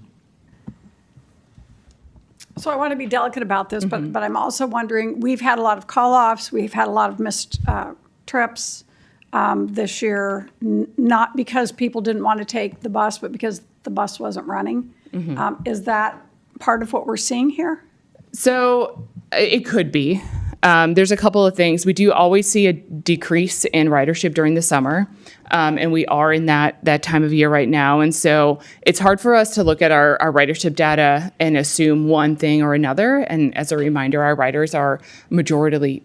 Speaker 4: So I want to be delicate about this, but I'm also wondering, we've had a lot of call-offs, we've had a lot of missed trips this year, not because people didn't want to take the bus, but because the bus wasn't running. Is that part of what we're seeing here?
Speaker 17: So it could be. There's a couple of things. We do always see a decrease in ridership during the summer, and we are in that time of year right now. And so it's hard for us to look at our ridership data and assume one thing or another. And as a reminder, our riders are majority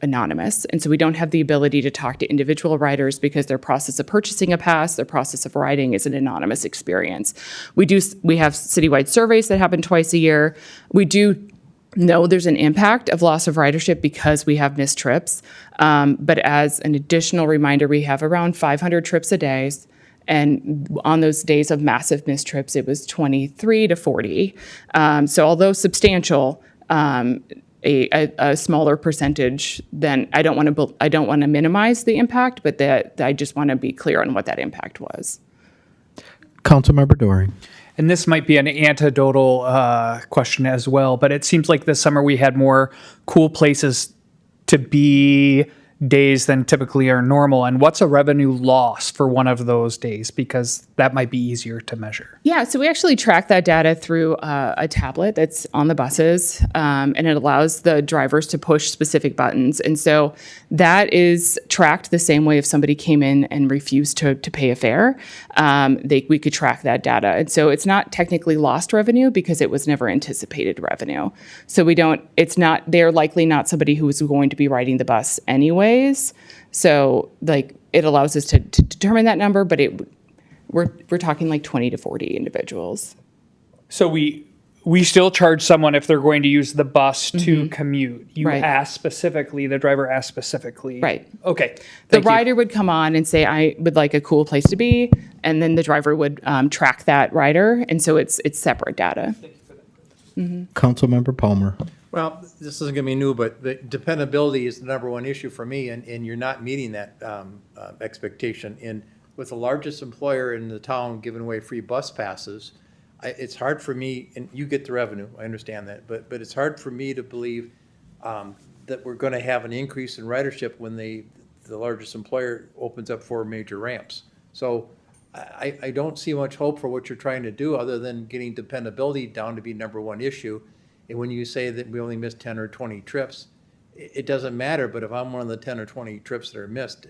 Speaker 17: anonymous. And so we don't have the ability to talk to individual riders because their process of purchasing a pass, their process of riding is an anonymous experience. We have citywide surveys that happen twice a year. We do know there's an impact of loss of ridership because we have missed trips. But as an additional reminder, we have around 500 trips a day. And on those days of massive missed trips, it was 23 to 40. So although substantial, a smaller percentage than I don't want to minimize the impact, but that I just want to be clear on what that impact was.
Speaker 1: Councilmember Doring.
Speaker 15: And this might be an anecdotal question as well, but it seems like this summer we had more cool places to be days than typically are normal. And what's a revenue loss for one of those days? Because that might be easier to measure.
Speaker 17: Yeah, so we actually track that data through a tablet that's on the buses, and it allows the drivers to push specific buttons. And so that is tracked the same way if somebody came in and refused to pay a fare, we could track that data. And so it's not technically lost revenue because it was never anticipated revenue. So they're likely not somebody who is going to be riding the bus anyways. So it allows us to determine that number, but we're talking like 20 to 40 individuals.
Speaker 15: So we still charge someone if they're going to use the bus to commute. You
Speaker 17: Right.
Speaker 15: ask specifically, the driver asks specifically.
Speaker 17: Right.
Speaker 15: Okay.
Speaker 17: The rider would come on and say, I would like a cool place to be, and then the driver would track that rider, and so it's separate data.
Speaker 1: Councilmember Palmer.
Speaker 12: Well, this isn't going to be new, but the dependability is the number one issue for me, and you're not meeting that expectation. And with the largest employer in the town giving away free bus passes, it's hard for me, and you get the revenue, I understand that, but it's hard for me to believe that we're going to have an increase in ridership when the largest employer opens up 4 major ramps. So I don't see much hope for what you're trying to do other than getting dependability down to be number one issue. And when you say that we only missed 10 or 20 trips, it doesn't matter, but if I'm one of the 10 or 20 trips that are missed,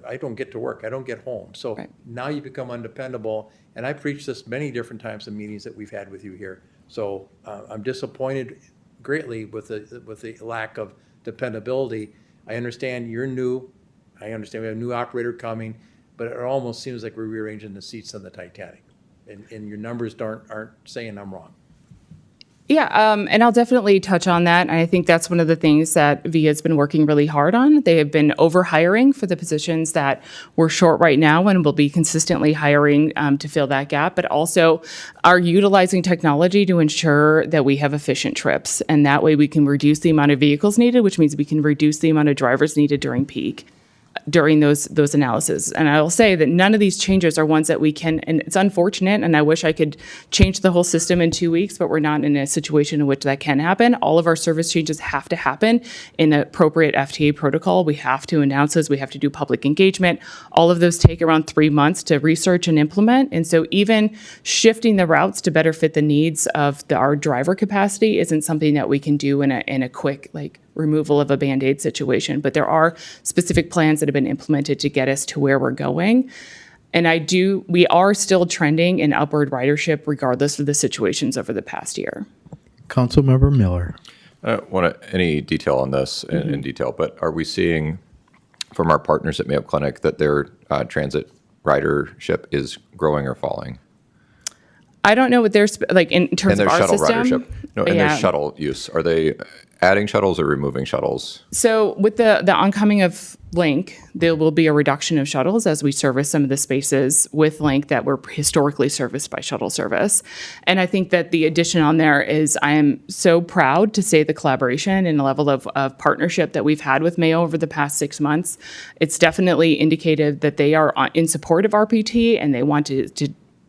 Speaker 12: I don't get to work, I don't get home. So now you become undependable, and I preached this many different times in meetings that we've had with you here. So I'm disappointed greatly with the lack of dependability. I understand you're new, I understand we have a new operator coming, but it almost seems like we're rearranging the seats on the Titanic, and your numbers aren't saying I'm wrong.
Speaker 17: Yeah, and I'll definitely touch on that. And I think that's one of the things that VIA has been working really hard on. They have been over-hiring for the positions that we're short right now, and will be consistently hiring to fill that gap, but also are utilizing technology to ensure that we have efficient trips. And that way we can reduce the amount of vehicles needed, which means we can reduce the amount of drivers needed during peak, during those analyses. And I will say that none of these changes are ones that we can, and it's unfortunate, and I wish I could change the whole system in 2 weeks, but we're not in a situation in which that can happen. All of our service changes have to happen in appropriate FTA protocol. We have to announce those, we have to do public engagement. All of those take around 3 months to research and implement. And so even shifting the routes to better fit the needs of our driver capacity isn't something that we can do in a quick, removal of a Band-Aid situation, but there are specific plans that have been implemented to get us to where we're going. And we are still trending in upward ridership regardless of the situations over the past year.
Speaker 1: Councilmember Miller.
Speaker 7: I don't want any detail on this in detail, but are we seeing from our partners at Mayo Clinic that their transit ridership is growing or falling?
Speaker 17: I don't know what their in terms of our
Speaker 7: shuttle
Speaker 17: system.
Speaker 7: ridership. No, and their shuttle use. Are they adding shuttles or removing shuttles?
Speaker 17: So with the oncoming of Link, there will be a reduction of shuttles as we service some of the spaces with Link that were historically serviced by shuttle service. And I think that the addition on there is I am so proud to say the collaboration and the level of partnership that we've had with Mayo over the past 6 months. It's definitely indicated that they are in support of RPT and they want to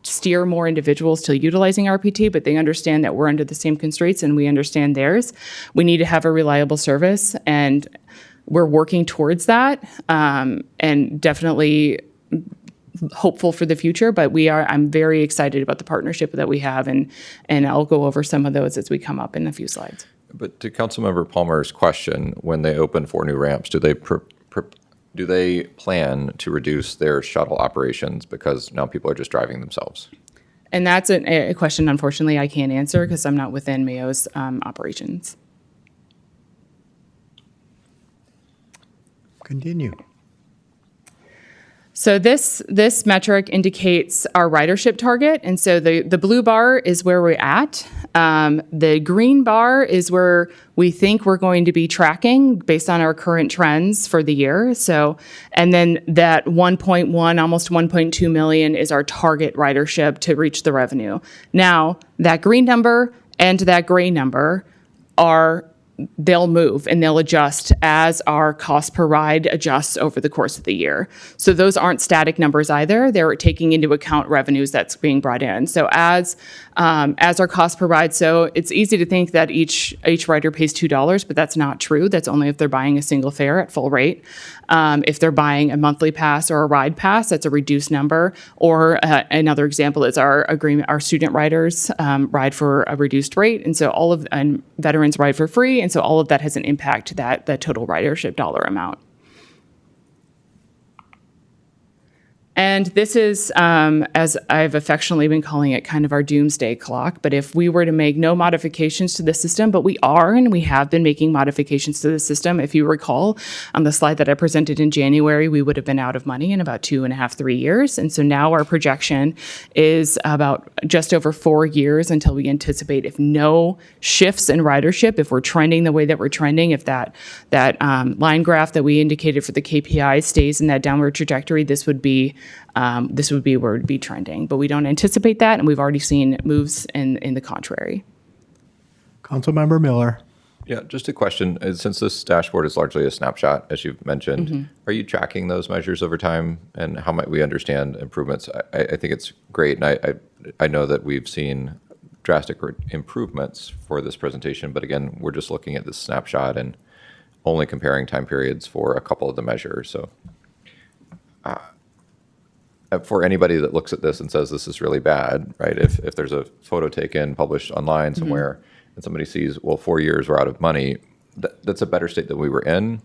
Speaker 17: steer more individuals to utilizing RPT, but they understand that we're under the same constraints and we understand theirs. We need to have a reliable service, and we're working towards that, and definitely hopeful for the future, but I'm very excited about the partnership that we have, and I'll go over some of those as we come up in a few slides.
Speaker 7: But to Councilmember Palmer's question, when they open 4 new ramps, do they plan to reduce their shuttle operations because now people are just driving themselves?
Speaker 17: And that's a question, unfortunately, I can't answer because I'm not within Mayo's operations.
Speaker 1: Continue.
Speaker 17: So this metric indicates our ridership target. And so the blue bar is where we're at. The green bar is where we think we're going to be tracking based on our current trends for the year. So, and then that 1.1, almost 1.2 million is our target ridership to reach the revenue. Now, that green number and that gray number are they'll move and they'll adjust as our cost per ride adjusts over the course of the year. So those aren't static numbers either. They're taking into account revenues that's being brought in. So as our cost per ride, so it's easy to think that each rider pays $2, but that's not true. That's only if they're buying a single fare at full rate. If they're buying a monthly pass or a ride pass, that's a reduced number. Or another example is our student riders ride for a reduced rate, and so and veterans ride for free, and so all of that has an impact to that total ridership dollar amount. And this is, as I've affectionately been calling it, kind of our doomsday clock. But if we were to make no modifications to the system, but we are, and we have been making modifications to the system. If you recall, on the slide that I presented in January, we would have been out of money in about 2.5, 3 years. And so now our projection is about just over 4 years until we anticipate, if no shifts in ridership, if we're trending the way that we're trending, if that line graph that we indicated for the KPI stays in that downward trajectory, this would be where it would be trending. But we don't anticipate that, and we've already seen moves in the contrary.
Speaker 1: Councilmember Miller.
Speaker 7: Yeah, just a question. Since this dashboard is largely a snapshot, as you've mentioned, are you tracking those measures over time, and how might we understand improvements? I think it's great, and I know that we've seen drastic improvements for this presentation, but again, we're just looking at this snapshot and only comparing time periods for a couple of the measures. So for anybody that looks at this and says this is really bad, right? If there's a photo taken, published online somewhere, and somebody sees, well, 4 years we're out of money, that's a better state than we were in.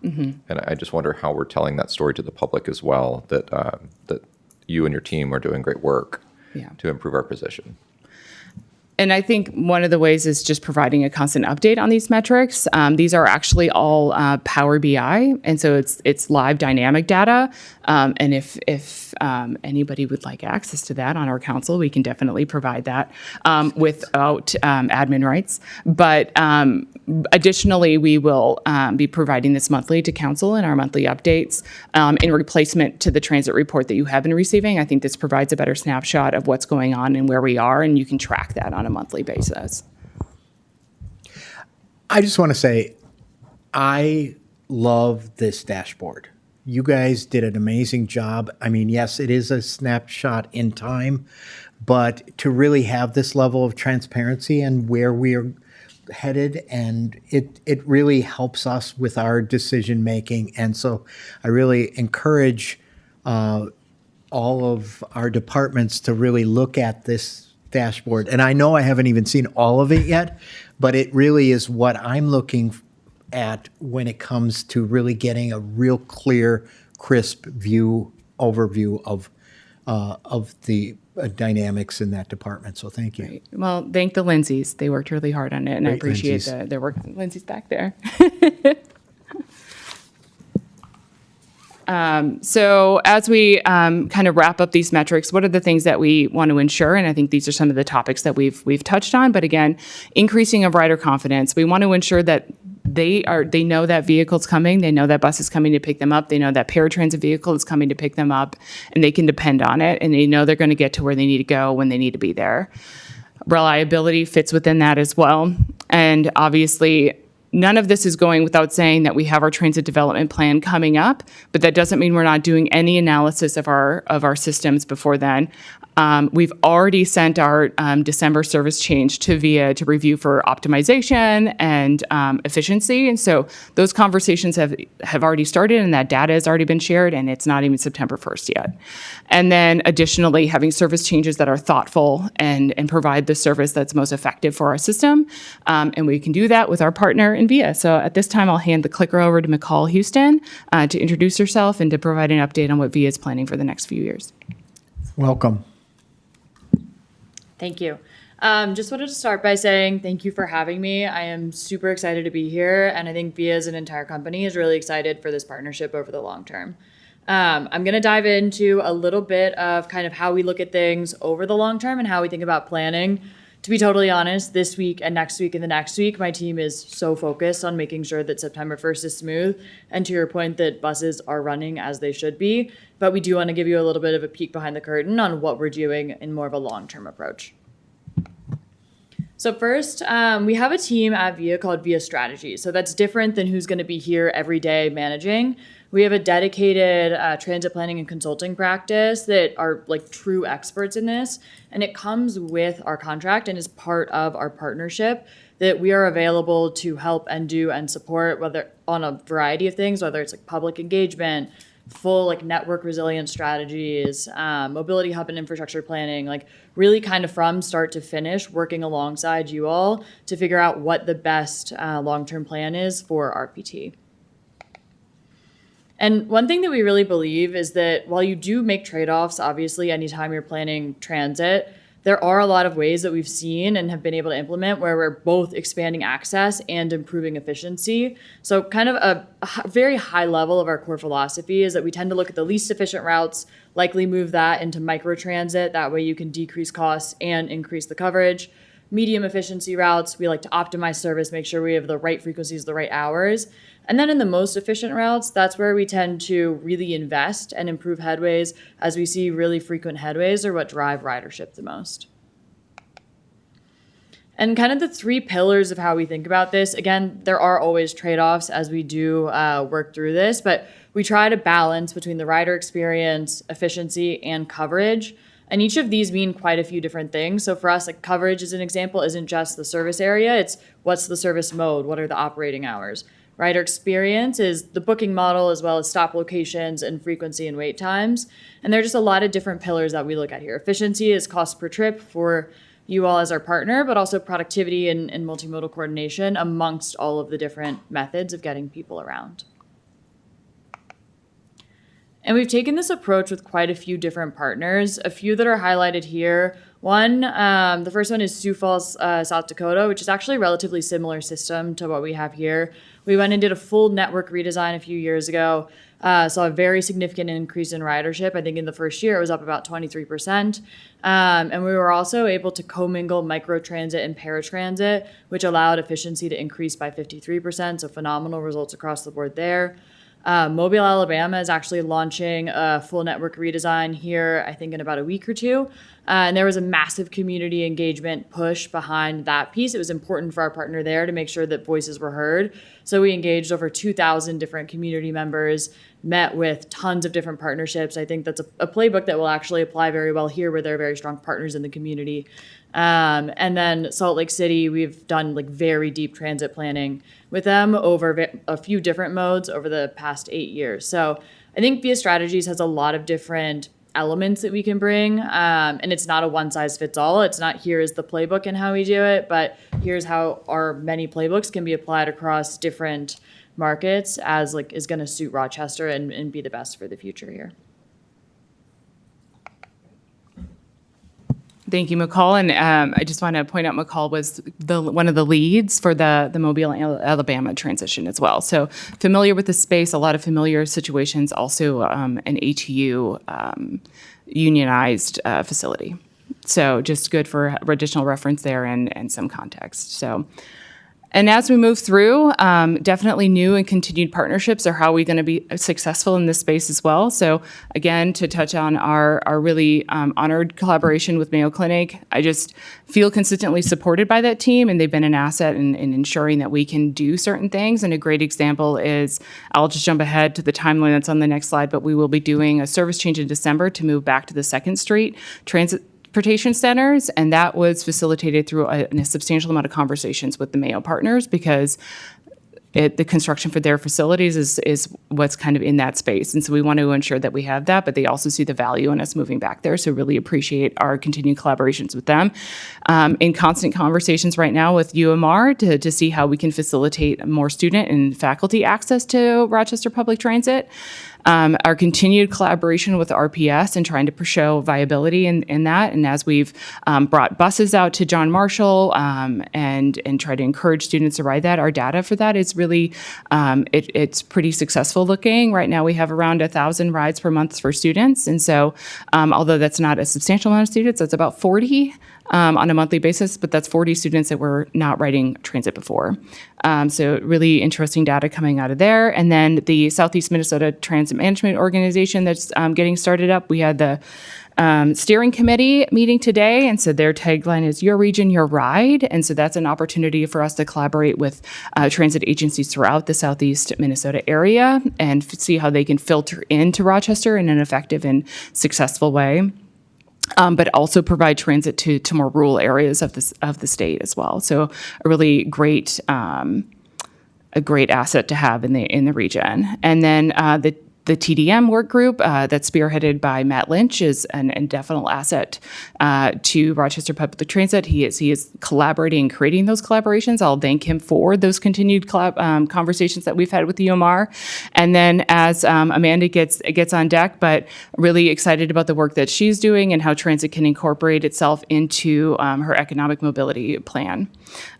Speaker 7: And I just wonder how we're telling that story to the public as well, that you and your team are doing great work to improve our position.
Speaker 17: And I think one of the ways is just providing a constant update on these metrics. These are actually all Power BI, and so it's live dynamic data. And if anybody would like access to that on our council, we can definitely provide that without admin rights. But additionally, we will be providing this monthly to council in our monthly updates in replacement to the transit report that you have been receiving. I think this provides a better snapshot of what's going on and where we are, and you can track that on a monthly basis.
Speaker 1: I just want to say, I love this dashboard. You guys did an amazing job. I mean, yes, it is a snapshot in time, but to really have this level of transparency and where we are headed, and it really helps us with our decision making. And so I really encourage all of our departments to really look at this dashboard. And I know I haven't even seen all of it yet, but it really is what I'm looking at when it comes to really getting a real clear, crisp overview of the dynamics in that department. So thank you.
Speaker 17: Right. Well, thank the Lindsays. They worked really hard on it, and I
Speaker 1: Great,
Speaker 17: appreciate
Speaker 1: Lindsays.
Speaker 17: their work. Lindsay's back there. So as we kind of wrap up these metrics, what are the things that we want to ensure? And I think these are some of the topics that we've touched on. But again, increasing of rider confidence. We want to ensure that they know that vehicle's coming. They know that bus is coming to pick them up. They know that paratransit vehicle is coming to pick them up, and they can depend on it. And they know they're going to get to where they need to go when they need to be there. Reliability fits within that as well. And obviously, none of this is going without saying that we have our transit development plan coming up, but that doesn't mean we're not doing any analysis of our systems before then. We've already sent our December service change to VIA to review for optimization and efficiency. And so those conversations have already started, and that data has already been shared, and it's not even September 1st yet. And then additionally, having service changes that are thoughtful and provide the service that's most effective for our system. And we can do that with our partner in VIA. So at this time, I'll hand the clicker over to McCall Houston to introduce herself and to provide an update on what VIA is planning for the next few years.
Speaker 1: Welcome.
Speaker 18: Thank you. Just wanted to start by saying thank you for having me. I am super excited to be here, and I think VIA as an entire company is really excited for this partnership over the long term. I'm going to dive into a little bit of kind of how we look at things over the long term and how we think about planning. To be totally honest, this week and next week and the next week, my team is so focused on making sure that September 1st is smooth, and to your point that buses are running as they should be. But we do want to give you a little bit of a peek behind the curtain on what we're doing in more of a long-term approach. So first, we have a team at VIA called VIA Strategy. So that's different than who's going to be here every day managing. We have a dedicated transit planning and consulting practice that are like true experts in this. And it comes with our contract and is part of our partnership that we are available to help and do and support, whether on a variety of things, whether it's like public engagement, full like network resilience strategies, mobility hub and infrastructure planning, like really kind of from start to finish, working alongside you all to figure out what the best long-term plan is for RPT. And one thing that we really believe is that while you do make trade-offs, obviously, anytime you're planning transit, there are a lot of ways that we've seen and have been able to implement where we're both expanding access and improving efficiency. So kind of a very high level of our core philosophy is that we tend to look at the least efficient routes, likely move that into microtransit. That way you can decrease costs and increase the coverage. Medium efficiency routes, we like to optimize service, make sure we have the right frequencies, the right hours. And then in the most efficient routes, that's where we tend to really invest and improve headways, as we see really frequent headways are what drive ridership the most. And kind of the three pillars of how we think about this, again, there are always trade-offs as we do work through this, but we try to balance between the rider experience, efficiency, and coverage. And each of these mean quite a few different things. So for us, like coverage as an example, isn't just the service area, it's what's the service mode, what are the operating hours. Rider experience is the booking model as well as stop locations and frequency and wait times. And there are just a lot of different pillars that we look at here. Efficiency is cost per trip for you all as our partner, but also productivity and multimodal coordination amongst all of the different methods of getting people around. And we've taken this approach with quite a few different partners, a few that are highlighted here. One, the first one is Sioux Falls, South Dakota, which is actually a relatively similar system to what we have here. We went and did a full network redesign a few years ago, saw a very significant increase in ridership. I think in the first year it was up about 23%. And we were also able to commingle microtransit and paratransit, which allowed efficiency to increase by 53%, so phenomenal results across the board there. Mobile, Alabama is actually launching a full network redesign here, I think in about a week or two. And there was a massive community engagement push behind that piece. It was important for our partner there to make sure that voices were heard. So we engaged over 2,000 different community members, met with tons of different partnerships. I think that's a playbook that will actually apply very well here where they're very strong partners in the community. And then Salt Lake City, we've done like very deep transit planning with them over a few different modes over the past 8 years. So I think VIA Strategies has a lot of different elements that we can bring. And it's not a one size fits all. It's not here is the playbook and how we do it, but here's how our many playbooks can be applied across different markets as like is going to suit Rochester and be the best for the future here.
Speaker 17: Thank you, McCall. And I just want to point out McCall was one of the leads for the Mobile, Alabama transition as well. So familiar with the space, a lot of familiar situations, also an ATU unionized facility. So just good for additional reference there and some context. So. And as we move through, definitely new and continued partnerships are how we're going to be successful in this space as well. So again, to touch on our really honored collaboration with Mayo Clinic, I just feel consistently supported by that team, and they've been an asset in ensuring that we can do certain things. And a great example is, I'll just jump ahead to the timeline that's on the next slide, but we will be doing a service change in December to move back to the 2nd Street transportation centers, and that was facilitated through a substantial amount of conversations with the Mayo partners because the construction for their facilities is what's kind of in that space. And so we want to ensure that we have that, but they also see the value in us moving back there. So really appreciate our continued collaborations with them. In constant conversations right now with UMR to see how we can facilitate more student and faculty access to Rochester Public Transit. Our continued collaboration with RPS and trying to show viability in that. And as we've brought buses out to John Marshall and try to encourage students to ride that, our data for that is really, it's pretty successful looking. Right now we have around 1,000 rides per month for students. And so although that's not a substantial amount of students, that's about 40 on a monthly basis, but that's 40 students that were not riding transit before. So really interesting data coming out of there. And then the Southeast Minnesota Transit Management Organization that's getting started up. We had the steering committee meeting today, and so their tagline is "Your region, your ride." And so that's an opportunity for us to collaborate with transit agencies throughout the Southeast Minnesota area and see how they can filter into Rochester in an effective and successful way. But also provide transit to more rural areas of the state as well. So a really great asset to have in the region. And then the TDM work group that's spearheaded by Matt Lynch is an indefinite asset to Rochester Public Transit. He is collaborating and creating those collaborations. I'll thank him for those continued conversations that we've had with the UMR. And then as Amanda gets on deck, but really excited about the work that she's doing and how transit can incorporate itself into her economic mobility plan.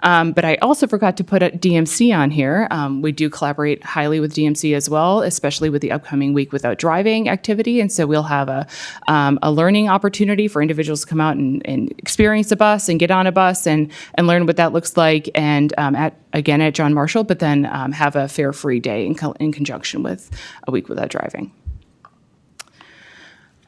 Speaker 17: But I also forgot to put a DMC on here. We do collaborate highly with DMC as well, especially with the upcoming Week Without Driving activity. And so we'll have a learning opportunity for individuals to come out and experience a bus and get on a bus and learn what that looks like. And at John Marshall, but then have a fare-free day in conjunction with a Week Without Driving.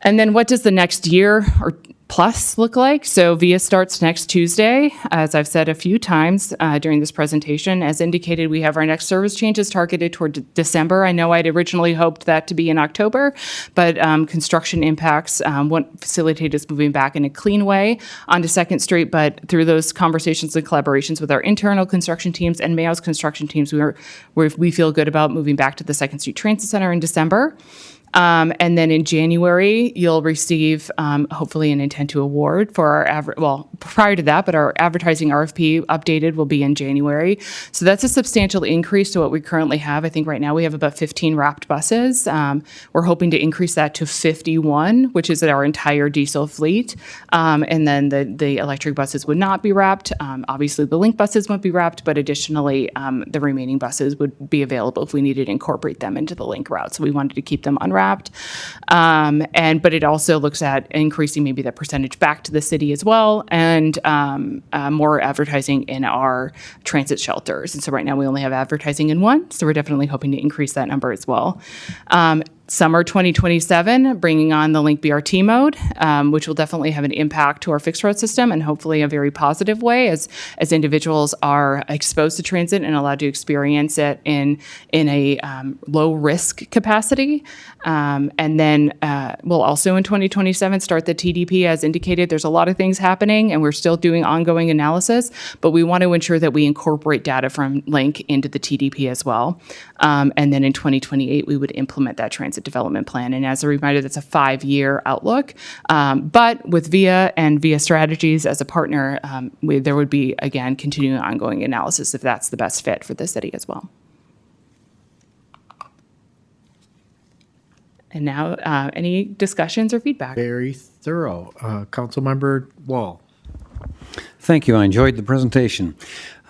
Speaker 17: And then what does the next year or plus look like? So VIA starts next Tuesday. As I've said a few times during this presentation, as indicated, we have our next service changes targeted toward December. I know I'd originally hoped that to be in October, but construction impacts won't facilitate us moving back in a clean way onto 2nd Street. But through those conversations and collaborations with our internal construction teams and Mayo's construction teams, we feel good about moving back to the 2nd Street Transit Center in December. And then in January, you'll receive hopefully an intent to award for our prior to that, but our advertising RFP updated will be in January. So that's a substantial increase to what we currently have. I think right now we have about 15 wrapped buses. We're hoping to increase that to 51, which is our entire diesel fleet. And then the electric buses would not be wrapped. Obviously, the Link buses won't be wrapped, but additionally, the remaining buses would be available if we needed to incorporate them into the Link route. So we wanted to keep them unwrapped. But it also looks at increasing maybe that percentage back to the city as well, and more advertising in our transit shelters. And so right now we only have advertising in one, so we're definitely hoping to increase that number as well. Summer 2027, bringing on the Link BRT mode, which will definitely have an impact to our fixed road system, and hopefully a very positive way as individuals are exposed to transit and allowed to experience it in a low risk capacity. And then we'll also in 2027 start the TDP as indicated. There's a lot of things happening and we're still doing ongoing analysis, but we want to ensure that we incorporate data from Link into the TDP as well. And then in 2028, we would implement that transit development plan. And as a reminder, that's a 5-year outlook. But with VIA and VIA Strategies as a partner, there would be, again, continuing ongoing analysis if that's the best fit for the city as well. And now, any discussions or feedback?
Speaker 1: Very thorough. Councilmember Wall.
Speaker 5: Thank you. I enjoyed the presentation.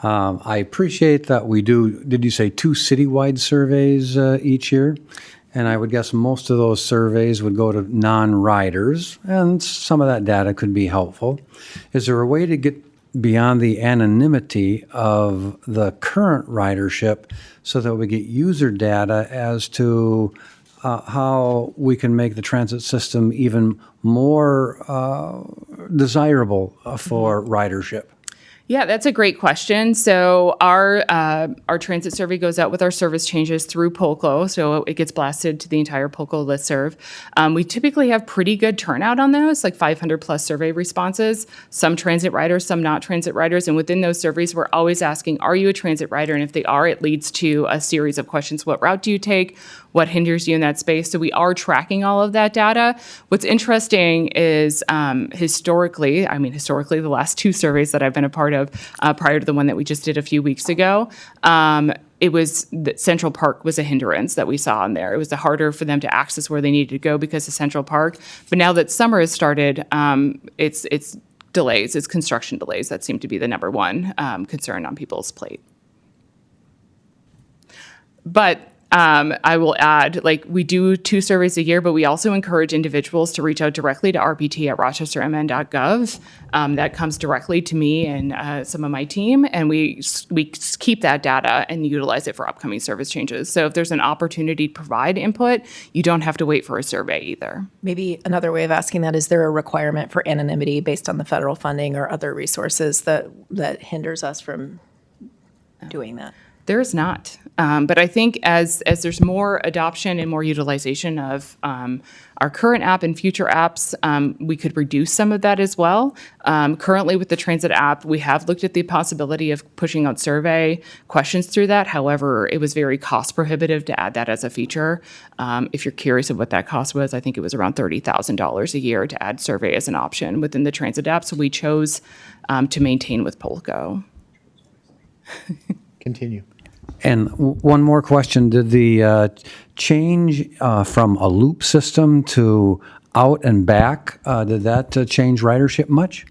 Speaker 5: I appreciate that we do, did you say 2 citywide surveys each year? And I would guess most of those surveys would go to non-riders, and some of that data could be helpful. Is there a way to get beyond the anonymity of the current ridership so that we get user data as to how we can make the transit system even more desirable for ridership?
Speaker 17: Yeah, that's a great question. So our transit survey goes out with our service changes through Polco, so it gets blasted to the entire Polco listserv. We typically have pretty good turnout on those, like 500 plus survey responses, some transit riders, some not transit riders. And within those surveys, we're always asking, are you a transit rider? And if they are, it leads to a series of questions. What route do you take? What hinders you in that space? So we are tracking all of that data. What's interesting is historically, the last 2 surveys that I've been a part of prior to the one that we just did a few weeks ago, it was that Central Park was a hindrance that we saw in there. It was harder for them to access where they needed to go because of Central Park. But now that summer has started, it's delays, it's construction delays that seem to be the number one concern on people's plate. But I will add, like, we do 2 surveys a year, but we also encourage individuals to reach out directly to rpt@rochestermn.gov. That comes directly to me and some of my team, and we keep that data and utilize it for upcoming service changes. So if there's an opportunity to provide input, you don't have to wait for a survey either.
Speaker 2: Maybe another way of asking that, is there a requirement for anonymity based on the federal funding or other resources that hinders us from doing that?
Speaker 17: There is not. But I think as there's more adoption and more utilization of our current app and future apps, we could reduce some of that as well. Currently with the transit app, we have looked at the possibility of pushing out survey questions through that. However, it was very cost prohibitive to add that as a feature. If you're curious of what that cost was, I think it was around $30,000 a year to add survey as an option within the transit app. So we chose to maintain with Polko.
Speaker 1: Continue.
Speaker 5: And one more question. Did the change from a loop system to out and back, did that change ridership much?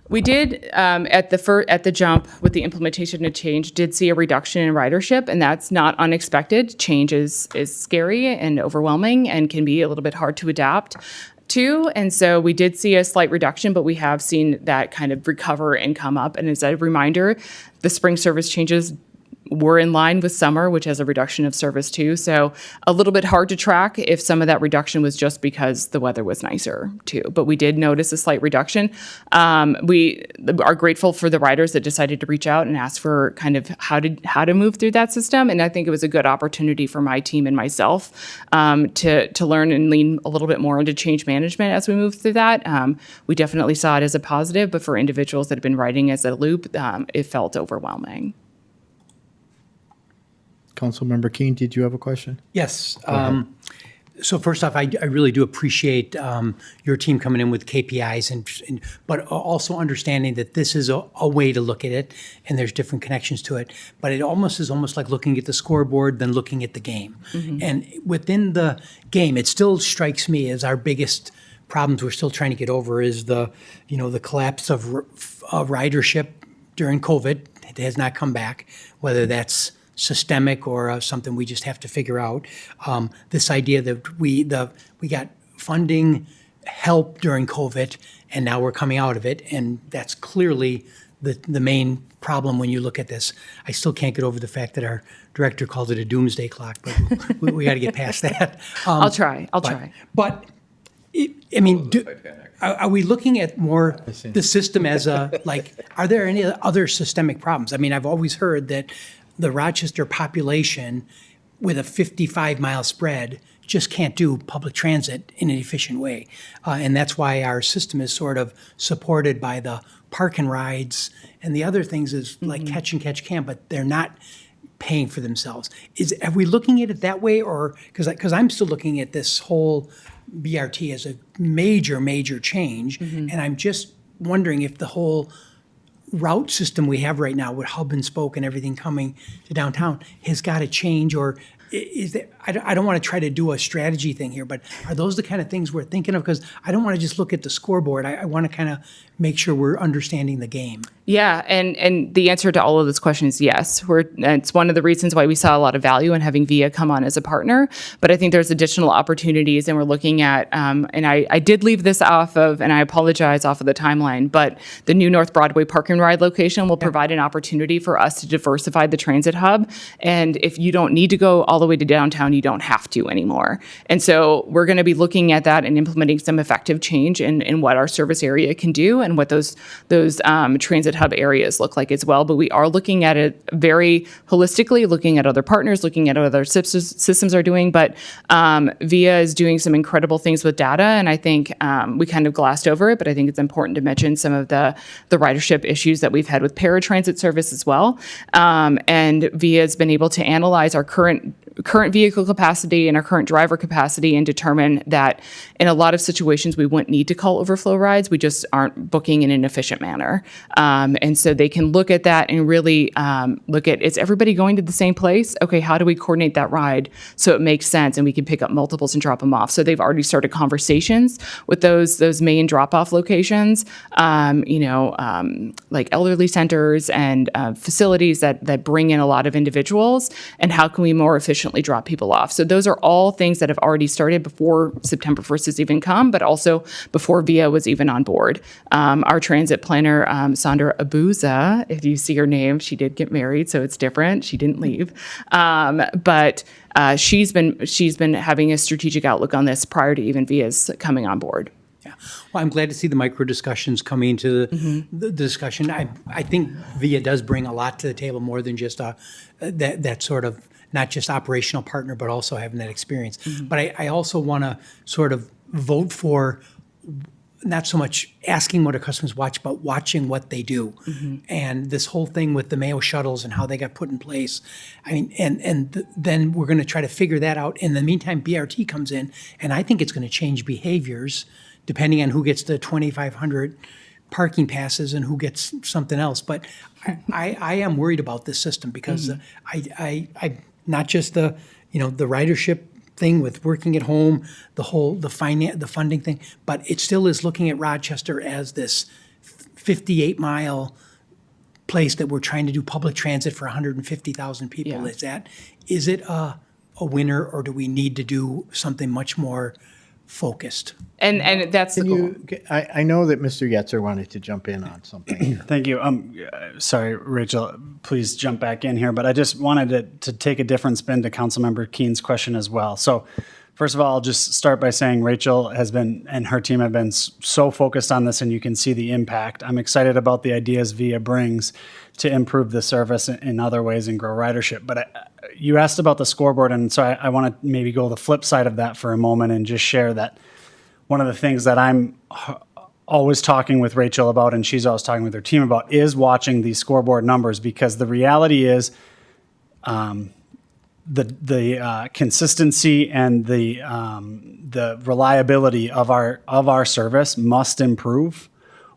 Speaker 17: We did at the jump with the implementation of change, did see a reduction in ridership, and that's not unexpected. Change is scary and overwhelming and can be a little bit hard to adapt to. And so we did see a slight reduction, but we have seen that kind of recover and come up. And as a reminder, the spring service changes were in line with summer, which has a reduction of service too. So a little bit hard to track if some of that reduction was just because the weather was nicer too. But we did notice a slight reduction. We are grateful for the riders that decided to reach out and ask for kind of how to move through that system. And I think it was a good opportunity for my team and myself to learn and lean a little bit more into change management as we move through that. We definitely saw it as a positive, but for individuals that have been riding as a loop, it felt overwhelming.
Speaker 1: Councilmember Keen, did you have a question?
Speaker 10: Yes. So first off, I really do appreciate your team coming in with KPIs, but also understanding that this is a way to look at it, and there's different connections to it. But it is almost like looking at the scoreboard than looking at the game. And within the game, it still strikes me as our biggest problems we're still trying to get over is the collapse of ridership during COVID. It has not come back, whether that's systemic or something we just have to figure out. This idea that we got funding help during COVID, and now we're coming out of it, and that's clearly the main problem when you look at this. I still can't get over the fact that our director calls it a doomsday clock, but we got to get past that.
Speaker 17: I'll try.
Speaker 10: But are we looking at more the system as are there any other systemic problems? I mean, I've always heard that the Rochester population with a 55-mile spread just can't do public transit in an efficient way. And that's why our system is sort of supported by the park and rides and the other things is like catch and catch can, but they're not paying for themselves. Are we looking at it that way, or because I'm still looking at this whole BRT as a major, major change, and I'm just wondering if the whole route system we have right now with hub and spoke and everything coming to downtown has got to change, or is there, I don't want to try to do a strategy thing here, but are those the kind of things we're thinking of? Because I don't want to just look at the scoreboard. I want to kind of make sure we're understanding the game.
Speaker 17: Yeah, and the answer to all of this question is yes. It's one of the reasons why we saw a lot of value in having VIA come on as a partner. But I think there's additional opportunities, and we're looking at, and I did leave this off of, and I apologize, off of the timeline, but the new North Broadway Park and Ride location will provide an opportunity for us to diversify the transit hub. And if you don't need to go all the way to downtown, you don't have to anymore. And so we're going to be looking at that and implementing some effective change in what our service area can do and what those transit hub areas look like as well. But we are looking at it very holistically, looking at other partners, looking at what other systems are doing. But VIA is doing some incredible things with data, and I think we kind of glossed over it, but I think it's important to mention some of the ridership issues that we've had with paratransit service as well. And VIA has been able to analyze our current vehicle capacity and our current driver capacity and determine that in a lot of situations we wouldn't need to call overflow rides. We just aren't booking in an efficient manner. And so they can look at that and really look at, is everybody going to the same place? Okay, how do we coordinate that ride so it makes sense and we can pick up multiples and drop them off? So they've already started conversations with those main drop-off locations, like elderly centers and facilities that bring in a lot of individuals, and how can we more efficiently unfortunately drop people off. So those are all things that have already started before September 1st has even come, but also before VIA was even on board. Our transit planner, Sandra Abuza, if you see her name, she did get married, so it's different. She didn't leave. But she's been having a strategic outlook on this prior to even VIA's coming on board.
Speaker 10: Well, I'm glad to see the micro discussions coming to the discussion. I think VIA does bring a lot to the table, more than just that sort of, not just operational partner, but also having that experience. But I also want to sort of vote for not so much asking what our customers watch, but watching what they do. And this whole thing with the Mayo shuttles and how they got put in place. I mean, then we're going to try to figure that out. In the meantime, BRT comes in, and I think it's going to change behaviors depending on who gets the 2,500 parking passes and who gets something else. But I am worried about this system because I not just the ridership thing with working at home, the funding thing, but it still is looking at Rochester as this 58-mile place that we're trying to do public transit for 150,000 people.
Speaker 17: Yeah.
Speaker 10: Is it a winner, or do we need to do something much more focused?
Speaker 17: And that's the goal.
Speaker 1: I know that Mr. Yetzer wanted to jump in on something here.
Speaker 14: Thank you. Sorry, Rachel, please jump back in here, but I just wanted to take a different spin to Councilmember Keene's question as well. So first of all, I'll just start by saying Rachel has been, and her team have been so focused on this, and you can see the impact. I'm excited about the ideas VIA brings to improve the service in other ways and grow ridership. But you asked about the scoreboard, and so I want to maybe go the flip side of that for a moment and just share that one of the things that I'm always talking with Rachel about, and she's always talking with her team about, is watching these scoreboard numbers, because the reality is the consistency and the reliability of our service must improve,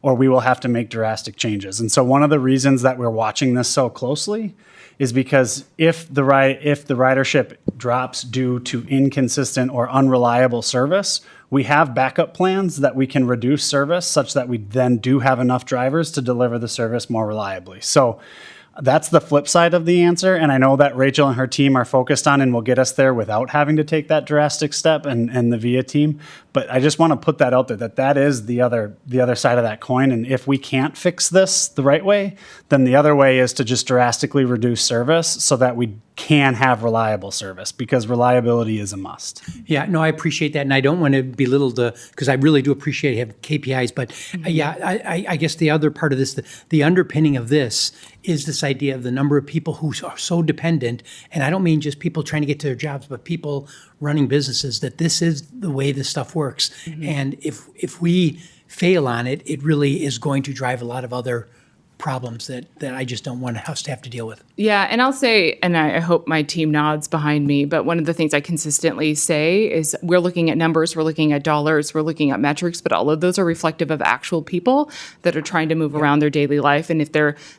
Speaker 14: or we will have to make drastic changes. And so one of the reasons that we're watching this so closely is because if the ridership drops due to inconsistent or unreliable service, we have backup plans that we can reduce service such that we then do have enough drivers to deliver the service more reliably. So that's the flip side of the answer. And I know that Rachel and her team are focused on and will get us there without having to take that drastic step, and the VIA team. But I just want to put that out there, that is the other side of that coin. And if we can't fix this the right way, then the other way is to just drastically reduce service so that we can have reliable service, because reliability is a must.
Speaker 10: Yeah, no, I appreciate that, and I don't want to belittle because I really do appreciate having KPIs, but I guess the other part of this, the underpinning of this is this idea of the number of people who are so dependent, and I don't mean just people trying to get to their jobs, but people running businesses, that this is the way this stuff works. And if we fail on it, it really is going to drive a lot of other problems that I just don't want us to have to deal with.
Speaker 17: Yeah, and I'll say, and I hope my team nods behind me, but one of the things I consistently say is we're looking at numbers, we're looking at dollars, we're looking at metrics, but all of those are reflective of actual people that are trying to move around their daily life. And if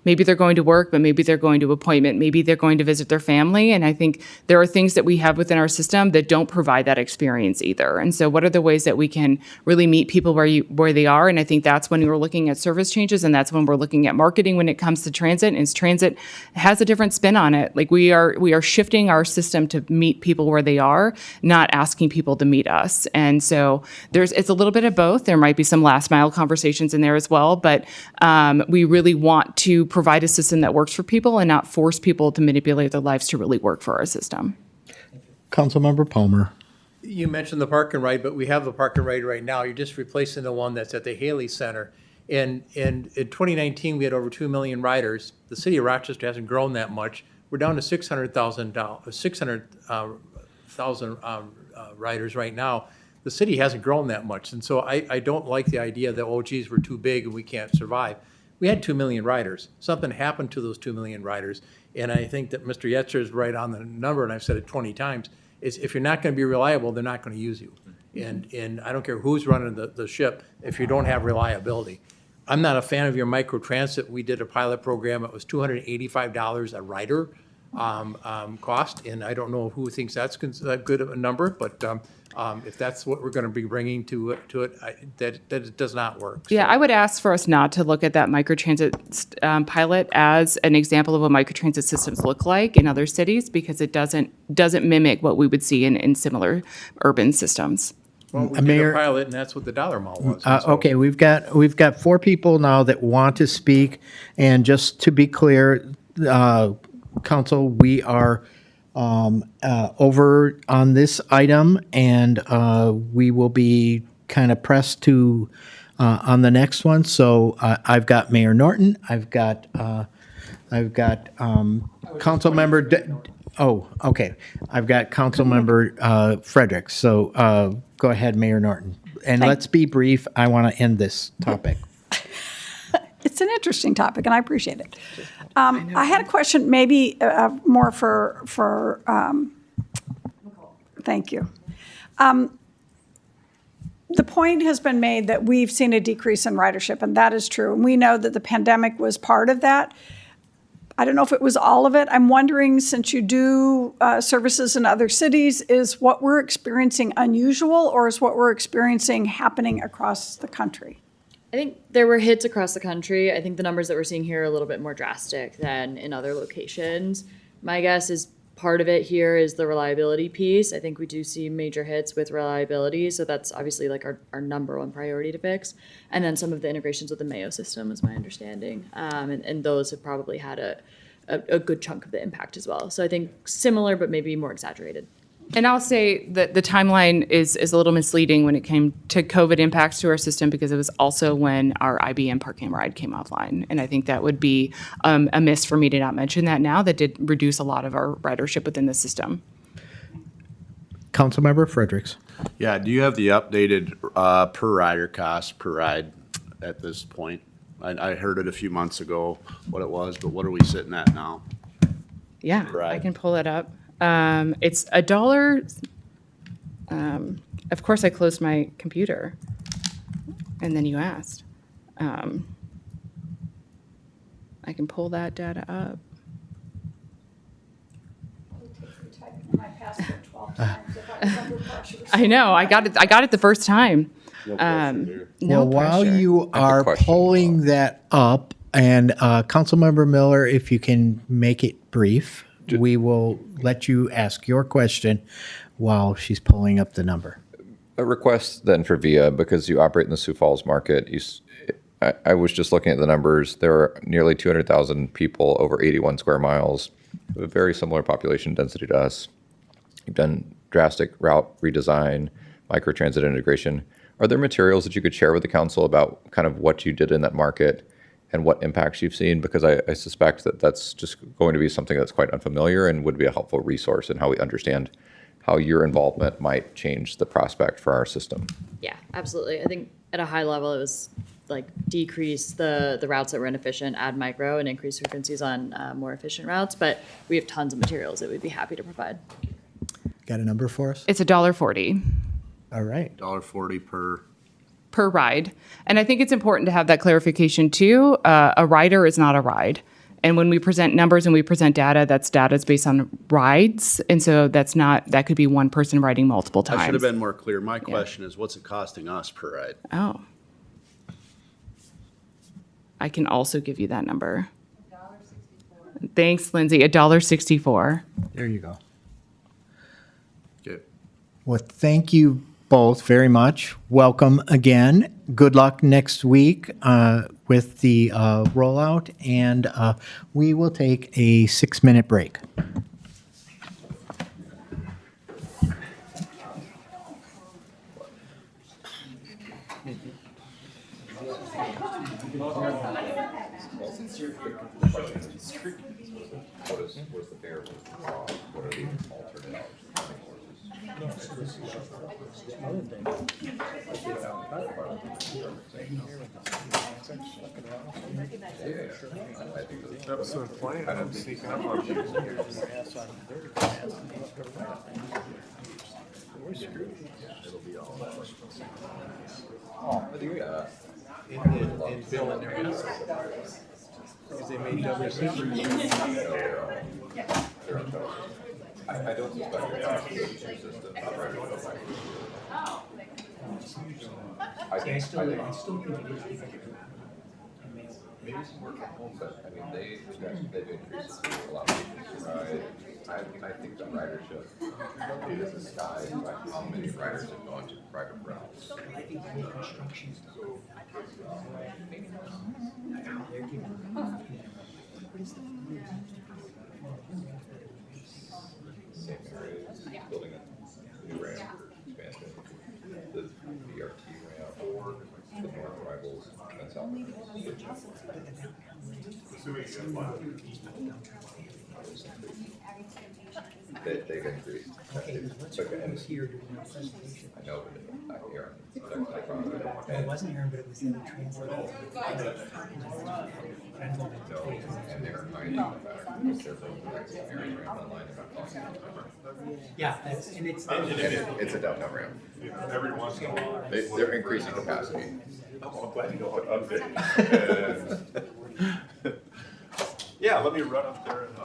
Speaker 17: maybe they're going to work, but maybe they're going to appointment, maybe they're going to visit their family. And I think there are things that we have within our system that don't provide that experience either. And so what are the ways that we can really meet people where they are? And I think that's when we're looking at service changes, and that's when we're looking at marketing when it comes to transit. And transit has a different spin on it. Like we are shifting our system to meet people where they are, not asking people to meet us. And so it's a little bit of both. There might be some last mile conversations in there as well, but we really want to provide a system that works for people and not force people to manipulate their lives to really work for our system.
Speaker 1: Councilmember Palmer.
Speaker 12: You mentioned the park and ride, but we have the park and ride right now. You're just replacing the one that's at the Haley Center. And in 2019, we had over 2 million riders. The city of Rochester hasn't grown that much. We're down to 600,000 riders right now. The city hasn't grown that much. And so I don't like the idea that, oh, geez, we're too big and we can't survive. We had 2 million riders. Something happened to those 2 million riders. And I think that Mr. Yetzer is right on the number, and I've said it 20 times, is if you're not going to be reliable, they're not going to use you. And I don't care who's running the ship if you don't have reliability. I'm not a fan of your microtransit. We did a pilot program. It was $285 a rider cost, and I don't know who thinks that's that good of a number, but if that's what we're going to be bringing to it, that it does not work.
Speaker 17: Yeah, I would ask for us not to look at that microtransit pilot as an example of what microtransit systems look like in other cities, because it doesn't mimic what we would see in similar urban systems.
Speaker 12: Well, we did
Speaker 1: Mayor-
Speaker 12: a pilot, and that's what the dollar amount was. and so-
Speaker 1: Okay, we've got 4 people now that want to speak, and just to be clear, council, we are over on this item, and we will be kind of pressed to on the next one. So I've got Mayor Norton, I've got Council Member. Oh, okay. I've got Council Member Fredericks. So go ahead, Mayor Norton, and let's be brief. I want to end this topic.
Speaker 4: It's an interesting topic, and I appreciate it. I had a question, maybe more for thank you. The point has been made that we've seen a decrease in ridership, and that is true. And we know that the pandemic was part of that. I don't know if it was all of it. I'm wondering, since you do services in other cities, is what we're experiencing unusual, or is what we're experiencing happening across the country?
Speaker 18: I think there were hits across the country. I think the numbers that we're seeing here are a little bit more drastic than in other locations. My guess is part of it here is the reliability piece. I think we do see major hits with reliability, so that's obviously like our number one priority to fix. And then some of the integrations with the Mayo system is my understanding. And those have probably had a good chunk of the impact as well. So I think similar, but maybe more exaggerated.
Speaker 17: And I'll say that the timeline is a little misleading when it came to COVID impacts to our system, because it was also when our IBM parking ride came offline. And I think that would be a miss for me to not mention that now. That did reduce a lot of our ridership within the system.
Speaker 1: Councilmember Fredericks.
Speaker 16: Yeah, do you have the updated per rider cost per ride at this point? I heard it a few months ago what it was, but what are we sitting at now?
Speaker 17: Yeah,
Speaker 16: Right.
Speaker 17: I can pull it up. It's $1. Of course, I closed my computer, and then you asked. I can pull that data up. I know. I got it the first time.
Speaker 1: Well, while you are pulling that up, and Councilmember Miller, if you can make it brief, we will let you ask your question while she's pulling up the number.
Speaker 7: A request then for VIA, because you operate in the Sioux Falls market. I was just looking at the numbers. There are nearly 200,000 people over 81 square miles, a very similar population density to us. You've done drastic route redesign, microtransit integration. Are there materials that you could share with the council about kind of what you did in that market and what impacts you've seen? Because I suspect that that's just going to be something that's quite unfamiliar and would be a helpful resource in how we understand how your involvement might change the prospect for our system.
Speaker 18: Yeah, absolutely. I think at a high level, it was like decrease the routes that were inefficient, add micro, and increase frequencies on more efficient routes. But we have tons of materials that we'd be happy to provide.
Speaker 1: Got a number for us?
Speaker 17: It's $1.40.
Speaker 1: All right.
Speaker 16: $1.40
Speaker 17: per ride. And I think it's important to have that clarification too. A rider is not a ride. And when we present numbers and we present data, that's based on rides. And so that could be one person riding multiple times.
Speaker 16: I should have been more clear. My question is, what's it costing us per ride?
Speaker 17: Oh. I can also give you that number. Thanks, Lindsay. $1.64.
Speaker 1: There you go.
Speaker 16: Okay.
Speaker 1: Well, thank you both very much. Welcome again. Good luck next week with the rollout, and we will take a 6-minute break.
Speaker 7: What's the fair? What are the alternate
Speaker 12: Episode 20, I'm sneaking up on you. In Bill and their answer. Because they made double decisions.
Speaker 7: I don't suspect you're going to use your system. I think, maybe some work from home, but I mean, they've increased it a lot. I think the ridership is the sky by how many riders have gone to private routes. Same areas, building a new ramp for expansion, the BRT ramp, the north rivals, and south. They've increased. I know, but Aaron.
Speaker 10: It wasn't Aaron, but it was the other translator.
Speaker 7: No, and they're hiding the fact that they're both Aaron ran online about talking about the
Speaker 10: Yeah, that's, and it's.
Speaker 7: It's a downtown ramp. Every once in a while. They're increasing capacity.
Speaker 19: I'm glad you know what update. Yeah, let me run up there and,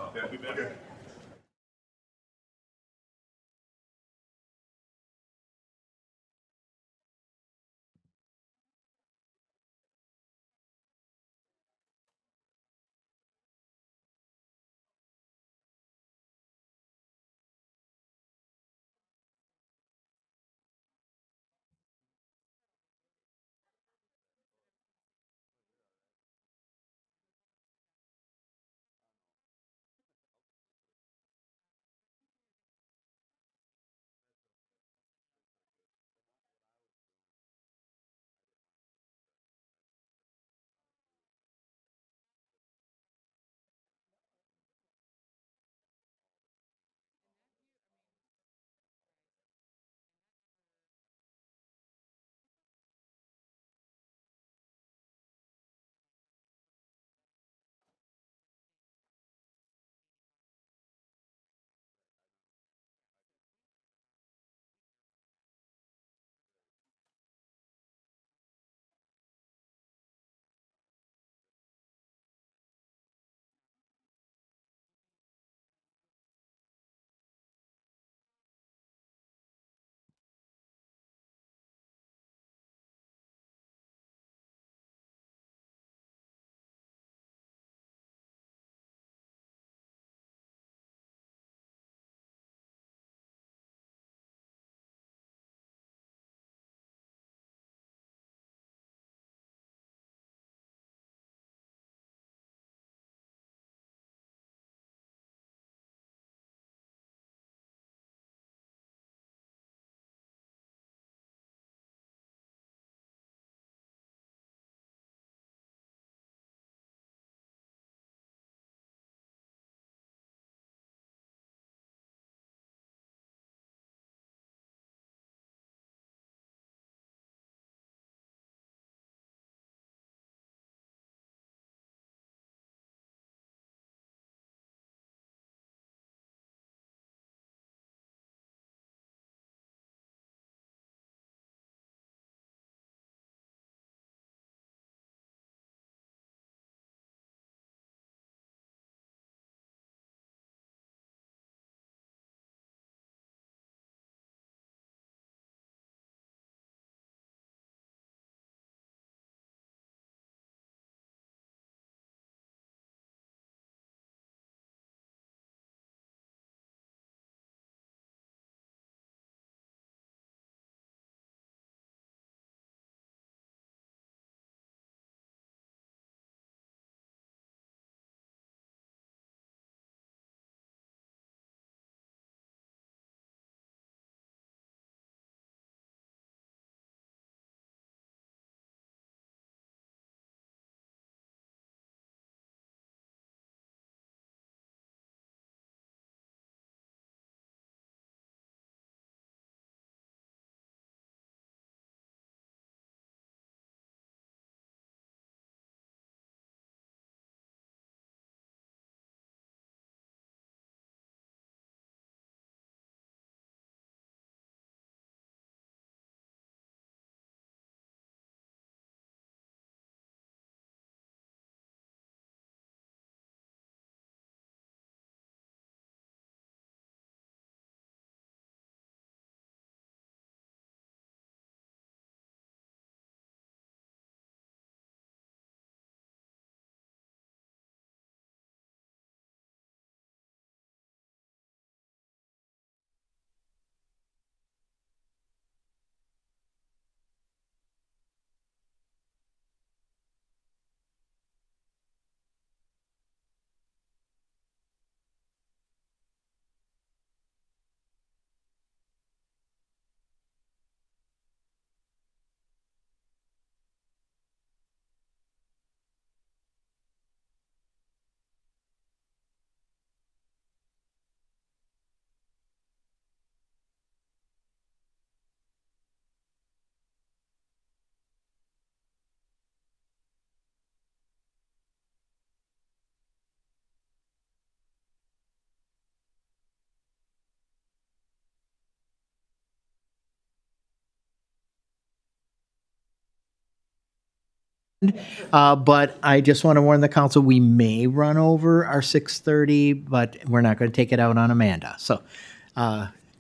Speaker 1: But I just want to warn the council, we may run over our 6:30, but we're not going to take it out on Amanda. So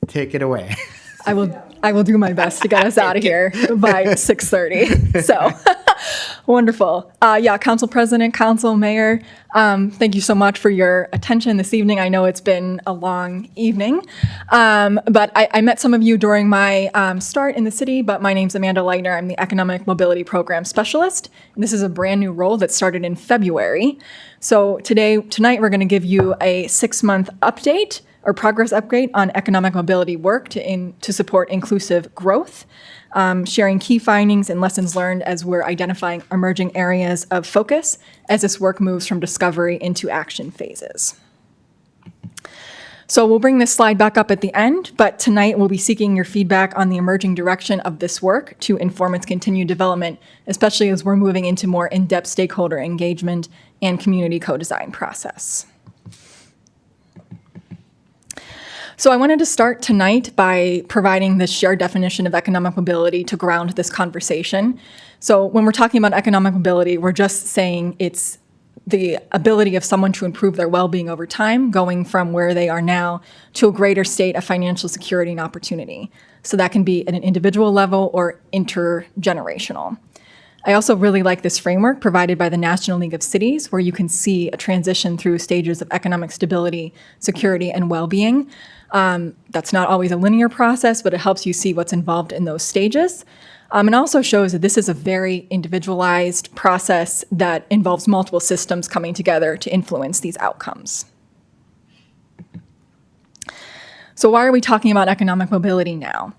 Speaker 1: take it away.
Speaker 20: I will do my best to get us out of here by 6:30. So wonderful. Yeah, Council President, Council, Mayor, thank you so much for your attention this evening. I know it's been a long evening, but I met some of you during my start in the city, but my name's Amanda Leitner. I'm the Economic Mobility Program Specialist. And this is a brand new role that started in February. So tonight we're going to give you a 6-month update or progress update on economic mobility work to support inclusive growth, sharing key findings and lessons learned as we're identifying emerging areas of focus as this work moves from discovery into action phases. So we'll bring this slide back up at the end, but tonight we'll be seeking your feedback on the emerging direction of this work to inform its continued development, especially as we're moving into more in-depth stakeholder engagement and community co-design process. So I wanted to start tonight by providing this shared definition of economic mobility to ground this conversation. So when we're talking about economic mobility, we're just saying it's the ability of someone to improve their well-being over time, going from where they are now to a greater state of financial security and opportunity. So that can be at an individual level or intergenerational. I also really like this framework provided by the National League of Cities, where you can see a transition through stages of economic stability, security, and well-being. That's not always a linear process, but it helps you see what's involved in those stages. And also shows that this is a very individualized process that involves multiple systems coming together to influence these outcomes. So why are we talking about economic mobility now?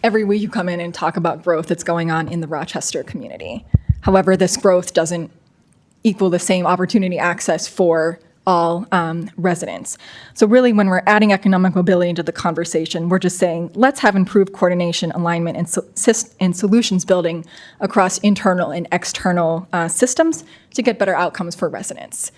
Speaker 20: Every week you come in and talk about growth that's going on in the Rochester community. However, this growth doesn't equal the same opportunity access for all residents. So really, when we're adding economic mobility into the conversation, we're just saying, let's have improved coordination, alignment, and solutions building across internal and external systems to get better outcomes for residents.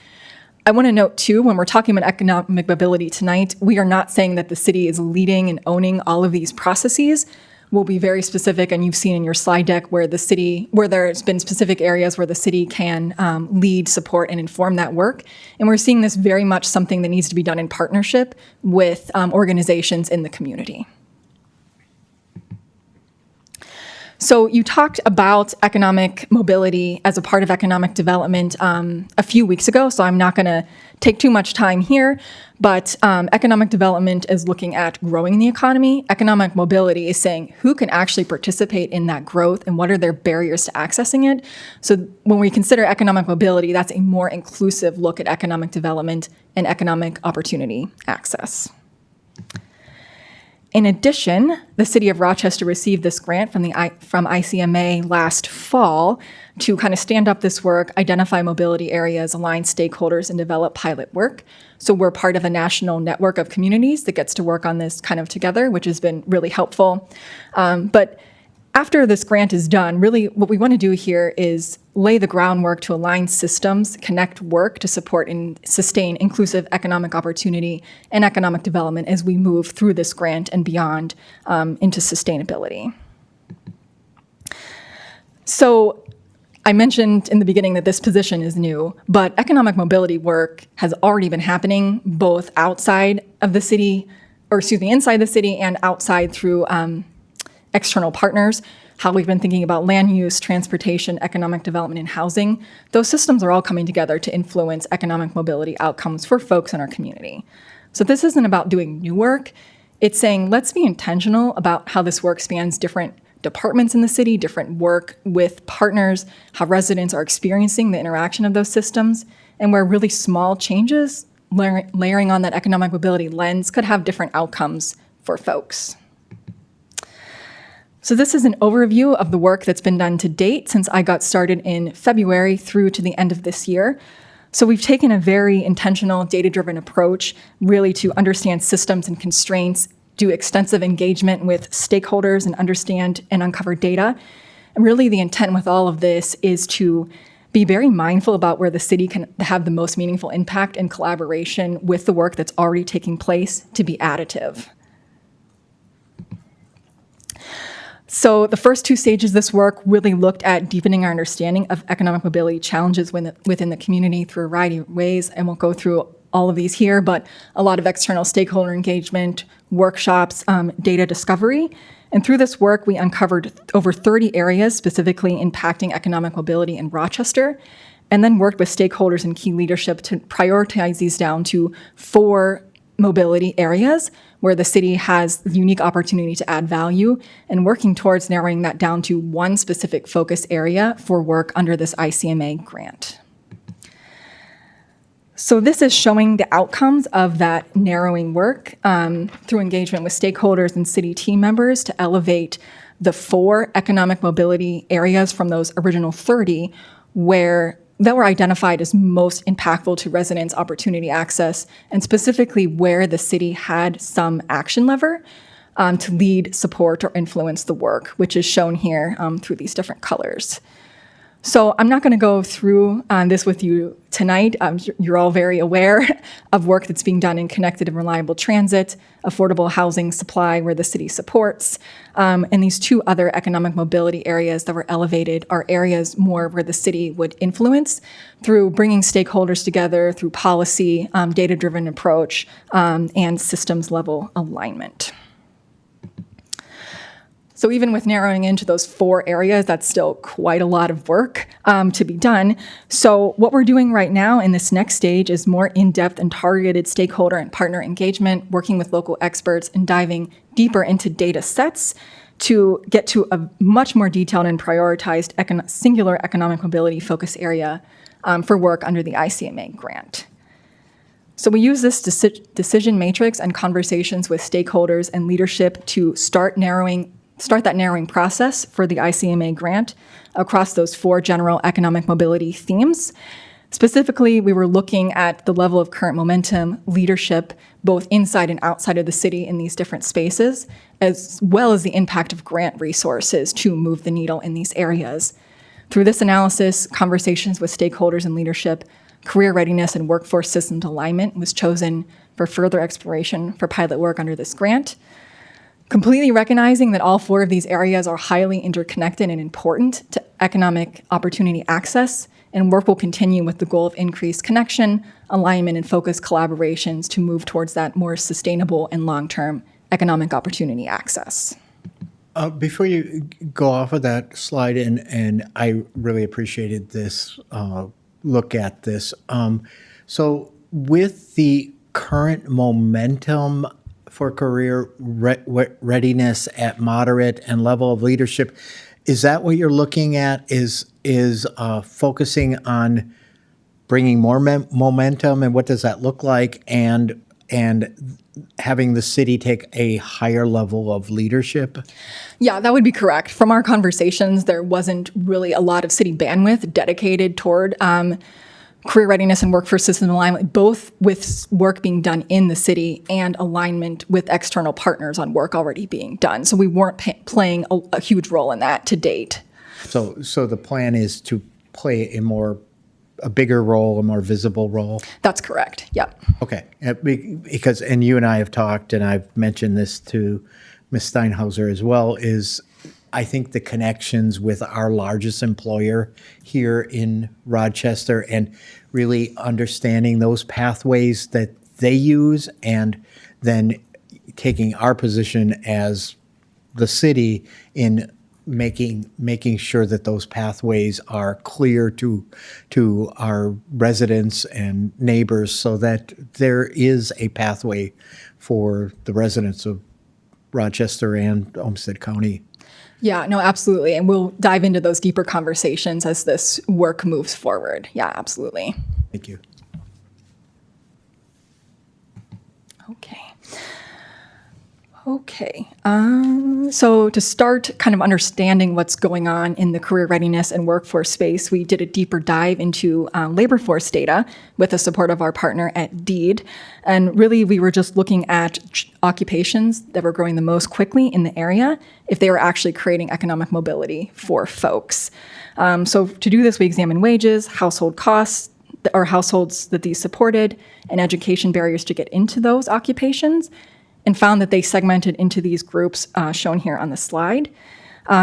Speaker 20: I want to note, too, when we're talking about economic mobility tonight, we are not saying that the city is leading and owning all of these processes. We'll be very specific, and you've seen in your slide deck where there's been specific areas where the city can lead, support, and inform that work. And we're seeing this very much something that needs to be done in partnership with organizations in the community. So you talked about economic mobility as a part of economic development a few weeks ago, so I'm not going to take too much time here, but economic development is looking at growing the economy. Economic mobility is saying who can actually participate in that growth and what are their barriers to accessing it. So when we consider economic mobility, that's a more inclusive look at economic development and economic opportunity access. In addition, the City of Rochester received this grant from ICMA last fall to kind of stand up this work, identify mobility areas, align stakeholders, and develop pilot work. So we're part of a national network of communities that gets to work on this kind of together, which has been really helpful. But after this grant is done, really what we want to do here is lay the groundwork to align systems, connect work to support and sustain inclusive economic opportunity and economic development as we move through this grant and beyond into sustainability. So I mentioned in the beginning that this position is new, but economic mobility work has already been happening both outside of the city, inside the city and outside through external partners, how we've been thinking about land use, transportation, economic development, and housing. Those systems are all coming together to influence economic mobility outcomes for folks in our community. So this isn't about doing new work. It's saying, let's be intentional about how this work spans different departments in the city, different work with partners, how residents are experiencing the interaction of those systems, and where really small changes, layering on that economic mobility lens, could have different outcomes for folks. So this is an overview of the work that's been done to date since I got started in February through to the end of this year. So we've taken a very intentional, data-driven approach really to understand systems and constraints, do extensive engagement with stakeholders and understand and uncover data. And really the intent with all of this is to be very mindful about where the city can have the most meaningful impact in collaboration with the work that's already taking place to be additive. So the first two stages of this work really looked at deepening our understanding of economic mobility challenges within the community through a variety of ways. I won't go through all of these here, but a lot of external stakeholder engagement, workshops, data discovery. And through this work, we uncovered over 30 areas specifically impacting economic mobility in Rochester, and then worked with stakeholders and key leadership to prioritize these down to 4 mobility areas where the city has the unique opportunity to add value, and working towards narrowing that down to one specific focus area for work under this ICMA grant. So this is showing the outcomes of that narrowing work through engagement with stakeholders and city team members to elevate the 4 economic mobility areas from those original 30 that were identified as most impactful to residents' opportunity access, and specifically where the city had some action lever to lead, support, or influence the work, which is shown here through these different colors. So I'm not going to go through this with you tonight. You're all very aware of work that's being done in connected and reliable transit, affordable housing supply where the city supports, and these 2 other economic mobility areas that were elevated are areas more where the city would influence through bringing stakeholders together through policy, data-driven approach, and systems level alignment. So even with narrowing into those 4 areas, that's still quite a lot of work to be done. So what we're doing right now in this next stage is more in-depth and targeted stakeholder and partner engagement, working with local experts and diving deeper into data sets to get to a much more detailed and prioritized singular economic mobility focus area for work under the ICMA grant. So we use this decision matrix and conversations with stakeholders and leadership to start that narrowing process for the ICMA grant across those 4 general economic mobility themes. Specifically, we were looking at the level of current momentum, leadership, both inside and outside of the city in these different spaces, as well as the impact of grant resources to move the needle in these areas. Through this analysis, conversations with stakeholders and leadership, career readiness and workforce systems alignment was chosen for further exploration for pilot work under this grant. Completely recognizing that all 4 of these areas are highly interconnected and important to economic opportunity access, and work will continue with the goal of increased connection, alignment, and focused collaborations to move towards that more sustainable and long-term economic opportunity access.
Speaker 1: Before you go off of that slide, and I really appreciated this look at this. So with the current momentum for career readiness at moderate and level of leadership, is that what you're looking at? Is focusing on bringing more momentum, and what does that look like? And having the city take a higher level of leadership?
Speaker 20: Yeah, that would be correct. From our conversations, there wasn't really a lot of city bandwidth dedicated toward career readiness and workforce system alignment, both with work being done in the city and alignment with external partners on work already being done. So we weren't playing a huge role in that to date.
Speaker 1: So the plan is to play a bigger role, a more visible role?
Speaker 20: That's correct, yep.
Speaker 1: Okay, because, and you and I have talked, and I've mentioned this to Ms. Steinhauser as well, is I think the connections with our largest employer here in Rochester and really understanding those pathways that they use, and then taking our position as the city in making sure that those pathways are clear to our residents and neighbors, so that there is a pathway for the residents of Rochester and Olmsted County.
Speaker 20: Yeah, no, absolutely. And we'll dive into those deeper conversations as this work moves forward. Yeah, absolutely.
Speaker 1: Thank you.
Speaker 20: Okay. So to start kind of understanding what's going on in the career readiness and workforce space, we did a deeper dive into labor force data with the support of our partner at DEED. And really, we were just looking at occupations that were growing the most quickly in the area, if they were actually creating economic mobility for folks. So to do this, we examined wages, household costs, or households that these supported, and education barriers to get into those occupations, and found that they segmented into these groups shown here on the slide.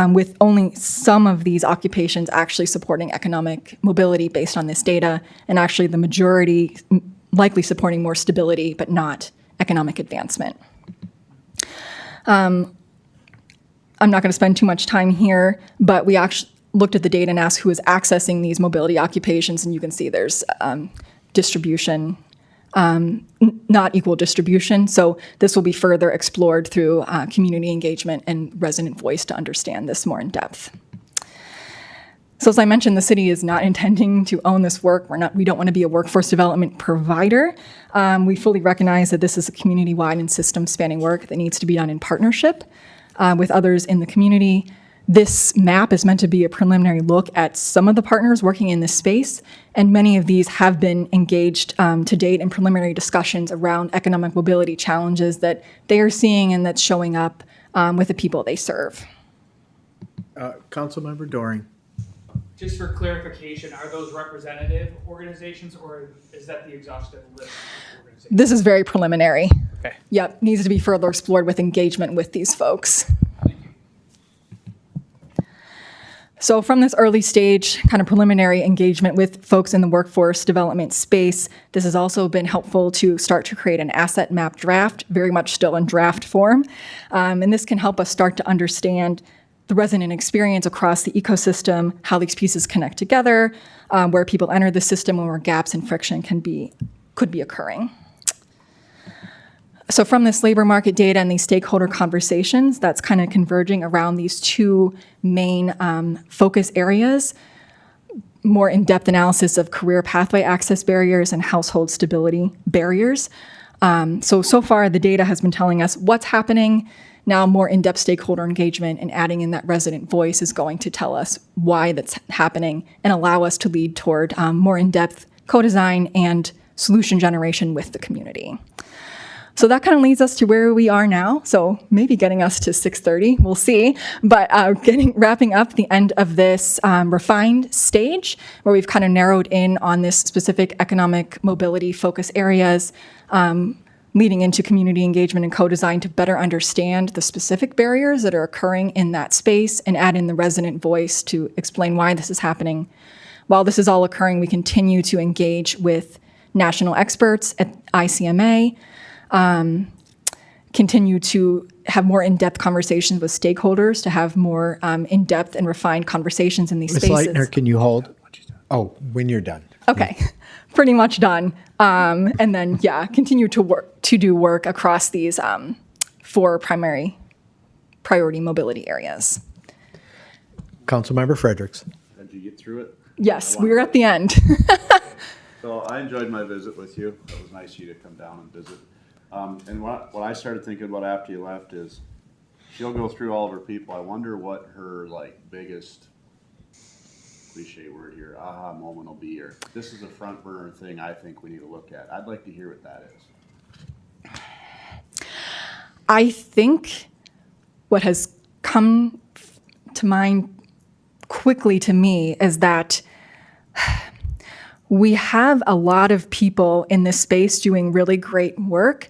Speaker 20: with only some of these occupations actually supporting economic mobility based on this data, and actually the majority likely supporting more stability, but not economic advancement. I'm not going to spend too much time here, but we actually looked at the data and asked who is accessing these mobility occupations, and you can see there's distribution, not equal distribution. So this will be further explored through community engagement and resident voice to understand this more in depth. So as I mentioned, the city is not intending to own this work. We don't want to be a workforce development provider. We fully recognize that this is a community-wide and system-spanning work that needs to be done in partnership with others in the community. This map is meant to be a preliminary look at some of the partners working in this space, and many of these have been engaged to date in preliminary discussions around economic mobility challenges that they are seeing and that's showing up with the people they serve.
Speaker 1: Councilmember Doring.
Speaker 15: Just for clarification, are those representative organizations or is that the exhaustive list of organizations?
Speaker 20: This is very preliminary.
Speaker 15: Okay.
Speaker 20: Yep, needs to be further explored with engagement with these folks. So from this early stage kind of preliminary engagement with folks in the workforce development space, this has also been helpful to start to create an asset map draft, very much still in draft form. And this can help us start to understand the resident experience across the ecosystem, how these pieces connect together, where people enter the system and where gaps and friction could be occurring. So from this labor market data and these stakeholder conversations, that's kind of converging around these two main focus areas: more in-depth analysis of career pathway access barriers and household stability barriers. So far, the data has been telling us what's happening. Now, more in-depth stakeholder engagement and adding in that resident voice is going to tell us why that's happening and allow us to lead toward more in-depth co-design and solution generation with the community. So that kind of leads us to where we are now. So maybe getting us to 6:30, we'll see. But wrapping up the end of this refined stage, where we've kind of narrowed in on this specific economic mobility focus areas, leading into community engagement and co-design to better understand the specific barriers that are occurring in that space and add in the resident voice to explain why this is happening. While this is all occurring, we continue to engage with national experts at ICMA, continue to have more in-depth conversations with stakeholders to have more in-depth and refined conversations in these
Speaker 1: Ms.
Speaker 20: spaces.
Speaker 1: Leitner, can you hold? Oh, when you're done.
Speaker 20: Okay, pretty much done. And then, continue to do work across these 4 primary priority mobility areas.
Speaker 1: Councilmember Fredericks.
Speaker 16: Did you get through it?
Speaker 20: Yes, we're at the end.
Speaker 16: So I enjoyed my visit with you. It was nice of you to come down and visit. And what I started thinking about after you left is she'll go through all of her people. I wonder what her biggest cliche word here, aha moment will be here. This is a front burner thing I think we need to look at. I'd like to hear what that is.
Speaker 20: I think what has come to mind quickly to me is that we have a lot of people in this space doing really great work,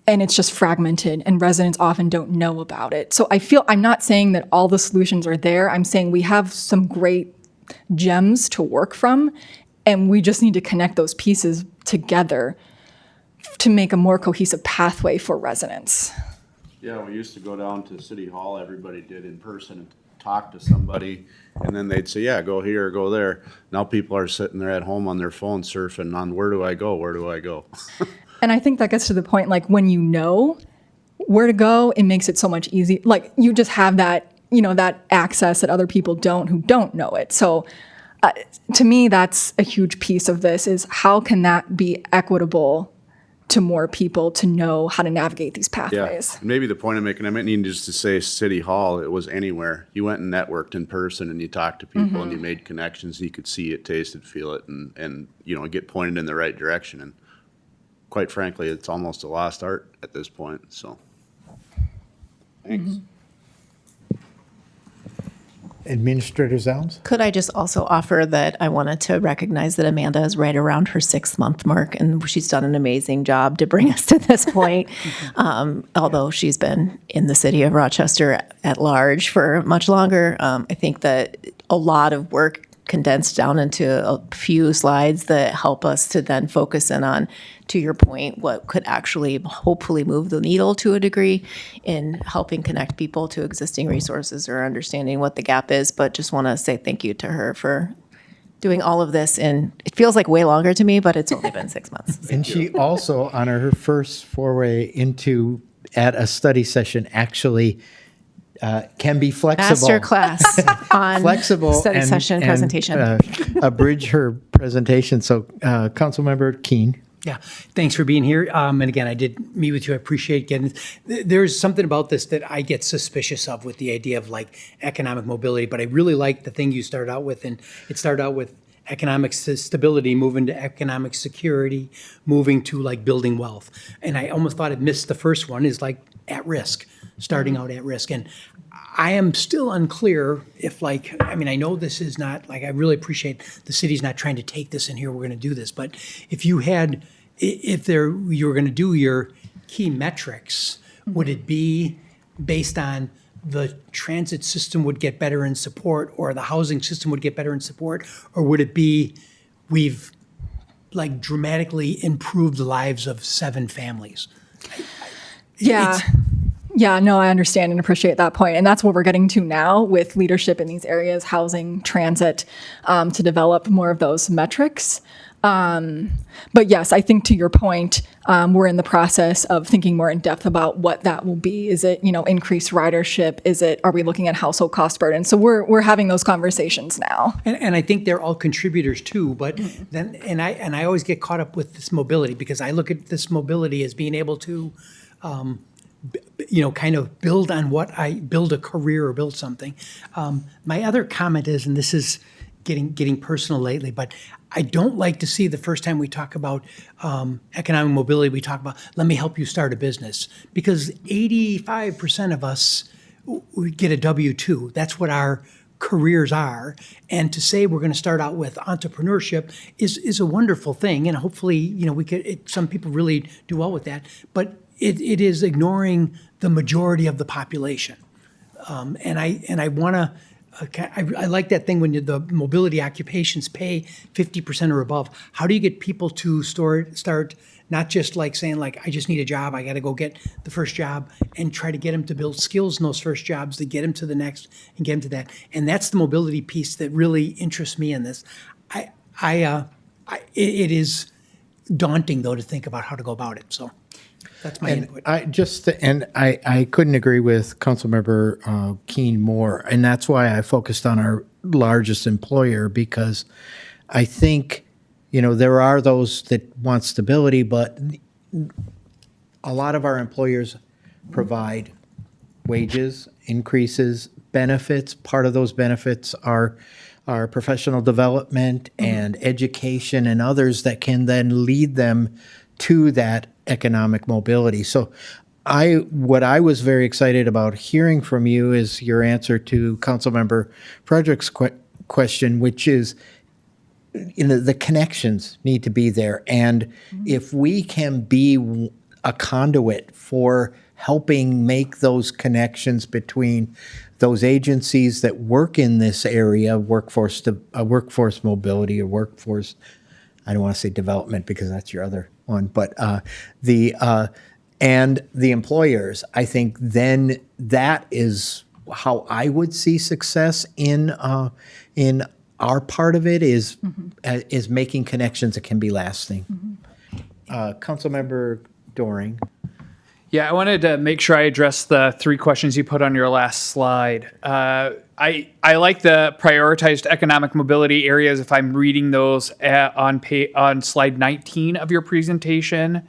Speaker 20: and it's just fragmented, and residents often don't know about it. So I'm not saying that all the solutions are there. I'm saying we have some great gems to work from, and we just need to connect those pieces together to make a more cohesive pathway for residents.
Speaker 16: Yeah, we used to go down to City Hall, everybody did in person, and talk to somebody, and then they'd say, yeah, go here, go there. Now people are sitting there at home on their phone surfing on where do I go, where do I go?
Speaker 20: And I think that gets to the point, when you know where to go, it makes it so much easier. You just have that, that access that other people don't who don't know it. So to me, that's a huge piece of this is how can that be equitable to more people to know how to navigate these pathways.
Speaker 16: Yeah, maybe the point I'm making, I meant need just to say City Hall, it was anywhere. You went and networked in person and you talked to people and you made connections. You could see it, taste it, feel it, and get pointed in the right direction. And quite frankly, it's almost a lost art at this point, so. Thanks.
Speaker 1: Administrator Zounds?
Speaker 2: Could I just also offer that I wanted to recognize that Amanda is right around her 6-month mark, and she's done an amazing job to bring us to this point. Although she's been in the city of Rochester at large for much longer, I think that a lot of work condensed down into a few slides that help us to then focus in on, to your point, what could actually hopefully move the needle to a degree in helping connect people to existing resources or understanding what the gap is. But just want to say thank you to her for doing all of this. And it feels like way longer to me, but it's only been 6 months.
Speaker 1: And she also, on her first foray into at a study session, actually can be flexible.
Speaker 2: Master class on
Speaker 1: Flexible
Speaker 2: study session presentation.
Speaker 1: Abridge her presentation. So, Councilmember Keene.
Speaker 10: Yeah, thanks for being here. And again, I did meet with you. I appreciate getting. There's something about this that I get suspicious of with the idea of like economic mobility, but I really like the thing you started out with, and it started out with economic stability, moving to economic security, moving to like building wealth. And I almost thought it missed the first one is like at risk, starting out at risk. And I am still unclear if like, I mean, I know this is not like, I really appreciate the city's not trying to take this in here, we're going to do this. But if you had, you were going to do your key metrics, would it be based on the transit system would get better in support, or the housing system would get better in support, or would it be we've like dramatically improved the lives of 7 families?
Speaker 20: Yeah. Yeah, no, I understand and appreciate that point. And that's what we're getting to now with leadership in these areas, housing, transit, to develop more of those metrics. But yes, I think to your point, we're in the process of thinking more in depth about what that will be. Is it, increased ridership? Are we looking at household cost burden? So we're having those conversations now.
Speaker 10: And I think they're all contributors too, but then, and I always get caught up with this mobility because I look at this mobility as being able to, kind of build on build a career or build something. My other comment is, and this is getting personal lately, but I don't like to see the first time we talk about economic mobility, we talk about, let me help you start a business. Because 85% of us we get a W-2. That's what our careers are. And to say we're going to start out with entrepreneurship is a wonderful thing. And hopefully, some people really do well with that. But it is ignoring the majority of the population. And I want to, I like that thing when the mobility occupations pay 50% or above. How do you get people to start not just like saying like, I just need a job, I got to go get the first job, and try to get them to build skills in those first jobs to get them to the next and get them to that. And that's the mobility piece that really interests me in this. It is daunting though to think about how to go about it. So that's my input.
Speaker 1: I couldn't agree with Councilmember Keene more, and that's why I focused on our largest employer, because I think, there are those that want stability, but a lot of our employers provide wages, increases, benefits. Part of those benefits are professional development and education and others that can then lead them to that economic mobility. So what I was very excited about hearing from you is your answer to Councilmember Frederick's question, which is, the connections need to be there. And if we can be a conduit for helping make those connections between those agencies that work in this area, workforce mobility or workforce, I don't want to say development because that's your other one, but and the employers, I think then that is how I would see success in our part of it is making connections that can be lasting. Councilmember Doring.
Speaker 15: Yeah, I wanted to make sure I addressed the 3 questions you put on your last slide. I like the prioritized economic mobility areas if I'm reading those on slide 19 of your presentation.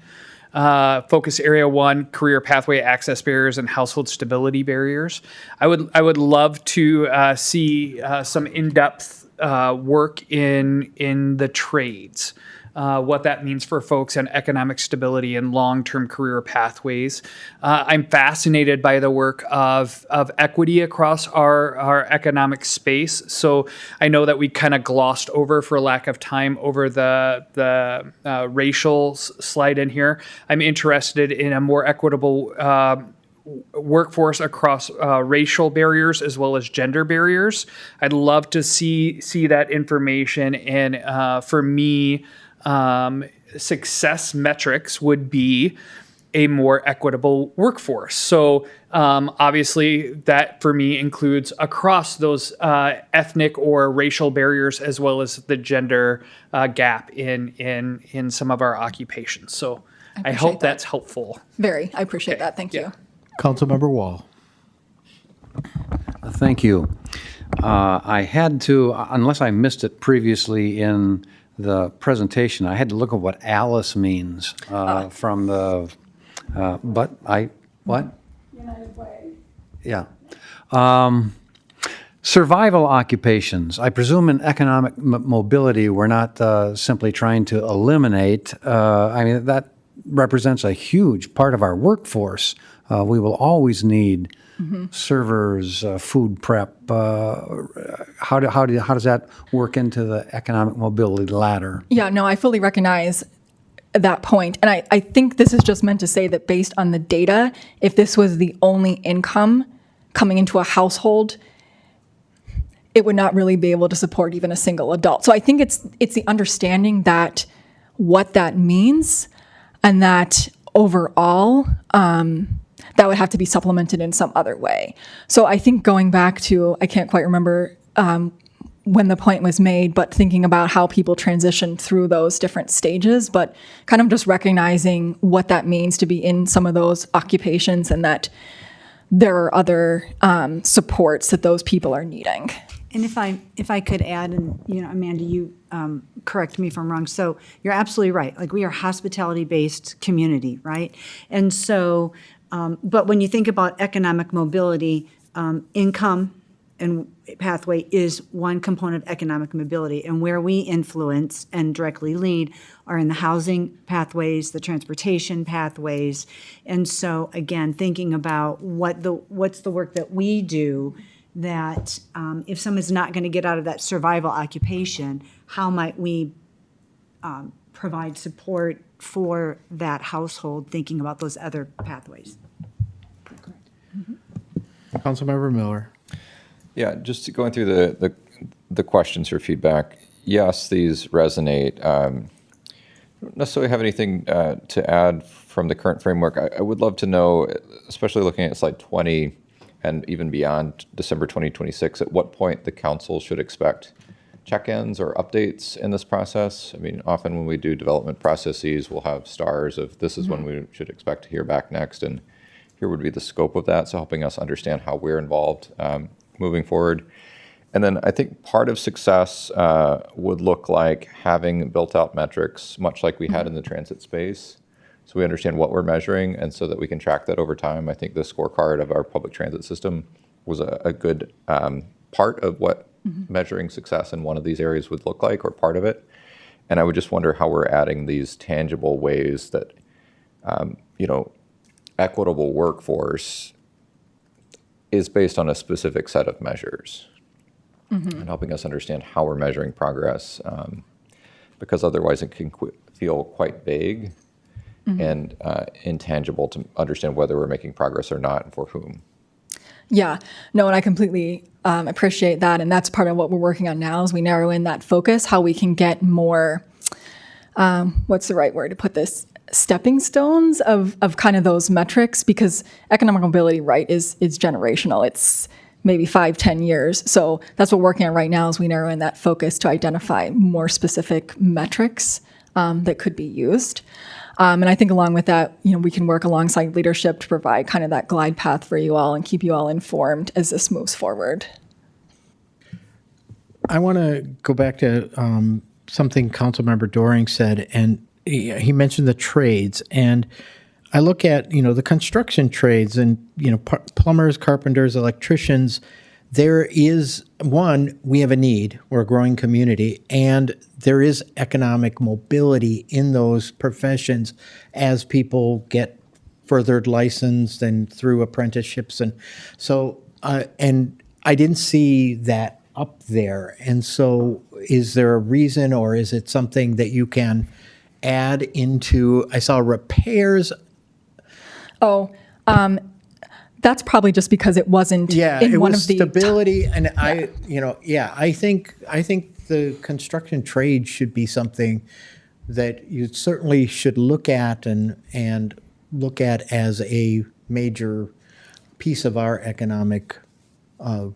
Speaker 15: Focus area 1, career pathway access barriers and household stability barriers. I would love to see some in-depth work in the trades. what that means for folks and economic stability and long-term career pathways. I'm fascinated by the work of equity across our economic space. So I know that we kind of glossed over, for lack of time, over the racial slide in here. I'm interested in a more equitable workforce across racial barriers as well as gender barriers. I'd love to see that information. And for me, success metrics would be a more equitable workforce. So obviously that for me includes across those ethnic or racial barriers as well as the gender gap in some of our occupations. So I hope that's helpful.
Speaker 20: Very. I appreciate that. Thank you.
Speaker 1: Councilmember Wall.
Speaker 5: Thank you. I had to, unless I missed it previously in the presentation, I had to look at what ALICE means from the, what?
Speaker 4: United Way.
Speaker 5: Yeah. Survival occupations. I presume in economic mobility, we're not simply trying to eliminate. I mean, that represents a huge part of our workforce. We will always need servers, food prep. How does that work into the economic mobility ladder?
Speaker 20: Yeah, no, I fully recognize that point. And I think this is just meant to say that based on the data, if this was the only income coming into a household, it would not really be able to support even a single adult. So I think it's the understanding that what that means, and that overall, that would have to be supplemented in some other way. So I think going back to, I can't quite remember when the point was made, but thinking about how people transition through those different stages, but kind of just recognizing what that means to be in some of those occupations, and that there are other supports that those people are needing.
Speaker 21: And if I could add, and Amanda, you correct me if I'm wrong. So you're absolutely right. Like, we are a hospitality-based community, right? And so, but when you think about economic mobility, income and pathway is one component of economic mobility. And where we influence and directly lead are in the housing pathways, the transportation pathways. And so, again, thinking about what's the work that we do, that if someone's not going to get out of that survival occupation, how might we provide support for that household, thinking about those other pathways?
Speaker 1: Councilmember Miller.
Speaker 7: Yeah, just going through the questions or feedback. Yes, these resonate. Don't necessarily have anything to add from the current framework. I would love to know, especially looking at slide 20 and even beyond December 2026, at what point the council should expect check-ins or updates in this process. I mean, often when we do development processes, we'll have stars of this is when we should expect to hear back next, and here would be the scope of that, so helping us understand how we're involved moving forward. And then I think part of success would look like having built out metrics, much like we had in the transit space, so we understand what we're measuring and so that we can track that over time. I think the scorecard of our public transit system was a good part of what measuring success in one of these areas would look like, or part of it. And I would just wonder how we're adding these tangible ways that, equitable workforce is based on a specific set of measures, and helping us understand how we're measuring progress, because otherwise it can feel quite vague and intangible to understand whether we're making progress or not, and for whom.
Speaker 20: Yeah, no, and I completely appreciate that. And that's part of what we're working on now, as we narrow in that focus, how we can get more, what's the right word to put this, stepping stones of kind of those metrics, because economic mobility, right, is generational. It's maybe 5-10 years. So that's what we're working on right now, as we narrow in that focus to identify more specific metrics that could be used. And I think along with that, we can work alongside leadership to provide kind of that glide path for you all and keep you all informed as this moves forward.
Speaker 1: I want to go back to something Councilmember Doring said, and he mentioned the trades. And I look at, the construction trades and, plumbers, carpenters, electricians, there is, one, we have a need, we're a growing community, and there is economic mobility in those professions as people get furthered licensed and through apprenticeships. And so, and I didn't see that up there. And so is there a reason, or is it something that you can add into? I saw repairs.
Speaker 20: That's probably just because it wasn't in
Speaker 1: it
Speaker 20: one
Speaker 1: was
Speaker 20: of the
Speaker 1: stability, and I think the construction trade should be something that you certainly should look at and look at as a major piece of our economic.
Speaker 20: No,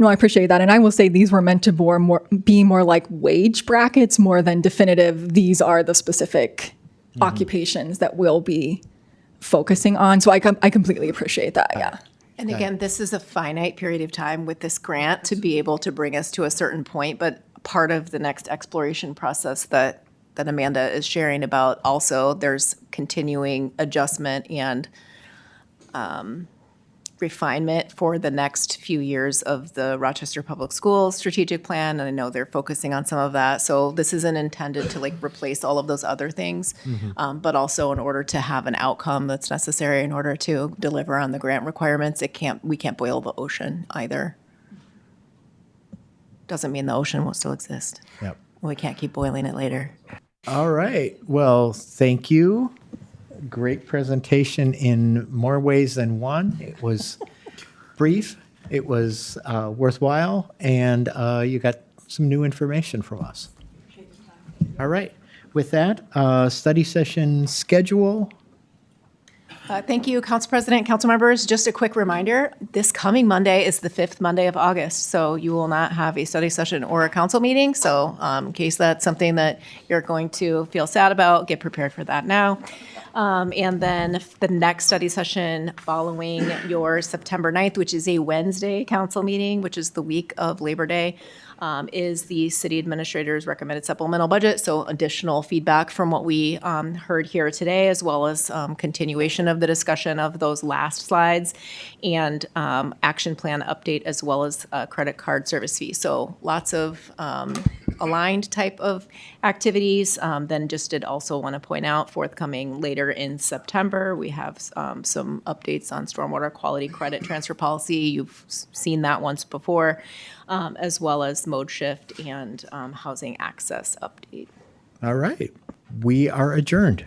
Speaker 20: I appreciate that. And I will say these were meant to be more like wage brackets more than definitive. These are the specific occupations that we'll be focusing on. So I completely appreciate that. Yeah.
Speaker 2: And again, this is a finite period of time with this grant to be able to bring us to a certain point, but part of the next exploration process that Amanda is sharing about also, there's continuing adjustment and refinement for the next few years of the Rochester Public Schools strategic plan, and I know they're focusing on some of that. So this isn't intended to like replace all of those other things, but also in order to have an outcome that's necessary in order to deliver on the grant requirements. We can't boil the ocean either. Doesn't mean the ocean will still exist.
Speaker 1: Yep.
Speaker 2: We can't keep boiling it later.
Speaker 1: All right. Well, thank you. Great presentation in more ways than one. It was brief, it was worthwhile, and you got some new information from us. All right. With that, study session schedule.
Speaker 2: Thank you, Council President, council members. Just a quick reminder, this coming Monday is the 5th Monday of August, so you will not have a study session or a council meeting. So in case that's something that you're going to feel sad about, get prepared for that now. And then the next study session following your September 9th, which is a Wednesday council meeting, which is the week of Labor Day, is the city administrator's recommended supplemental budget. So additional feedback from what we heard here today, as well as continuation of the discussion of those last slides, and action plan update, as well as credit card service fee. So lots of aligned type of activities. Then just did also want to point out, forthcoming later in September, we have some updates on stormwater quality credit transfer policy. You've seen that once before, as well as mode shift and housing access update.
Speaker 1: All right. We are adjourned.